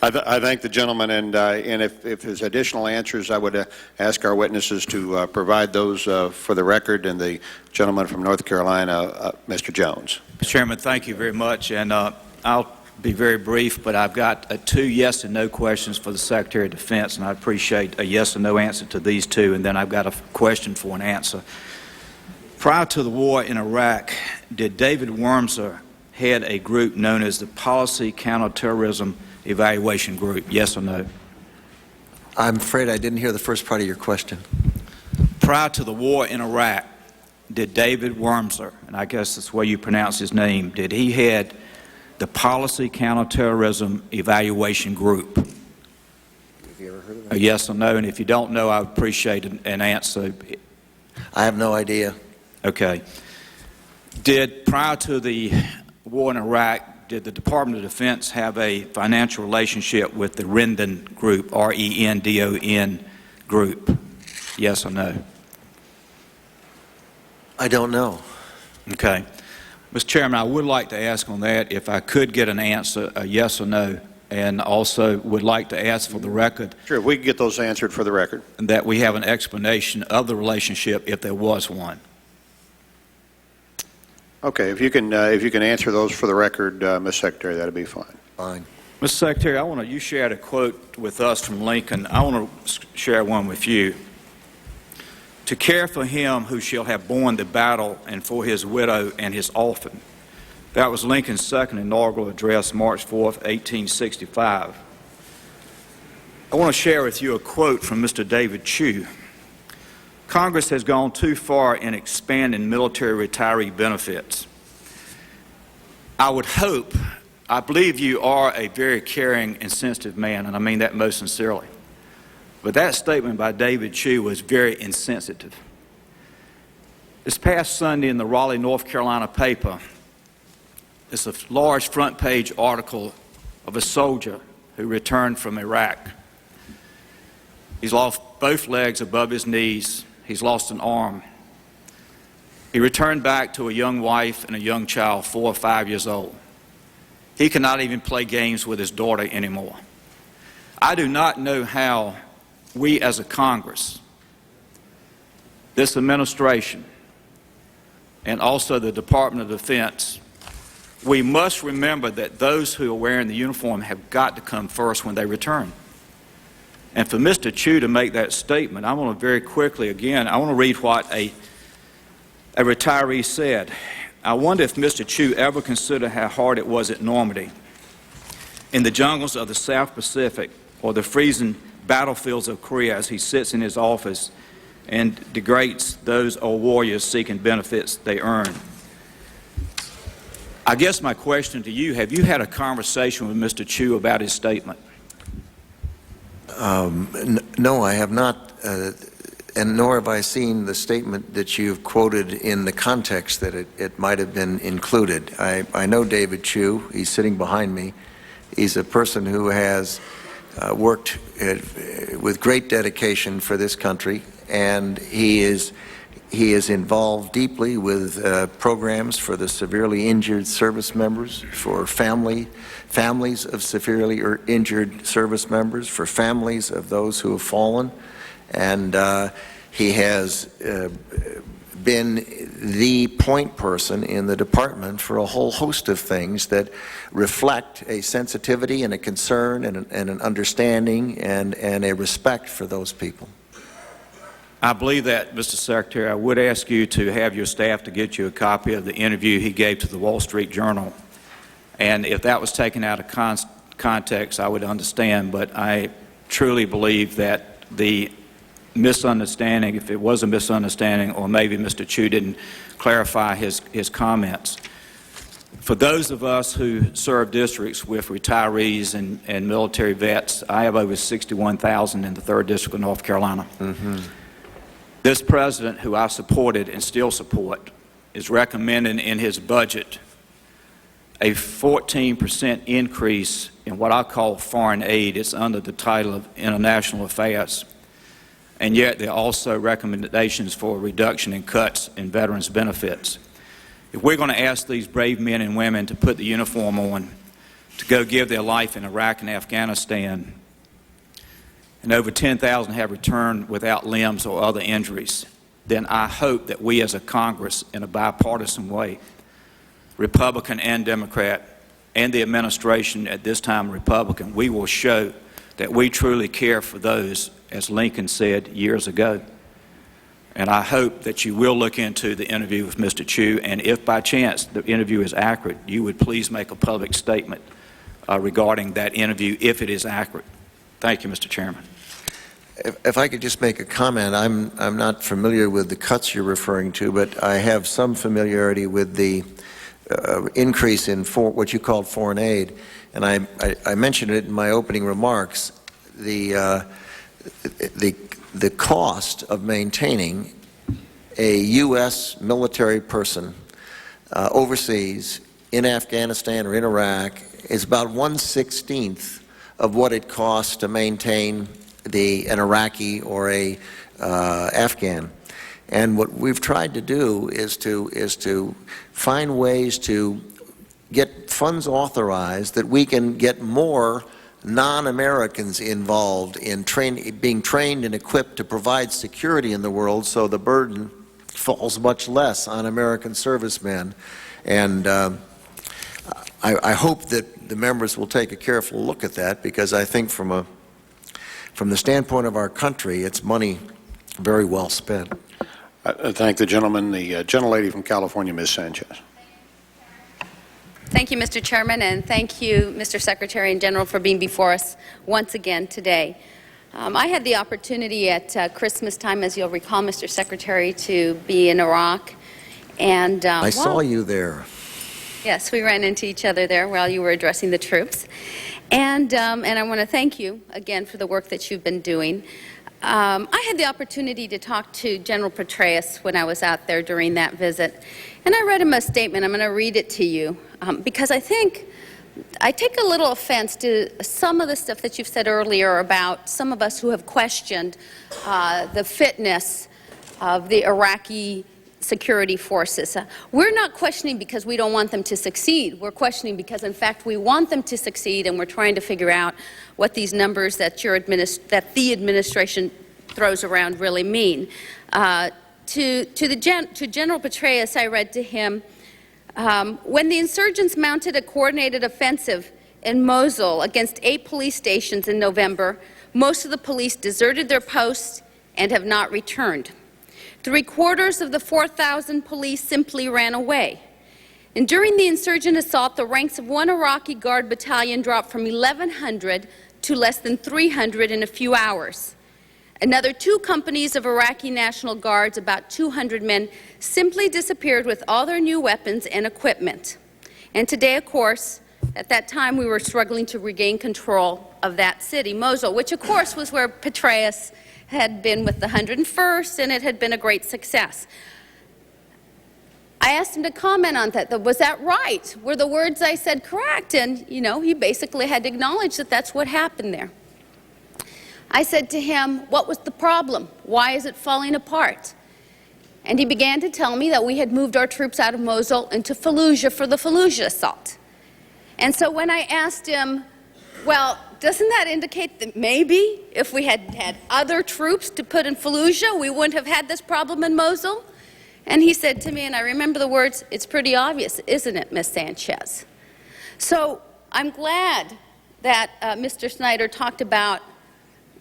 I thank the gentleman, and if there's additional answers, I would ask our witnesses to provide those for the record. And the gentleman from North Carolina, Mr. Jones. Mr. Chairman, thank you very much, and I'll be very brief, but I've got 2 yes and no questions for the Secretary of Defense, and I appreciate a yes or no answer to these 2, and then I've got a question for an answer. Prior to the war in Iraq, did David Wormser head a group known as the Policy Counterterrorism Evaluation Group, yes or no? I'm afraid I didn't hear the first part of your question. Prior to the war in Iraq, did David Wormser, and I guess that's the way you pronounce his name, did he head the Policy Counterterrorism Evaluation Group? Have you ever heard of that? A yes or no, and if you don't know, I would appreciate an answer. I have no idea. Okay. Prior to the war in Iraq, did the Department of Defense have a financial relationship with the Rendon Group, R-E-N-D-O-N Group? Yes or no? I don't know. Okay. Mr. Chairman, I would like to ask on that if I could get an answer, a yes or no, and also would like to ask for the record. Sure, we can get those answered for the record. That we have an explanation of the relationship if there was one. Okay, if you can answer those for the record, Ms. Secretary, that'd be fine. Fine. Mr. Secretary, you shared a quote with us from Lincoln. I want to share one with you. To care for him who shall have borne the battle and for his widow and his orphan. That was Lincoln's second inaugural address, March 4th, 1865. I want to share with you a quote from Mr. David Chew. Congress has gone too far in expanding military retiree benefits. I would hope, I believe you are a very caring and sensitive man, and I mean that most sincerely. But that statement by David Chew was very insensitive. This past Sunday in the Raleigh, North Carolina paper, it's a large front page article of a soldier who returned from Iraq. He's lost both legs above his knees. He's lost an arm. He returned back to a young wife and a young child, 4 or 5 years old. He cannot even play games with his daughter anymore. I do not know how we as a Congress, this administration, and also the Department of Defense, we must remember that those who are wearing the uniform have got to come first when they return. And for Mr. Chew to make that statement, I want to very quickly, again, I want to read what a retiree said. I wonder if Mr. Chew ever considered how hard it was at Normandy, in the jungles of the South Pacific, or the freezing battlefields of Korea as he sits in his office and degrades those old warriors seeking benefits they earn. I guess my question to you, have you had a conversation with Mr. Chew about his statement? No, I have not, and nor have I seen the statement that you've quoted in the context that it might have been included. I know David Chew. He's sitting behind me. He's a person who has worked with great dedication for this country, and he is involved deeply with programs for the severely injured service members, for families of severely injured service members, for families of those who have fallen, and he has been the point person in the department for a whole host of things that reflect a sensitivity and a concern and an understanding and a respect for those people. I believe that, Mr. Secretary. I would ask you to have your staff to get you a copy of the interview he gave to the Wall Street Journal. And if that was taken out of context, I would understand. But I truly believe that the misunderstanding, if it was a misunderstanding, or maybe Mr. Chew didn't clarify his comments. For those of us who serve districts with retirees and military vets, I have over 61,000 in the 3rd District of North Carolina. Mm-hmm. This president, who I supported and still support, is recommending in his budget a 14% increase in what I call foreign aid. It's under the title of International Affairs. And yet there are also recommendations for a reduction in cuts in veterans' benefits. If we're going to ask these brave men and women to put the uniform on, to go give their life in Iraq and Afghanistan, and over 10,000 have returned without limbs or other injuries, then I hope that we as a Congress, in a bipartisan way, Republican and Democrat, and the administration at this time Republican, we will show that we truly care for those, as Lincoln said years ago. And I hope that you will look into the interview with Mr. Chu, and if by chance the interview is accurate, you would please make a public statement regarding that interview if it is accurate. Thank you, Mr. Chairman. If I could just make a comment, I'm not familiar with the cuts you're referring to, but I have some familiarity with the increase in what you called foreign aid, and I mentioned it in my opening remarks. The cost of maintaining a U.S. military person overseas in Afghanistan or in Iraq is about 1/16 of what it costs to maintain an Iraqi or a Afghan. And what we've tried to do is to find ways to get funds authorized that we can get more non-Americans involved in being trained and equipped to provide security in the world, so the burden falls much less on American servicemen. And I hope that the members will take a careful look at that, because I think from the standpoint of our country, it's money very well spent. I thank the gentleman. The gentlelady from California, Ms. Sanchez. Thank you, Mr. Chairman, and thank you, Mr. Secretary and General, for being before us once again today. I had the opportunity at Christmas time, as you'll recall, Mr. Secretary, to be in Iraq. And I saw you there. Yes, we ran into each other there while you were addressing the troops. And I want to thank you again for the work that you've been doing. I had the opportunity to talk to General Petraeus when I was out there during that visit, and I read him a statement. I'm going to read it to you because I think I take a little offense to some of the stuff that you've said earlier about some of us who have questioned the fitness of the Iraqi security forces. We're not questioning because we don't want them to succeed. We're questioning because, in fact, we want them to succeed, and we're trying to figure out what these numbers that the administration throws around really mean. To General Petraeus, I read to him, when the insurgents mounted a coordinated offensive in Mosul against 8 police stations in November, most of the police deserted their posts and have not returned. 3/4 of the 4,000 police simply ran away. And during the insurgent assault, the ranks of one Iraqi Guard battalion dropped from 1,100 to less than 300 in a few hours. Another 2 companies of Iraqi National Guards, about 200 men, simply disappeared with all their new weapons and equipment. And today, of course, at that time, we were struggling to regain control of that city, Mosul, which, of course, was where Petraeus had been with the 101st, and it had been a great success. I asked him to comment on that. Was that right? Were the words I said correct? And, you know, he basically had to acknowledge that that's what happened there. I said to him, what was the problem? Why is it falling apart? And he began to tell me that we had moved our troops out of Mosul into Fallujah for the Fallujah assault. And so when I asked him, well, doesn't that indicate that maybe if we had had other troops to put in Fallujah, we wouldn't have had this problem in Mosul? And he said to me, and I remember the words, it's pretty obvious, isn't it, Ms. Sanchez? So I'm glad that Mr. Snyder talked about,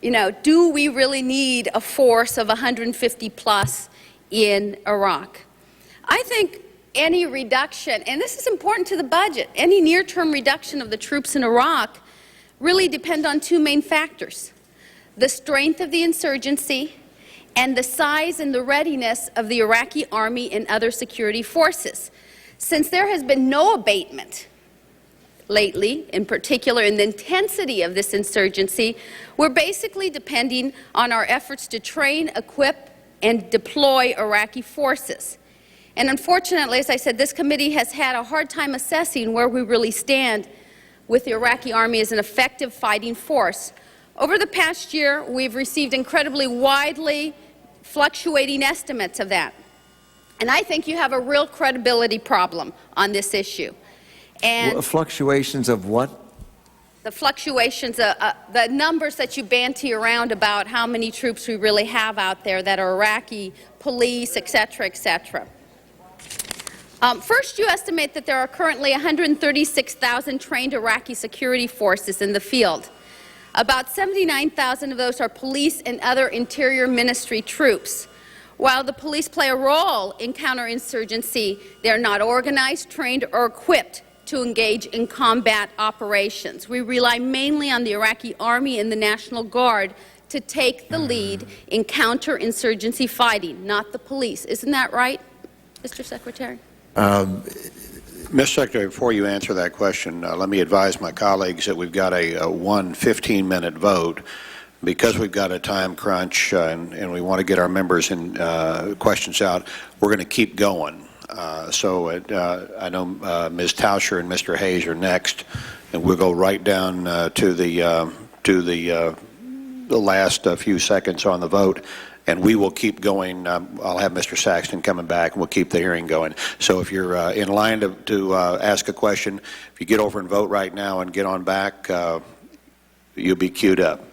you know, do we really need a force of 150 plus in Iraq? I think any reduction, and this is important to the budget, any near-term reduction of the troops in Iraq really depend on 2 main factors: the strength of the insurgency and the size and the readiness of the Iraqi army and other security forces. Since there has been no abatement lately, in particular in the intensity of this insurgency, we're basically depending on our efforts to train, equip, and deploy Iraqi forces. And unfortunately, as I said, this committee has had a hard time assessing where we really stand with the Iraqi army as an effective fighting force. Over the past year, we've received incredibly widely fluctuating estimates of that. And I think you have a real credibility problem on this issue. And fluctuations of what? the fluctuations, the numbers that you banty around about how many troops we really have out there that are Iraqi police, et cetera, et cetera. First, you estimate that there are currently 136,000 trained Iraqi security forces in the field. About 79,000 of those are police and other interior ministry troops. While the police play a role in counterinsurgency, they are not organized, trained, or equipped to engage in combat operations. We rely mainly on the Iraqi Army and the National Guard to take the lead in counterinsurgency fighting, not the police. Isn't that right, Mr. Secretary? Mr. Secretary, before you answer that question, let me advise my colleagues that we've got a 15-minute vote. Because we've got a time crunch and we want to get our members in questions out, we're going to keep going. I know Ms. Tauscher and Mr. Hayes are next, and we'll go right down to the last few seconds on the vote, and we will keep going. I'll have Mr. Saxton coming back, and we'll keep the hearing going. So if you're in line to ask a question, if you get over and vote right now and get on back, you'll be queued up.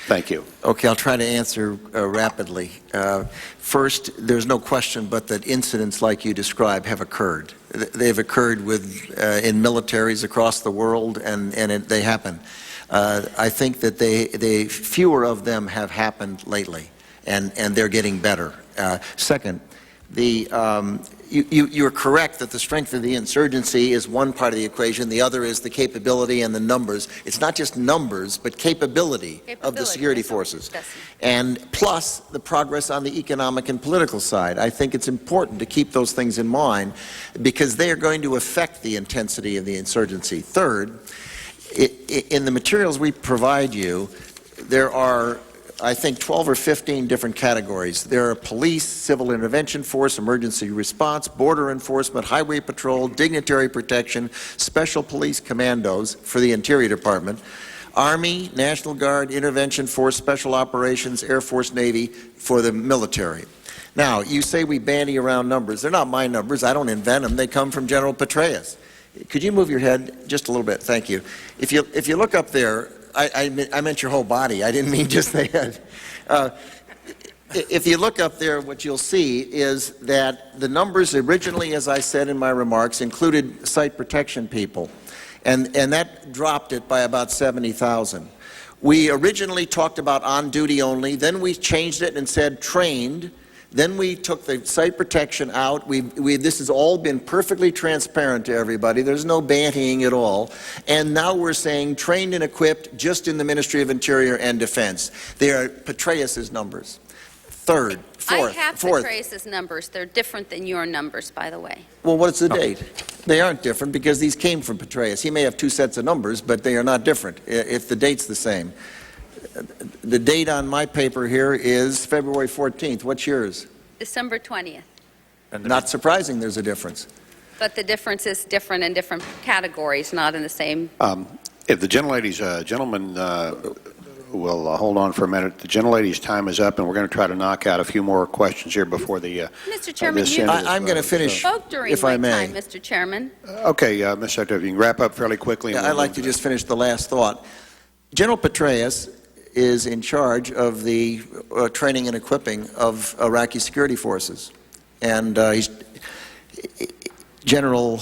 Thank you. Okay, I'll try to answer rapidly. First, there's no question but that incidents like you describe have occurred. They've occurred in militaries across the world, and they happen. I think that fewer of them have happened lately, and they're getting better. Second, you're correct that the strength of the insurgency is one part of the equation. The other is the capability and the numbers. It's not just numbers, but capability of the security forces. And plus the progress on the economic and political side. I think it's important to keep those things in mind because they are going to affect the intensity of the insurgency. Third, in the materials we provide you, there are, I think, 12 or 15 different categories. There are police, civil intervention force, emergency response, border enforcement, highway patrol, dignitary protection, special police commandos for the Interior Department, Army, National Guard, intervention force, special operations, Air Force, Navy for the military. Now, you say we bandy around numbers. They're not my numbers. I don't invent them. They come from General Petraeus. Could you move your head just a little bit? Thank you. If you look up there, I meant your whole body. I didn't mean just the head. If you look up there, what you'll see is that the numbers originally, as I said in my remarks, included site protection people, and that dropped it by about 70,000. We originally talked about on duty only, then we changed it and said trained. Then we took the site protection out. This has all been perfectly transparent to everybody. There's no bantying at all. And now we're saying trained and equipped just in the Ministry of Interior and Defense. They are Petraeus's numbers. Third, fourth. I have Petraeus's numbers. They're different than your numbers, by the way. Well, what's the date? They aren't different because these came from Petraeus. He may have two sets of numbers, but they are not different if the date's the same. The date on my paper here is February 14th. What's yours? December 20th. Not surprising there's a difference. But the difference is different in different categories, not in the same. If the gentleman will hold on for a minute. The gentlelady's time is up, and we're going to try to knock out a few more questions here before the Mr. Chairman, I'm going to finish, if I may. Time, Mr. Chairman. Okay, Mr. Secretary, if you can wrap up fairly quickly. I'd like to just finish the last thought. General Petraeus is in charge of the training and equipping of Iraqi security forces. And General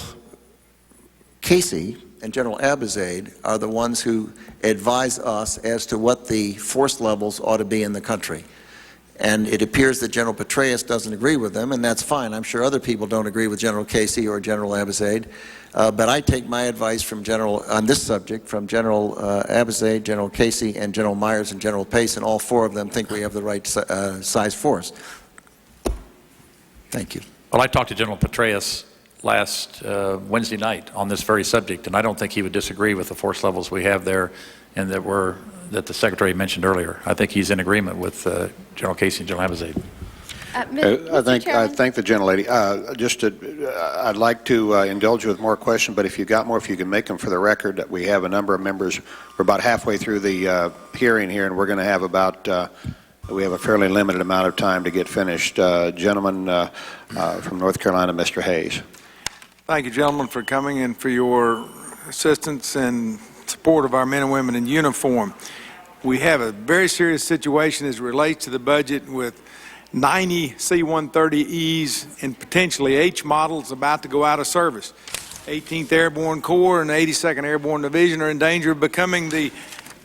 Casey and General Abizaid are the ones who advise us as to what the force levels ought to be in the country. And it appears that General Petraeus doesn't agree with them, and that's fine. I'm sure other people don't agree with General Casey or General Abizaid. But I take my advice from on this subject from General Abizaid, General Casey, and General Myers and General Pace, and all four of them think we have the right size force. Thank you. Well, I talked to General Petraeus last Wednesday night on this very subject, and I don't think he would disagree with the force levels we have there and that the Secretary mentioned earlier. I think he's in agreement with General Casey and General Abizaid. I thank the gentlelady. I'd like to indulge you with more questions, but if you can make them for the record. We have a number of members. We're about halfway through the hearing here, and we're going to have we have a fairly limited amount of time to get finished. Gentleman from North Carolina, Mr. Hayes. Thank you, gentlemen, for coming and for your assistance in support of our men and women in uniform. We have a very serious situation as it relates to the budget with 90 C-130Es and potentially H models about to go out of service. 18th Airborne Corps and the 82nd Airborne Division are in danger of becoming the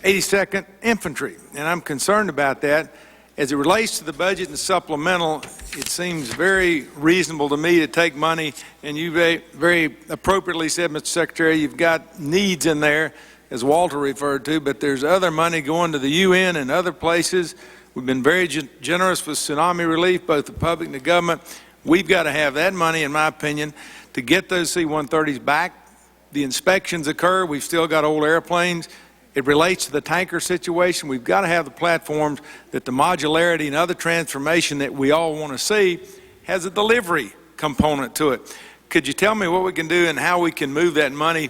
82nd Infantry, and I'm concerned about that. As it relates to the budget and the supplemental, it seems very reasonable to me to take money, and you very appropriately said, Mr. Secretary, you've got needs in there, as Walter referred to, but there's other money going to the UN and other places. We've been very generous with tsunami relief, both the public and the government. We've got to have that money, in my opinion, to get those C-130s back. The inspections occur. We've still got old airplanes. It relates to the tanker situation. We've got to have the platforms that the modularity and other transformation that we all want to see has a delivery component to it. Could you tell me what we can do and how we can move that money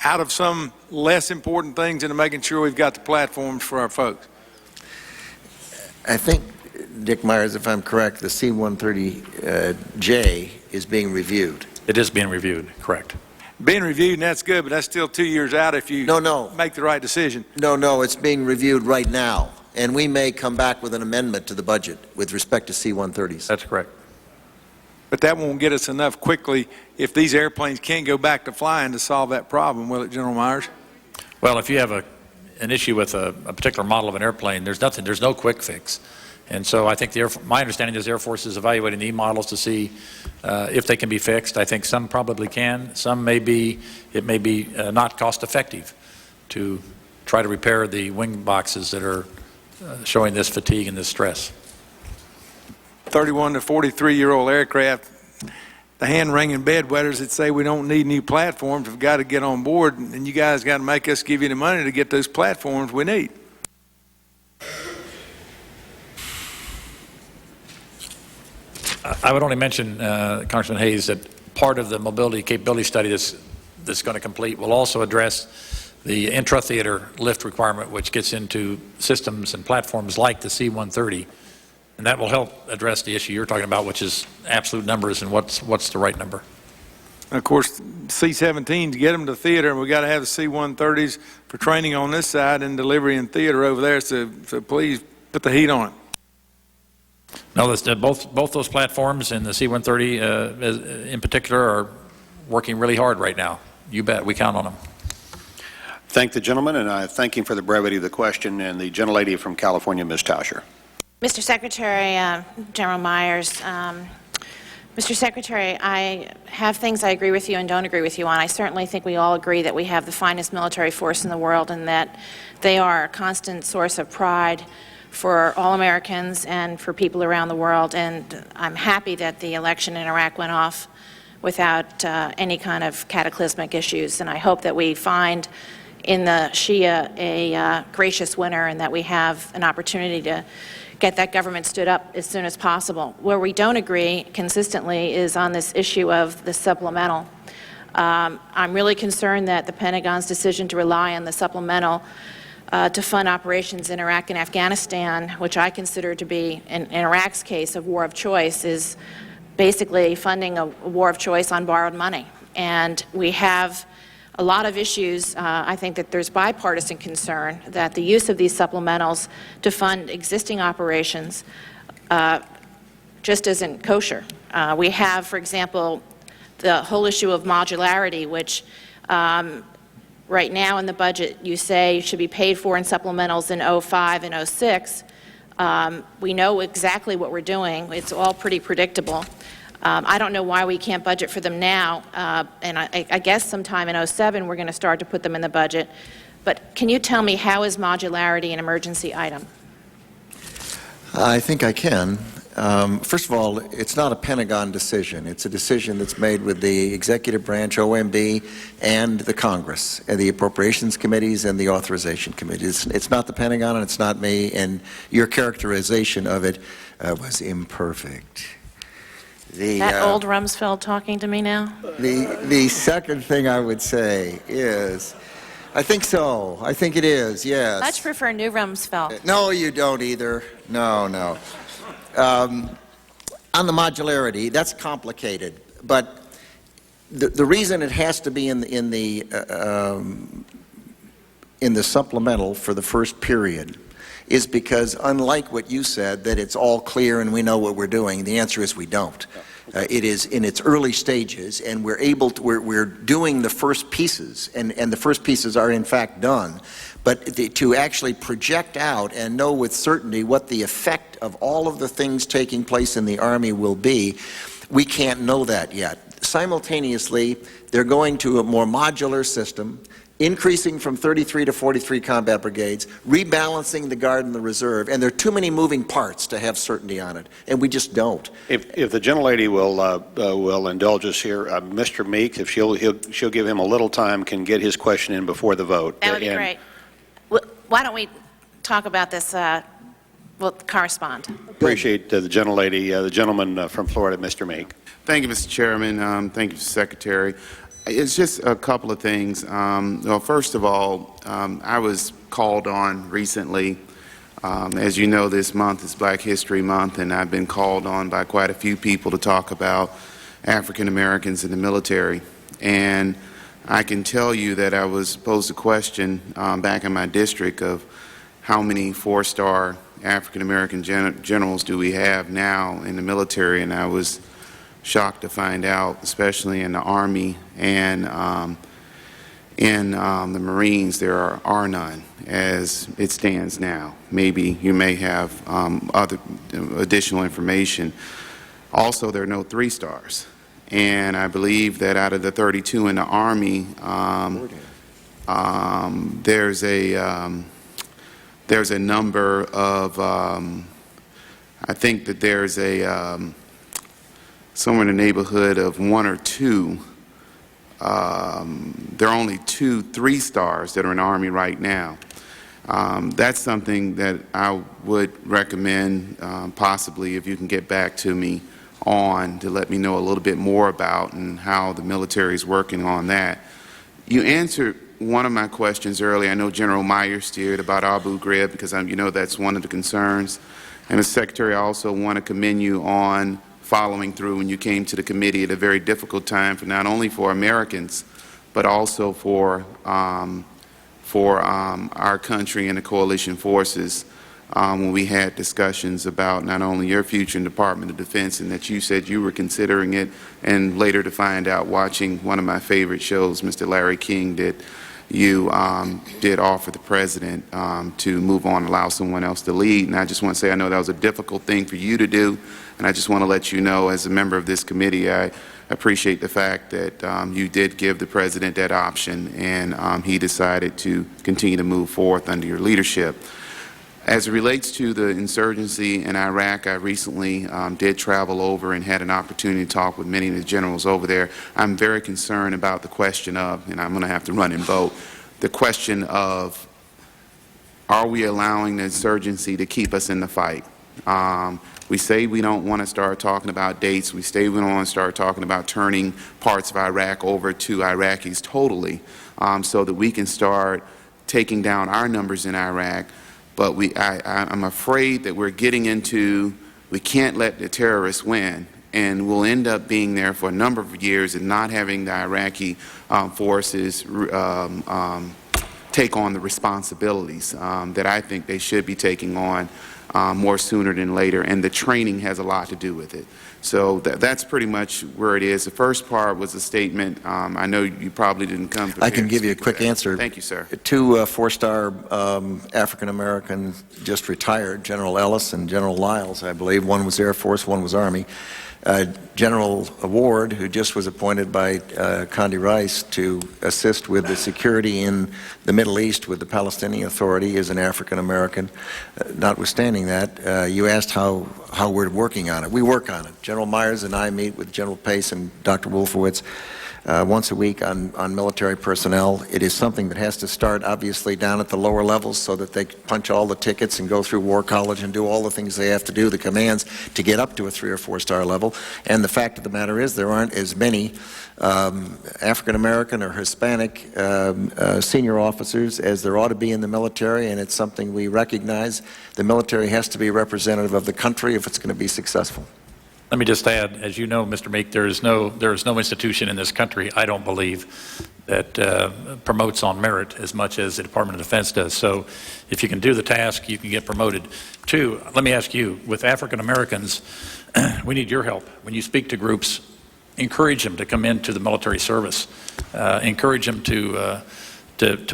out of some less important things into making sure we've got the platforms for our folks? I think, Dick Myers, if I'm correct, the C-130J is being reviewed. It is being reviewed, correct. Being reviewed, and that's good, but that's still 2 years out if you make the right decision. No, it's being reviewed right now, and we may come back with an amendment to the budget with respect to C-130s. That's correct. But that won't get us enough quickly if these airplanes can't go back to flying to solve that problem, will it, General Myers? Well, if you have an issue with a particular model of an airplane, there's no quick fix. And so I think my understanding is the Air Force is evaluating the models to see if they can be fixed. I think some probably can. Some may be, it may be not cost effective to try to repair the wing boxes that are showing this fatigue and this stress. 31 to 43-year-old aircraft, the hand-wringing bedwetters that say we don't need new platforms have got to get on board, and you guys got to make us give you the money to get those platforms we need. I would only mention, Congressman Hayes, that part of the mobility capability study that's going to complete will also address the intra-theater lift requirement, which gets into systems and platforms like the C-130, and that will help address the issue you're talking about, which is absolute numbers and what's the right number. And of course, C-17s get them to theater, and we've got to have the C-130s for training on this side and delivery in theater over there, so please put the heat on it. No, both those platforms and the C-130 in particular are working really hard right now. You bet. We count on them. Thank the gentleman, and I thank him for the brevity of the question. And the gentlelady from California, Ms. Tauscher. Mr. Secretary, General Myers, Mr. Secretary, I have things I agree with you and don't agree with you on. I certainly think we all agree that we have the finest military force in the world and that they are a constant source of pride for all Americans and for people around the world, and I'm happy that the election in Iraq went off without any kind of cataclysmic issues, and I hope that we find in the Shia a gracious winner and that we have an opportunity to get that government stood up as soon as possible. Where we don't agree consistently is on this issue of the supplemental. I'm really concerned that the Pentagon's decision to rely on the supplemental to fund operations in Iraq and Afghanistan, which I consider to be, in Iraq's case, a war of choice, is basically funding a war of choice on borrowed money. And we have a lot of issues. I think that there's bipartisan concern that the use of these supplementals to fund existing operations just isn't kosher. We have, for example, the whole issue of modularity, which right now in the budget you say should be paid for in supplementals in 05 and 06. We know exactly what we're doing. It's all pretty predictable. I don't know why we can't budget for them now, and I guess sometime in 07 we're going to start to put them in the budget. But can you tell me, how is modularity an emergency item? I think I can. First of all, it's not a Pentagon decision. It's a decision that's made with the Executive Branch, OMB, and the Congress, and the Appropriations Committees and the Authorization Committees. It's not the Pentagon and it's not me, and your characterization of it was imperfect. That old Rumsfeld talking to me now? The second thing I would say is, I think so. I think it is, yes. Much prefer new Rumsfeld. No, you don't either. No. On the modularity, that's complicated, but the reason it has to be in the in the supplemental for the first period is because, unlike what you said, that it's all clear and we know what we're doing, the answer is we don't. It is in its early stages, and we're doing the first pieces, and the first pieces are in fact done. But to actually project out and know with certainty what the effect of all of the things taking place in the Army will be, we can't know that yet. Simultaneously, they're going to a more modular system, increasing from 33 to 43 combat brigades, rebalancing the Guard and the Reserve, and there are too many moving parts to have certainty on it, and we just don't. If the gentlelady will indulge us here, Mr. Meeks, if she'll give him a little time, can get his question in before the vote. That would be great. Why don't we talk about this, we'll correspond. Appreciate the gentlelady, the gentleman from Florida, Mr. Meek. Thank you, Mr. Chairman. Thank you, Secretary. It's just a couple of things. Well, first of all, I was called on recently. As you know, this month is Black History Month, and I've been called on by quite a few people to talk about African Americans in the military. And I can tell you that I was posed a question back in my district of how many four-star African American generals do we have now in the military, and I was shocked to find out, especially in the Army and in the Marines, there are none as it stands now. Maybe you may have other additional information. Also, there are no 3-stars. And I believe that out of the 32 in the Army, there's a number of, I think that there's a, somewhere in the neighborhood of 1 or 2. There are only 2 3-stars that are in the Army right now. That's something that I would recommend possibly if you can get back to me on to let me know a little bit more about and how the military is working on that. You answered one of my questions earlier. I know General Myers steered about Abu Ghraib because you know that's one of the concerns. And as Secretary, I also want to commend you on following through when you came to the committee at a very difficult time for not only for Americans, but also for our country and the coalition forces when we had discussions about not only your future in the Department of Defense, and that you said you were considering it, and later to find out watching one of my favorite shows, Mr. Larry King, that you did offer the President to move on and allow someone else to lead. And I just want to say I know that was a difficult thing for you to do, and I just want to let you know as a member of this committee, I appreciate the fact that you did give the President that option, and he decided to continue to move forth under your leadership. As it relates to the insurgency in Iraq, I recently did travel over and had an opportunity to talk with many of the generals over there. I'm very concerned about the question of, and I'm going to have to run and vote, the question of, are we allowing the insurgency to keep us in the fight? We say we don't want to start talking about dates. We say we don't want to start talking about turning parts of Iraq over to Iraqis totally so that we can start taking down our numbers in Iraq. But I'm afraid that we're getting into, we can't let the terrorists win, and we'll end up being there for a number of years and not having the Iraqi forces take on the responsibilities that I think they should be taking on more sooner than later, and the training has a lot to do with it. So that's pretty much where it is. The first part was a statement. I know you probably didn't come prepared. I can give you a quick answer. Thank you, sir. 2 4-star African-American just retired, General Ellis and General Lyles, I believe. One was Air Force, one was Army. General Ward, who just was appointed by Condi Rice to assist with the security in the Middle East with the Palestinian Authority, is an African American. Notwithstanding that, you asked how we're working on it. We work on it. General Myers and I meet with General Pace and Dr. Wolfowitz once a week on military personnel. It is something that has to start obviously down at the lower levels so that they can punch all the tickets and go through War College and do all the things they have to do, the commands, to get up to a 3 or 4-star level. And the fact of the matter is there aren't as many African American or Hispanic senior officers as there ought to be in the military, and it's something we recognize. The military has to be representative of the country if it's going to be successful. Let me just add, as you know, Mr. Meek, there is no institution in this country, I don't believe, that promotes on merit as much as the Department of Defense does. So if you can do the task, you can get promoted. Two, let me ask you, with African Americans, we need your help. When you speak to groups, encourage them to come into the military service. Encourage them to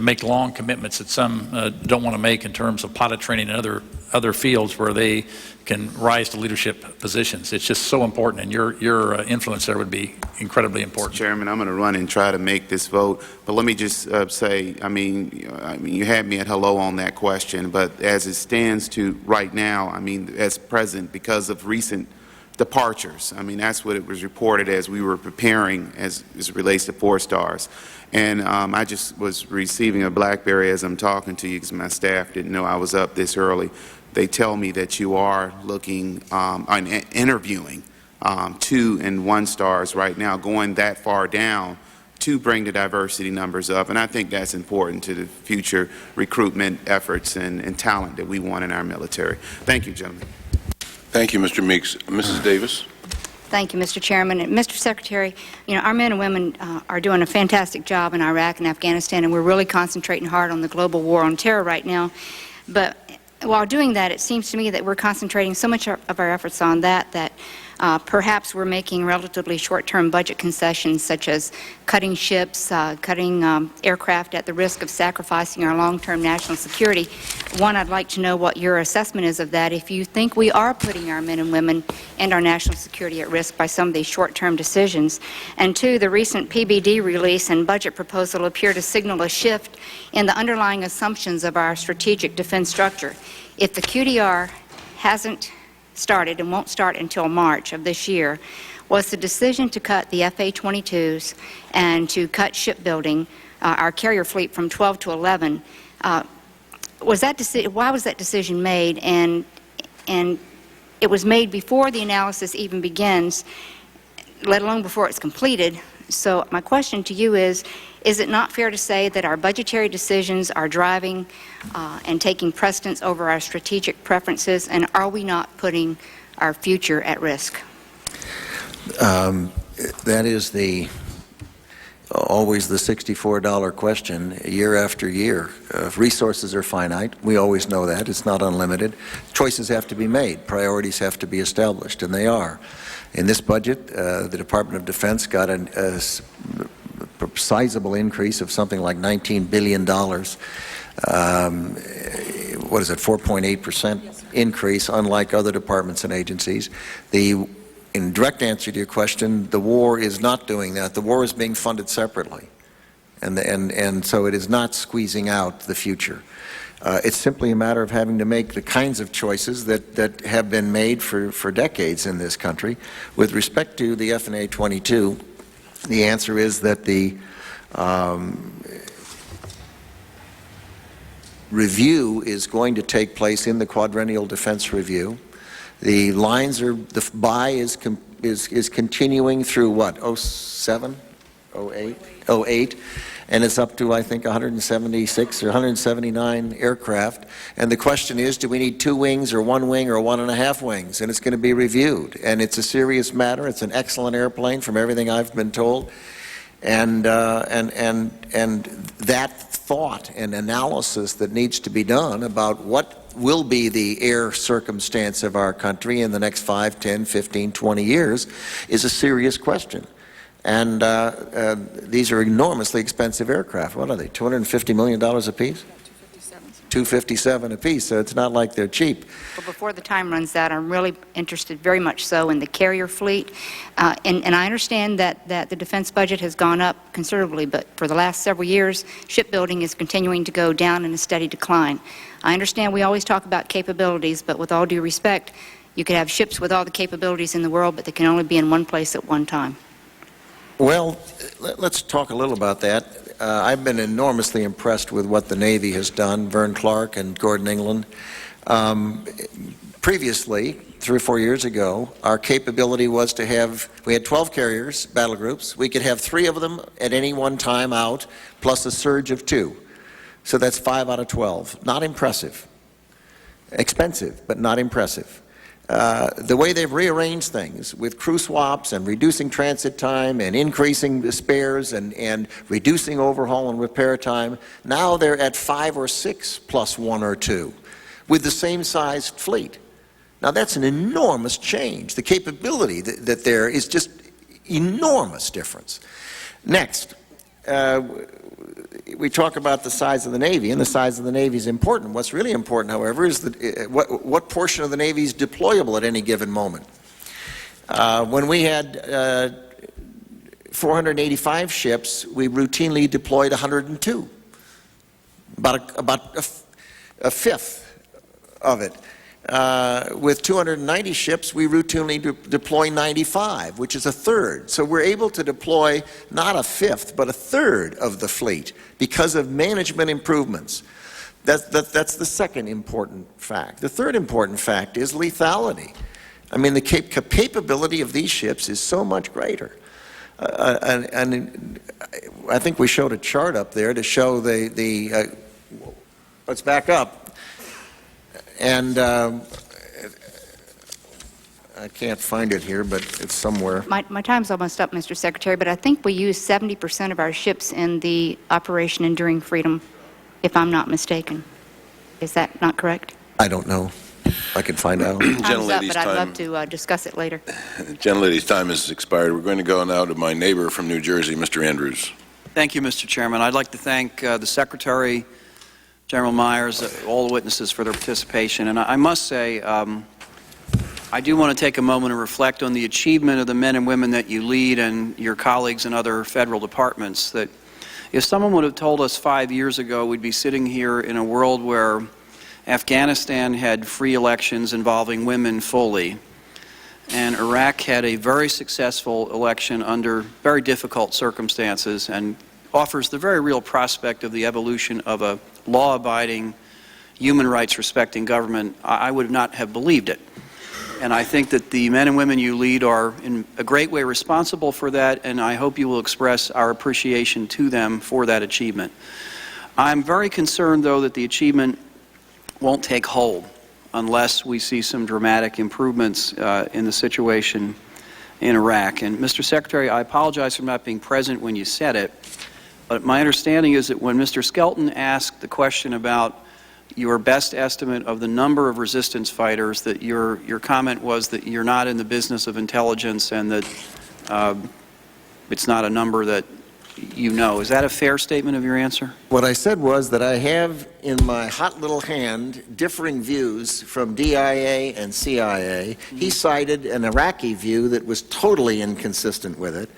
make long commitments that some don't want to make in terms of pilot training and other fields where they can rise to leadership positions. It's just so important, and your influence there would be incredibly important. Mr. Chairman, I'm going to run and try to make this vote, but let me just say, I mean, you had me at hello on that question, but as it stands to right now, I mean, as present, because of recent departures, I mean, that's what it was reported as we were preparing as it relates to 4 stars. And I just was receiving a BlackBerry as I'm talking to you because my staff didn't know I was up this early. They tell me that you are looking and interviewing 2 and 1 stars right now, going that far down to bring the diversity numbers up. And I think that's important to the future recruitment efforts and talent that we want in our military. Thank you, gentlemen. Thank you, Mr. Meeks. Mrs. Davis. Thank you, Mr. Chairman. And Mr. Secretary, you know, our men and women are doing a fantastic job in Iraq and Afghanistan, and we're really concentrating hard on the global war on terror right now. But while doing that, it seems to me that we're concentrating so much of our efforts on that perhaps we're making relatively short-term budget concessions, such as cutting ships, cutting aircraft at the risk of sacrificing our long-term national security. One, I'd like to know what your assessment is of that, if you think we are putting our men and women and our national security at risk by some of these short-term decisions. And two, the recent PBD release and budget proposal appear to signal a shift in the underlying assumptions of our strategic defense structure. If the QDR hasn't started and won't start until March of this year, was the decision to cut the FA-22s and to cut shipbuilding, our carrier fleet, from 12 to 11. Why was that decision made? And it was made before the analysis even begins, let alone before it's completed. So my question to you is it not fair to say that our budgetary decisions are driving and taking precedence over our strategic preferences, and are we not putting our future at risk? That is always the $64 question year after year. Resources are finite. We always know that. It's not unlimited. Choices have to be made. Priorities have to be established, and they are. In this budget, the Department of Defense got a sizable increase of something like $19 billion. What is it, 4.8% increase, unlike other departments and agencies. In direct answer to your question, the war is not doing that. The war is being funded separately. And so it is not squeezing out the future. It's simply a matter of having to make the kinds of choices that have been made for decades in this country. With respect to the FA-22, the answer is that the review is going to take place in the quadrennial defense review. The buy is continuing through what, 07, 08? And it's up to, I think, 176 or 179 aircraft. And the question is, do we need 2 wings or 1 wing or 1.5 wings? And it's going to be reviewed. And it's a serious matter. It's an excellent airplane from everything I've been told. And that thought and analysis that needs to be done about what will be the air circumstance of our country in the next 5, 10, 15, 20 years is a serious question. And these are enormously expensive aircraft. What are they, $250 million apiece? $257 apiece, so it's not like they're cheap. Well, before the time runs out, I'm really interested very much so in the carrier fleet. And I understand that the defense budget has gone up considerably, but for the last several years, shipbuilding is continuing to go down in a steady decline. I understand we always talk about capabilities, but with all due respect, you could have ships with all the capabilities in the world, but they can only be in one place at one time. Well, let's talk a little about that. I've been enormously impressed with what the Navy has done, Vern Clark and Gordon England. Previously, 3 or 4 years ago, our capability was to have, we had 12 carriers, battle groups. We could have 3 of them at any one time out, plus a surge of 2. So that's 5 out of 12. Not impressive. Expensive, but not impressive. The way they've rearranged things with crew swaps and reducing transit time and increasing the spares and reducing overhaul and repair time, now they're at 5 or 6 plus 1 or 2 with the same sized fleet. Now that's an enormous change. The capability that there is just enormous difference. Next, we talk about the size of the Navy, and the size of the Navy is important. What's really important, however, is what portion of the Navy is deployable at any given moment. When we had 485 ships, we routinely deployed 102, about a fifth of it. With 290 ships, we routinely deploy 95, which is a third. So we're able to deploy not a fifth, but a third of the fleet because of management improvements. That's the second important fact. The third important fact is lethality. I mean, the capability of these ships is so much greater. And I think we showed a chart up there to show let's back up. And I can't find it here, but it's somewhere. My time's almost up, Mr. Secretary, but I think we use 70% of our ships in the Operation Enduring Freedom, if I'm not mistaken. Is that not correct? I don't know. I can find out. Time's up, but I'd love to discuss it later. Gentlelady's time has expired. We're going to go now to my neighbor from New Jersey, Mr. Andrews. Thank you, Mr. Chairman. I'd like to thank the Secretary, General Myers, all the witnesses for their participation. And I must say, I do want to take a moment and reflect on the achievement of the men and women that you lead and your colleagues in other federal departments. That if someone would have told us 5 years ago we'd be sitting here in a world where Afghanistan had free elections involving women fully, and Iraq had a very successful election under very difficult circumstances and offers the very real prospect of the evolution of a law-abiding, human rights-respecting government, I would not have believed it. And I think that the men and women you lead are in a great way responsible for that, and I hope you will express our appreciation to them for that achievement. I'm very concerned, though, that the achievement won't take hold unless we see some dramatic improvements in the situation in Iraq. And Mr. Secretary, I apologize for not being present when you said it, but my understanding is that when Mr. Skelton asked the question about your best estimate of the number of resistance fighters, that your comment was that you're not in the business of intelligence and that it's not a number that you know. Is that a fair statement of your answer? What I said was that I have in my hot little hand differing views from DIA and CIA. He cited an Iraqi view that was totally inconsistent with it.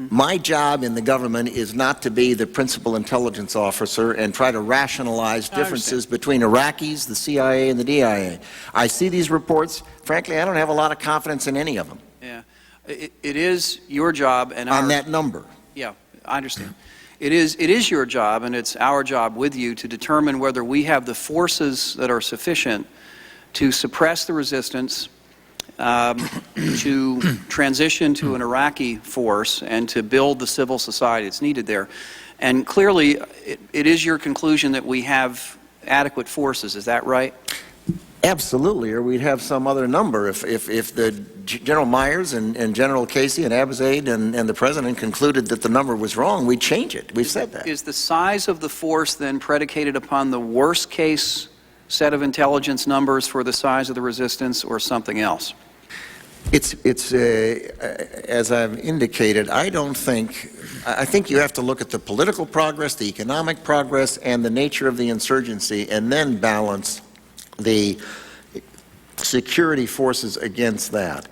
My job in the government is not to be the principal intelligence officer and try to rationalize differences between Iraqis, the CIA, and the DIA. I see these reports. Frankly, I don't have a lot of confidence in any of them. Yeah. It is your job and on that number. Yeah, I understand. It is your job and it's our job with you to determine whether we have the forces that are sufficient to suppress the resistance, to transition to an Iraqi force, and to build the civil society that's needed there. And clearly, it is your conclusion that we have adequate forces. Is that right? Absolutely, or we'd have some other number. If the General Myers and General Casey and Abizaid and the President concluded that the number was wrong, we'd change it. We've said that. Is the size of the force then predicated upon the worst case set of intelligence numbers for the size of the resistance or something else? It's as I've indicated, I think you have to look at the political progress, the economic progress, and the nature of the insurgency, and then balance the security forces against that.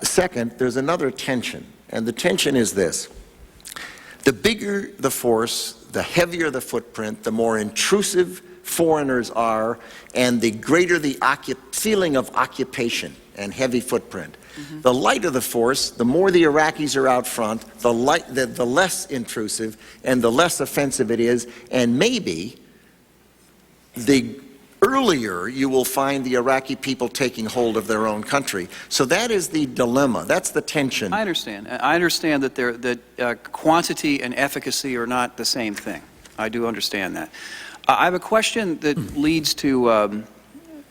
Second, there's another tension, and the tension is this. The bigger the force, the heavier the footprint, the more intrusive foreigners are, and the greater the feeling of occupation and heavy footprint. The lighter the force, the more the Iraqis are out front, the less intrusive and the less offensive it is, and maybe the earlier you will find the Iraqi people taking hold of their own country. So that is the dilemma. That's the tension. I understand. I understand that quantity and efficacy are not the same thing. I do understand that. I have a question that leads to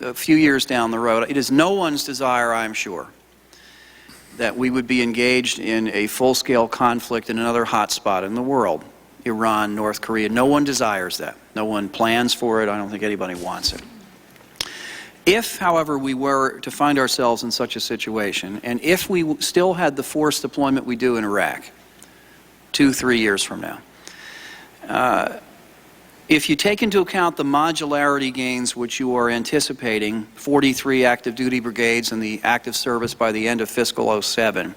a few years down the road, it is no one's desire, I'm sure, that we would be engaged in a full-scale conflict in another hotspot in the world, Iran, North Korea. No one desires that. No one plans for it. I don't think anybody wants it. If, however, we were to find ourselves in such a situation, and if we still had the force deployment we do in Iraq 2-3 years from now, if you take into account the modularity gains which you are anticipating, 43 active duty brigades and the active service by the end of fiscal 07,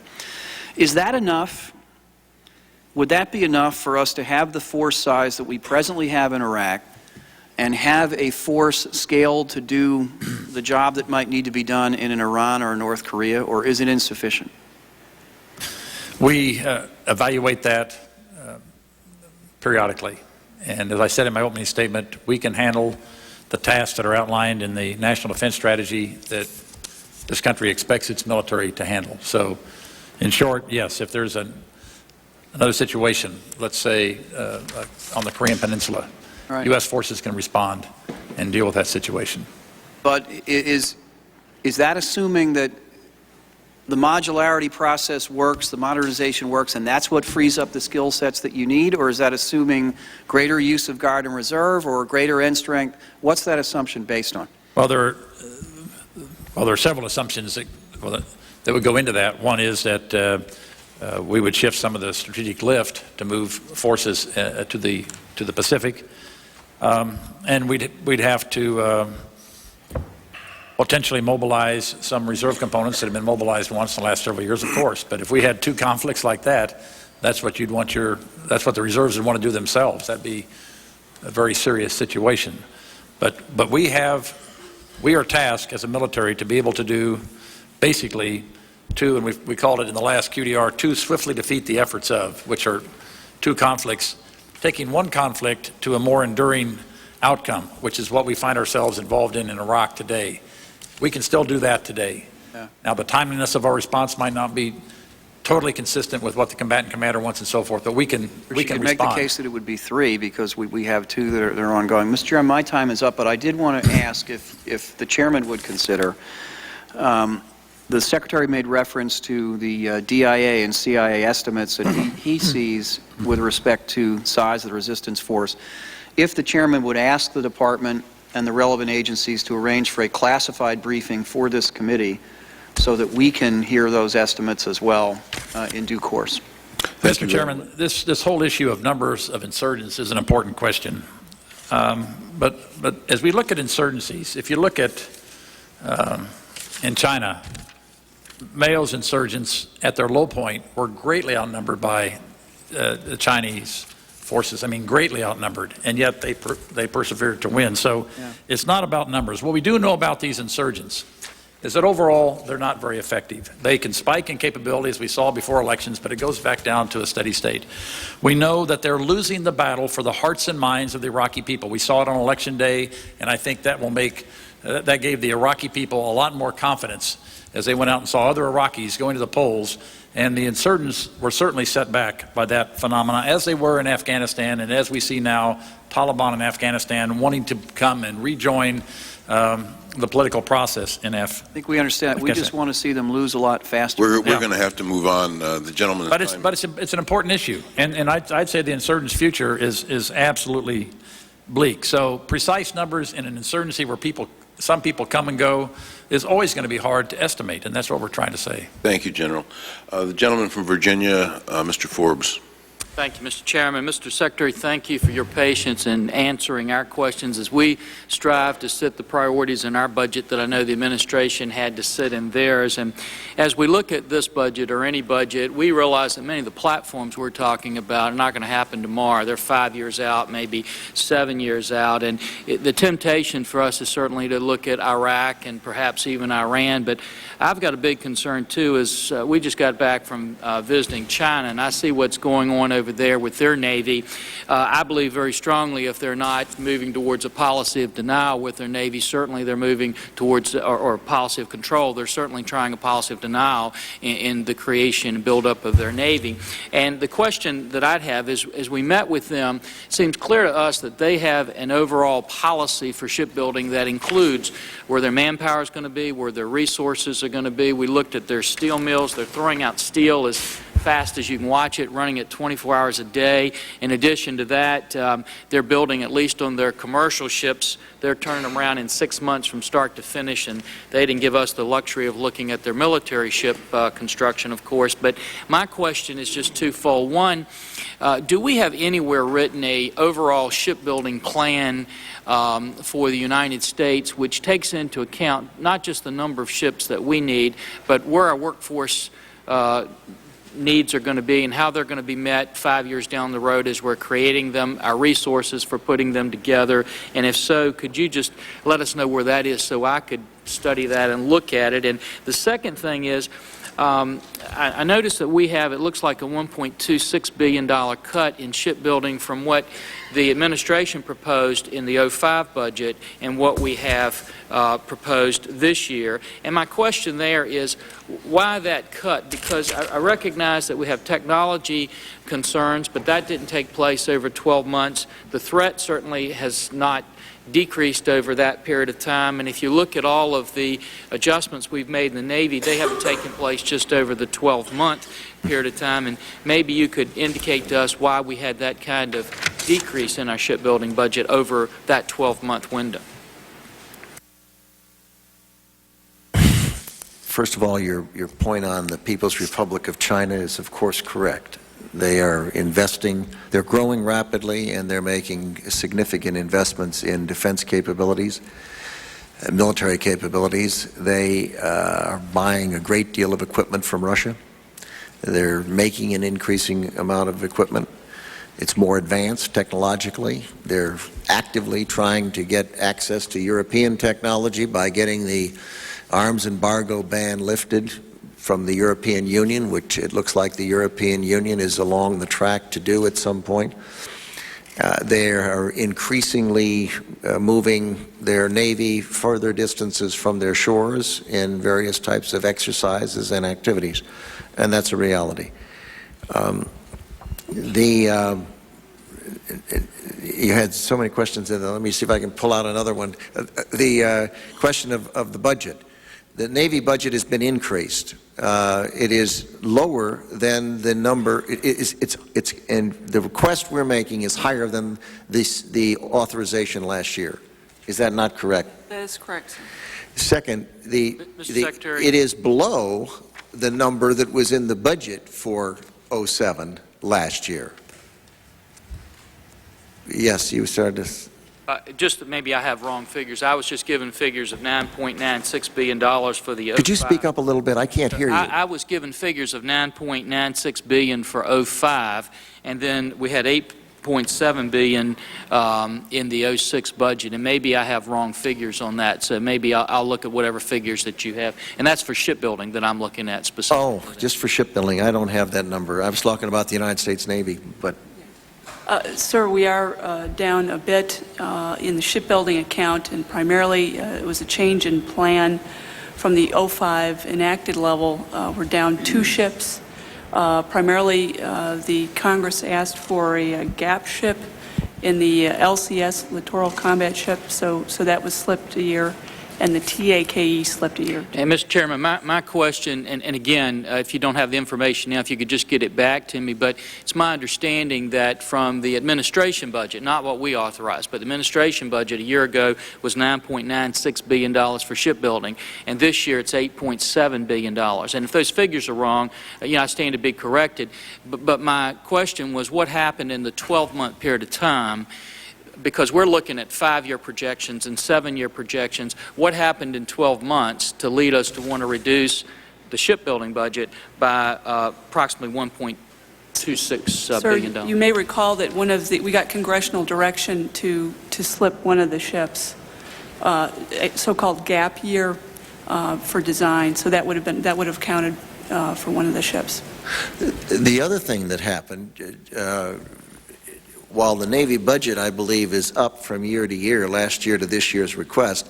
is that enough? Would that be enough for us to have the force size that we presently have in Iraq and have a force scaled to do the job that might need to be done in an Iran or North Korea, or is it insufficient? We evaluate that periodically. And as I said in my opening statement, we can handle the tasks that are outlined in the National Defense Strategy that this country expects its military to handle. So, in short, yes, if there's another situation, let's say on the Korean Peninsula, Right. U.S. forces can respond and deal with that situation. But is that assuming that the modularity process works, the modernization works, and that's what frees up the skill sets that you need, or is that assuming greater use of Guard and Reserve or greater end strength? What's that assumption based on? Well, there are several assumptions that would go into that. One is that we would shift some of the strategic lift to move forces to the Pacific, and we'd have to potentially mobilize some reserve components that have been mobilized once in the last several years, of course. But if we had two conflicts like that, that's what that's what the reserves would want to do themselves. That'd be a very serious situation. But we are tasked as a military to be able to do basically two, and we called it in the last QDR, two swiftly defeat the efforts of, which are two conflicts, taking one conflict to a more enduring outcome, which is what we find ourselves involved in Iraq today. We can still do that today. Yeah. Now, the timeliness of our response might not be totally consistent with what the combatant commander wants and so forth, but we can respond. Make the case that it would be 3 because we have 2 that are ongoing. Mr. Chairman, my time is up, but I did want to ask if the chairman would consider, the Secretary made reference to the DIA and CIA estimates that he sees with respect to size of the resistance force. If the chairman would ask the department and the relevant agencies to arrange for a classified briefing for this committee so that we can hear those estimates as well in due course. Mr. Chairman, this whole issue of numbers of insurgents is an important question. But as we look at insurgencies, if you look at in China, Mao's insurgents at their low point were greatly outnumbered by the Chinese forces. I mean, greatly outnumbered, and yet they persevered to win. So it's not about numbers. What we do know about these insurgents is that overall they're not very effective. They can spike in capability, as we saw before elections, but it goes back down to a steady state. We know that they're losing the battle for the hearts and minds of the Iraqi people. We saw it on election day, and I think that will make that gave the Iraqi people a lot more confidence as they went out and saw other Iraqis going to the polls. And the insurgents were certainly set back by that phenomena, as they were in Afghanistan, and as we see now, Taliban in Afghanistan wanting to come and rejoin the political process in I think we understand. We just want to see them lose a lot faster. We're going to have to move on. The gentleman. But it's an important issue, and I'd say the insurgents' future is absolutely bleak. So precise numbers in an insurgency where some people come and go is always going to be hard to estimate, and that's what we're trying to say. Thank you, General. The gentleman from Virginia, Mr. Forbes. Thank you, Mr. Chairman. Mr. Secretary, thank you for your patience in answering our questions as we strive to set the priorities in our budget that I know the administration had to set in theirs. And as we look at this budget or any budget, we realize that many of the platforms we're talking about are not going to happen tomorrow. They're 5 years out, maybe 7 years out. And the temptation for us is certainly to look at Iraq and perhaps even Iran. But I've got a big concern, too, is we just got back from visiting China, and I see what's going on over over there with their Navy. I believe very strongly if they're not moving towards a policy of denial with their Navy, certainly they're moving towards, or a policy of control, they're certainly trying a policy of denial in the creation and buildup of their Navy. And the question that I'd have is, as we met with them, it seems clear to us that they have an overall policy for shipbuilding that includes where their manpower is going to be, where their resources are going to be. We looked at their steel mills. They're throwing out steel as fast as you can watch it, running it 24 hours a day. In addition to that, they're building, at least on their commercial ships, they're turning them around in 6 months from start to finish, and they didn't give us the luxury of looking at their military ship construction, of course. But my question is just twofold. One, do we have anywhere written a overall shipbuilding plan for the United States which takes into account not just the number of ships that we need, but where our workforce needs are going to be and how they're going to be met 5 years down the road as we're creating them, our resources for putting them together? And if so, could you just let us know where that is so I could study that and look at it? And the second thing is, I noticed that we have, it looks like a $1.26 billion cut in shipbuilding from what the administration proposed in the 05 budget and what we have proposed this year. And my question there is, why that cut? Because I recognize that we have technology concerns, but that didn't take place over 12 months. The threat certainly has not decreased over that period of time, and if you look at all of the adjustments we've made in the Navy, they haven't taken place just over the 12-month period of time, and maybe you could indicate to us why we had that kind of decrease in our shipbuilding budget over that 12-month window. First of all, your point on the People's Republic of China is, of course, correct. They are investing, they're growing rapidly, and they're making significant investments in defense capabilities, military capabilities. They are buying a great deal of equipment from Russia. They're making an increasing amount of equipment. It's more advanced technologically. They're actively trying to get access to European technology by getting the arms embargo ban lifted from the European Union, which it looks like the European Union is along the track to do at some point. They are increasingly moving their Navy further distances from their shores in various types of exercises and activities, and that's a reality. You had so many questions in there. Let me see if I can pull out another one. The question of the budget. The Navy budget has been increased. It is lower than the number. And the request we're making is higher than the authorization last year. Is that not correct? That is correct. Mr. Second, Secretary. it is below the number that was in the budget for 07 last year. Yes, you started to. Just that maybe I have wrong figures. I was just given figures of $9.96 billion for the 05. Could you speak up a little bit? I can't hear you. I was given figures of $9.96 billion for 05, and then we had $8.7 billion in the 06 budget, and maybe I have wrong figures on that, so maybe I'll look at whatever figures that you have. And that's for shipbuilding that I'm looking at specifically. Oh, just for shipbuilding. I don't have that number. I was talking about the United States Navy, but. Sir, we are down a bit in the shipbuilding account, and primarily it was a change in plan from the 05 enacted level. We're down 2 ships. Primarily, the Congress asked for a gap ship in the LCS, Littoral Combat Ship, so that was slipped a year, and the TAKE slipped a year. And Mr. Chairman, my question, and again, if you don't have the information now, if you could just get it back to me, but it's my understanding that from the administration budget, not what we authorized, but the administration budget a year ago was $9.96 billion for shipbuilding, and this year it's $8.7 billion. And if those figures are wrong, I stand to be corrected. But my question was, what happened in the 12-month period of time? Because we're looking at 5-year projections and 7-year projections. What happened in 12 months to lead us to want to reduce the shipbuilding budget by approximately $1.26 billion? Sir, you may recall that we got congressional direction to slip one of the ships, a so-called gap year for design. So that would have counted for one of the ships. The other thing that happened, while the Navy budget, I believe, is up from year to year, last year to this year's request,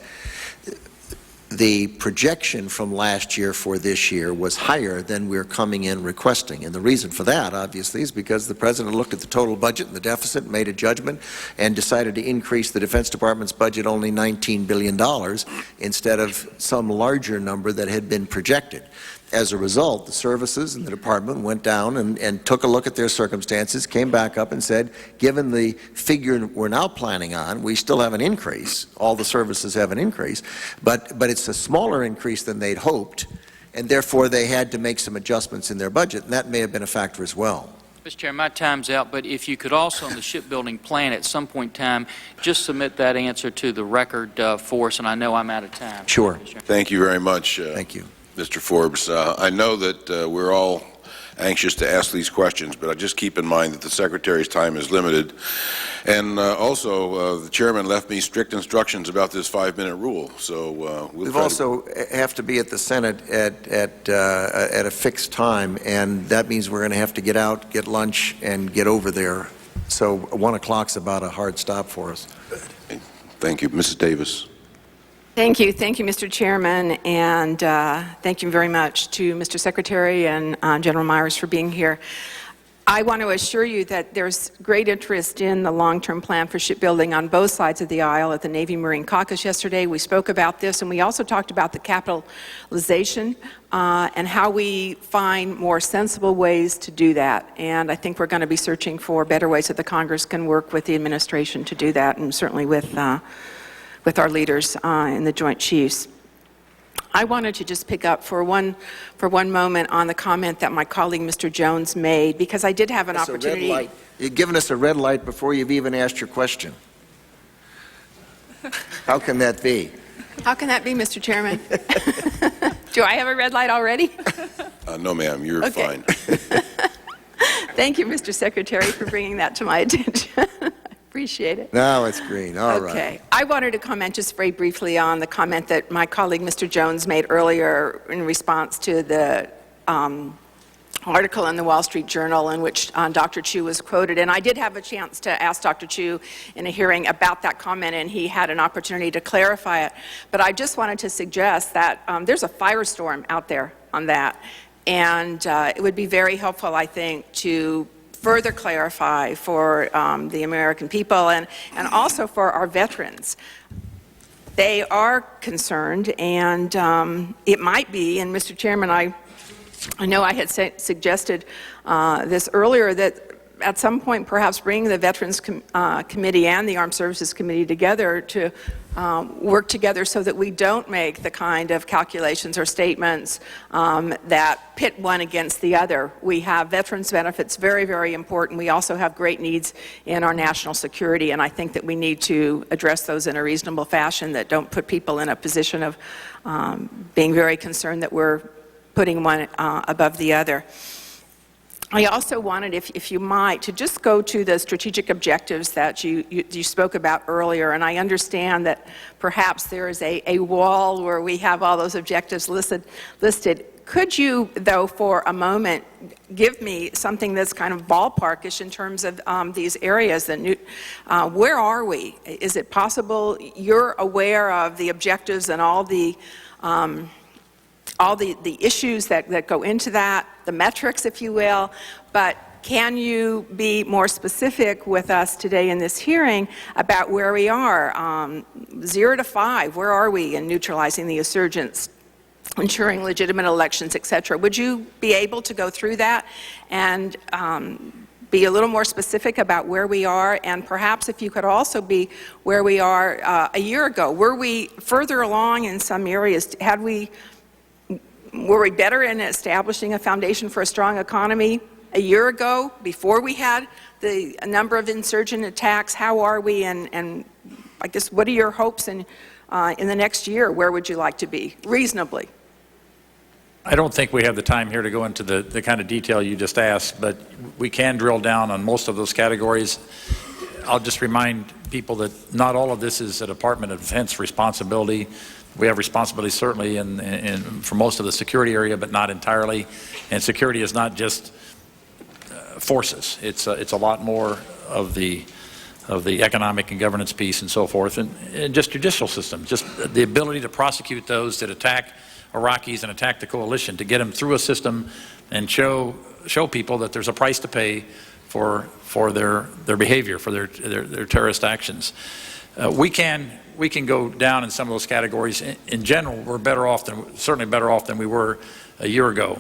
the projection from last year for this year was higher than we're coming in requesting. And the reason for that, obviously, is because the President looked at the total budget and the deficit, made a judgment, and decided to increase the Defense Department's budget only $19 billion instead of some larger number that had been projected. As a result, the services and the department went down and took a look at their circumstances, came back up and said, given the figure we're now planning on, we still have an increase. All the services have an increase, but it's a smaller increase than they'd hoped, and therefore they had to make some adjustments in their budget, and that may have been a factor as well. Mr. Chair, my time's out, but if you could also, on the shipbuilding plan, at some point in time, just submit that answer to the record for us, and I know I'm out of time. Sure. Thank you very much. Thank you. Mr. Forbes. I know that we're all anxious to ask these questions, but I just keep in mind that the Secretary's time is limited. And also, the Chairman left me strict instructions about this 5-minute rule. So we've also have to be at the Senate at a fixed time, and that means we're going to have to get out, get lunch, and get over there. So 1 o'clock's about a hard stop for us. Thank you. Mrs. Davis. Thank you, Mr. Chairman, and thank you very much to Mr. Secretary and General Myers for being here. I want to assure you that there's great interest in the long-term plan for shipbuilding on both sides of the aisle. At the Navy Marine Caucus yesterday, we spoke about this, and we also talked about the capitalization and how we find more sensible ways to do that. And I think we're going to be searching for better ways that the Congress can work with the administration to do that, and certainly with our leaders in the Joint Chiefs. I wanted to just pick up for one moment on the comment that my colleague Mr. Jones made, because I did have an opportunity. Red light. You've given us a red light before you've even asked your question. How can that be? How can that be, Mr. Chairman? Do I have a red light already? No, ma'am. You're fine. Thank you, Mr. Secretary, for bringing that to my attention. Appreciate it. Now it's green. All right. Okay. I wanted to comment just very briefly on the comment that my colleague Mr. Jones made earlier in response to the article in the Wall Street Journal in which Dr. Chu was quoted. And I did have a chance to ask Dr. Chu in a hearing about that comment, and he had an opportunity to clarify it. But I just wanted to suggest that there's a firestorm out there on that. And it would be very helpful, I think, to further clarify for the American people and also for our veterans. They are concerned, and it might be, and Mr. Chairman, I know I had suggested this earlier, that at some point perhaps bringing the Veterans Committee and the Armed Services Committee together to work together so that we don't make the kind of calculations or statements that pit one against the other. We have veterans benefits, very, very important. We also have great needs in our national security, and I think that we need to address those in a reasonable fashion that don't put people in a position of being very concerned that we're putting one above the other. I also wanted, if you might, to just go to the strategic objectives that you spoke about earlier, and I understand that perhaps there is a wall where we have all those objectives listed. Could you, though, for a moment, give me something that's kind of ballparkish in terms of these areas? Where are we? Is it possible you're aware of the objectives and all the issues that go into that, the metrics, if you will, but can you be more specific with us today in this hearing about where we are? 0 to 5, where are we in neutralizing the insurgents, ensuring legitimate elections, et cetera? Would you be able to go through that and be a little more specific about where we are, and perhaps if you could also be where we are a year ago? Were we further along in some areas? Were we better in establishing a foundation for a strong economy a year ago, before we had the number of insurgent attacks? How are we, and I guess what are your hopes in the next year? Where would you like to be, reasonably? I don't think we have the time here to go into the kind of detail you just asked, but we can drill down on most of those categories. I'll just remind people that not all of this is a Department of Defense responsibility. We have responsibility certainly for most of the security area, but not entirely. And security is not just forces. It's a lot more of the economic and governance piece and so forth, and just judicial systems, just the ability to prosecute those that attack Iraqis and attack the coalition, to get them through a system and show people that there's a price to pay for their behavior, for their terrorist actions. We can go down in some of those categories. In general, we're certainly better off than we were a year ago.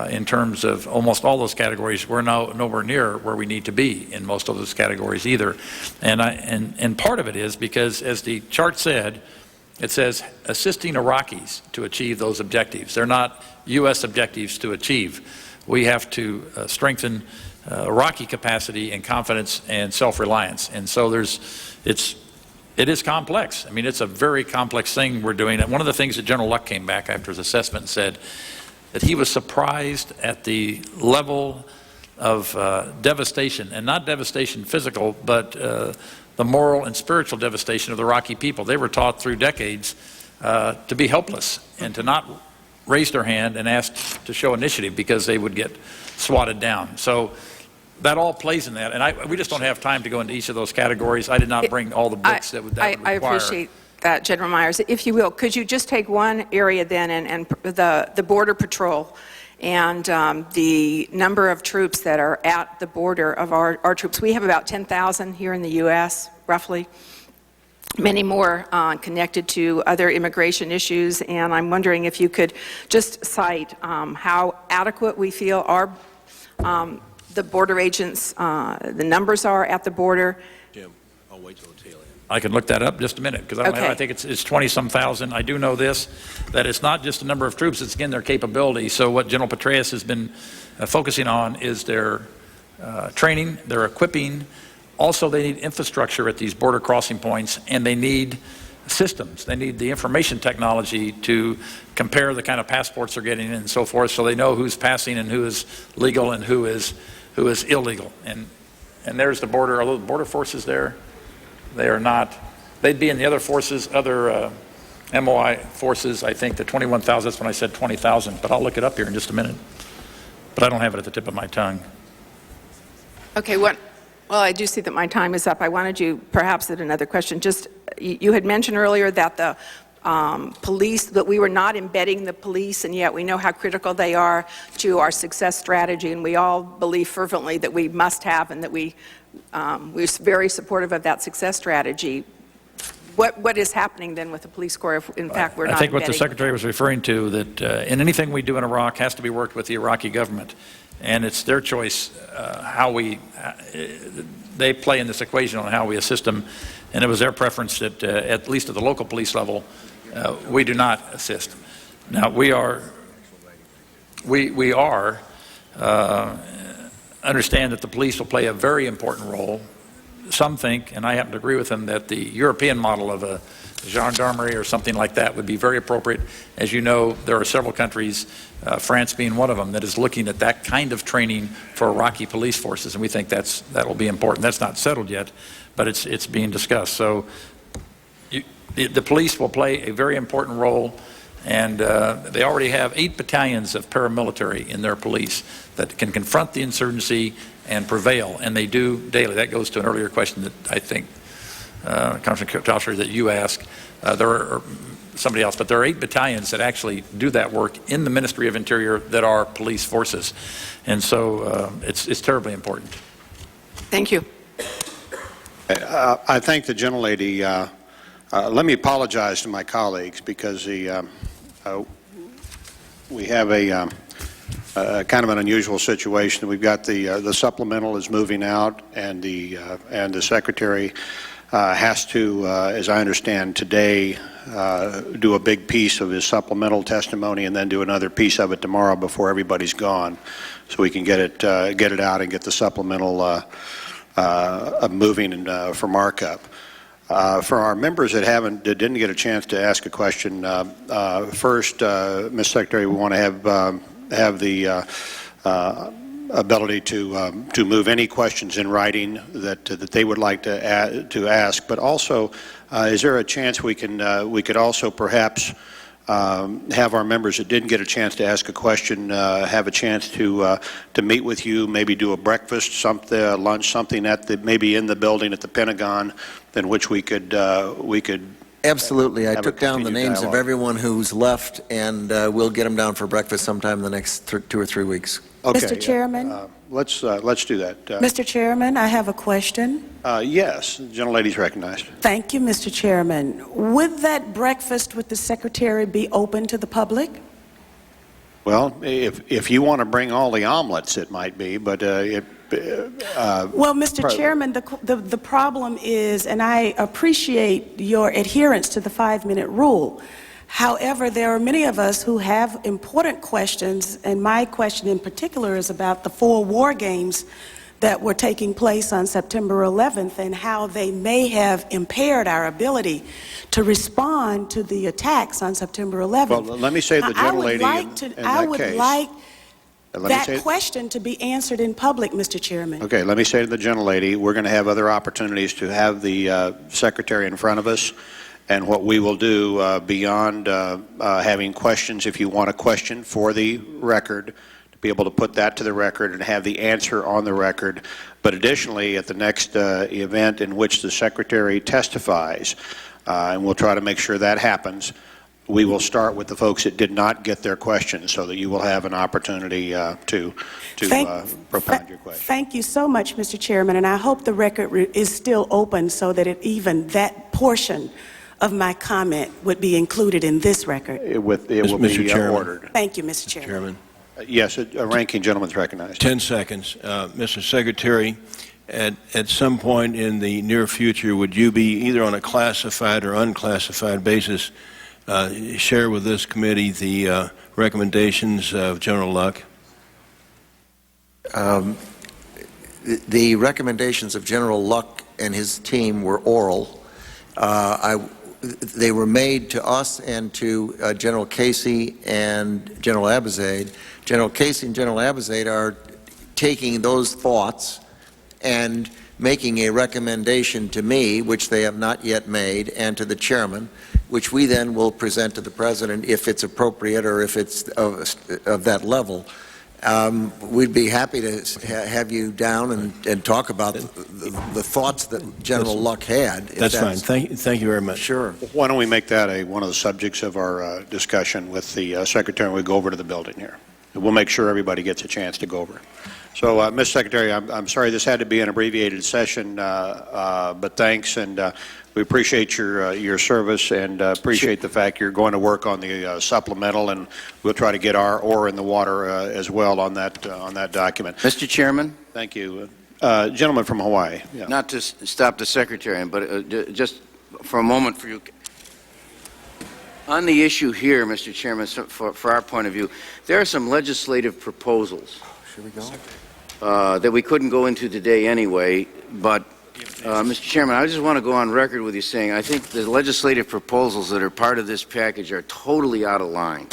In terms of almost all those categories, we're now nowhere near where we need to be in most of those categories either. And part of it is because, as the chart said, it says assisting Iraqis to achieve those objectives. They're not U.S. objectives to achieve. We have to strengthen Iraqi capacity and confidence and self-reliance. And so it is complex. I mean, it's a very complex thing we're doing. And one of the things that General Luck came back after his assessment and said that he was surprised at the level of devastation, and not devastation physical, but the moral and spiritual devastation of the Iraqi people. They were taught through decades to be helpless and to not raise their hand and ask to show initiative because they would get swatted down. So that all plays in that, and we just don't have time to go into each of those categories. I did not bring all the books that would require. I appreciate that, General Myers. If you will, could you just take one area then, and the Border Patrol and the number of troops that are at the border of our troops. We have about 10,000 here in the U.S., roughly. Many more connected to other immigration issues, and I'm wondering if you could just cite how adequate we feel our the border agents, the numbers are at the border. Jim, I'll wait till the tail end. I can look that up just a minute, because I don't have, I think it's 20-some thousand. I do know this, that it's not just the number of troops, it's again their capability. So what General Petraeus has been focusing on is their training, their equipping. Also, they need infrastructure at these border crossing points, and they need systems. They need the information technology to compare the kind of passports they're getting and so forth, so they know who's passing and who is legal and who is illegal. And there's the border. Are those border forces there? They are not. They'd be in the other forces, other MOI forces. I think the 21,000. That's when I said 20,000. But I'll look it up here in just a minute. But I don't have it at the tip of my tongue. Okay. Well, I do see that my time is up. I wanted you, perhaps, at another question. Just you had mentioned earlier that the police, that we were not embedding the police, and yet we know how critical they are to our success strategy, and we all believe fervently that we must have, and that we're very supportive of that success strategy. What is happening then with the police corps if, in fact, we're not I think what the embedding Secretary was referring to, that in anything we do in Iraq has to be worked with the Iraqi government. And it's their choice how they play in this equation on how we assist them. And it was their preference that, at least at the local police level, we do not assist. Now, we understand that the police will play a very important role. Some think, and I happen to agree with them, that the European model of a gendarmerie or something like that would be very appropriate. As you know, there are several countries, France being one of them, that is looking at that kind of training for Iraqi police forces, and we think that will be important. That's not settled yet, but it's being discussed. So the police will play a very important role, and they already have 8 battalions of paramilitary in their police that can confront the insurgency and prevail, and they do daily. That goes to an earlier question that I think, Congressman Joshua, that you asked. There are somebody else, but there are 8 battalions that actually do that work in the Ministry of Interior that are police forces, and so it's terribly important. Thank you. I thank the gentlelady. Let me apologize to my colleagues because we have a kind of an unusual situation. We've got the supplemental is moving out, and the Secretary has to, as I understand today, do a big piece of his supplemental testimony and then do another piece of it tomorrow before everybody's gone, so we can get it out and get the supplemental moving for markup. For our members that didn't get a chance to ask a question, first, Ms. Secretary, we want to have the ability to move any questions in writing that they would like to ask. But also, is there a chance we could also perhaps have our members that didn't get a chance to ask a question have a chance to meet with you, maybe do a breakfast, lunch, something maybe in the building at the Pentagon, in which we could Absolutely. I have a took down the continued names dialogue. of everyone who's left, and we'll get them down for breakfast sometime in the next 2 or 3 weeks. Okay, Mr. Chairman? let's do that. Mr. Chairman, I have a question. Yes, the gentlelady's recognized. Thank you, Mr. Chairman. Would that breakfast with the Secretary be open to the public? Well, if you want to bring all the omelets, it might be, but Well, Mr. Chairman, the problem is, and I appreciate your adherence to the 5-minute rule. However, there are many of us who have important questions, and my question in particular is about the 4 war games that were taking place on September 11th and how they may have impaired our ability to respond to the attacks on September 11th. Well, let me say the gentlelady I would like that question to be answered in public, Mr. Chairman. Okay, let me say to the gentlelady, we're going to have other opportunities to have the Secretary in front of us, and what we will do beyond having questions, if you want a question for the record, to be able to put that to the record and have the answer on the record. But additionally, at the next event in which the Secretary testifies, and we'll try to make sure that happens, we will start with the folks that did not get their questions, so that you will have an opportunity to propound your question. Thank you so much, Mr. Chairman, and I hope the record is still open so that even that portion of my comment would be included in this record. It will be ordered. Thank you, Mr. Chairman. Yes, a ranking gentleman is recognized. 10 seconds. Mr. Secretary, at some point in the near future, would you be either on a classified or unclassified basis share with this committee the recommendations of General Luck? The recommendations of General Luck and his team were oral. They were made to us and to General Casey and General Abizaid. General Casey and General Abizaid are taking those thoughts and making a recommendation to me, which they have not yet made, and to the chairman, which we then will present to the president if it's appropriate or if it's of that level. We'd be happy to have you down and talk about the thoughts that General Luck had. That's fine. Thank you very much. Sure. Why don't we make that one of the subjects of our discussion with the Secretary when we go over to the building here. We'll make sure everybody gets a chance to go over. So, Mr. Secretary, I'm sorry this had to be an abbreviated session, but thanks, and we appreciate your service and appreciate the fact you're going to work on the supplemental, and we'll try to get our oar in the water as well on that document. Mr. Chairman? Thank you. Gentleman from Hawaii. Yeah. Not to stop the Secretary, but just for a moment for you. On the issue here, Mr. Chairman, for our point of view, there are some legislative proposals. Should we go? That we couldn't go into today anyway, but Mr. Chairman, I just want to go on record with you saying I think the legislative proposals that are part of this package are totally out of line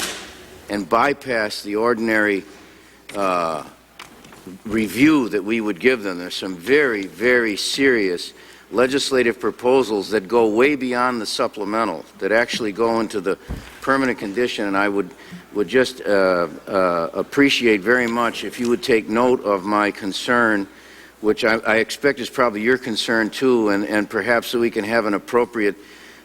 and bypass the ordinary review that we would give them. There's some very, very serious legislative proposals that go way beyond the supplemental, that actually go into the permanent condition, and I would just appreciate very much if you would take note of my concern, which I expect is probably your concern too, and perhaps so we can have an appropriate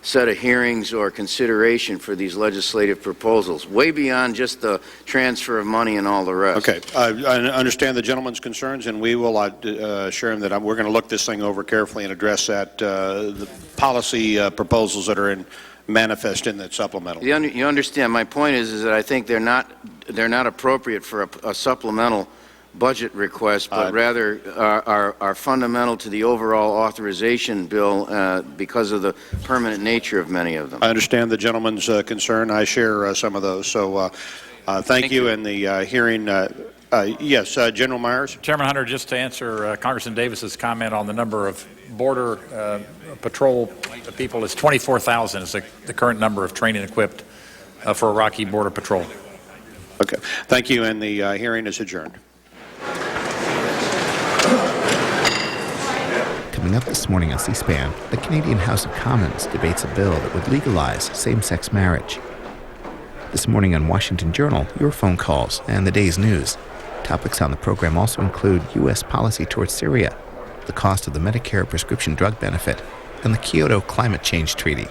set of hearings or consideration for these legislative proposals, way beyond just the transfer of money and all the rest. Okay. I understand the gentleman's concerns, and we will assure him that we're going to look this thing over carefully and address that, the policy proposals that are manifest in that supplemental. You understand, my point is that I think they're not appropriate for a supplemental budget request, but rather are fundamental to the overall authorization bill because of the permanent nature of many of them. I understand the gentleman's concern. I share some of those. So thank you. And the hearing, yes, General Myers. Chairman Hunter, just to answer Congressman Davis's comment on the number of Border Patrol people, is 24,000 is the current number of trained and equipped for Iraqi Border Patrol. Okay. Thank you. And the hearing is adjourned. Coming up this morning on C-SPAN, the Canadian House of Commons debates a bill that would legalize same-sex marriage. This morning on Washington Journal, your phone calls and the day's news. Topics on the program also include U.S. policy towards Syria, the cost of the Medicare prescription drug benefit, and the Kyoto Climate Change Treaty.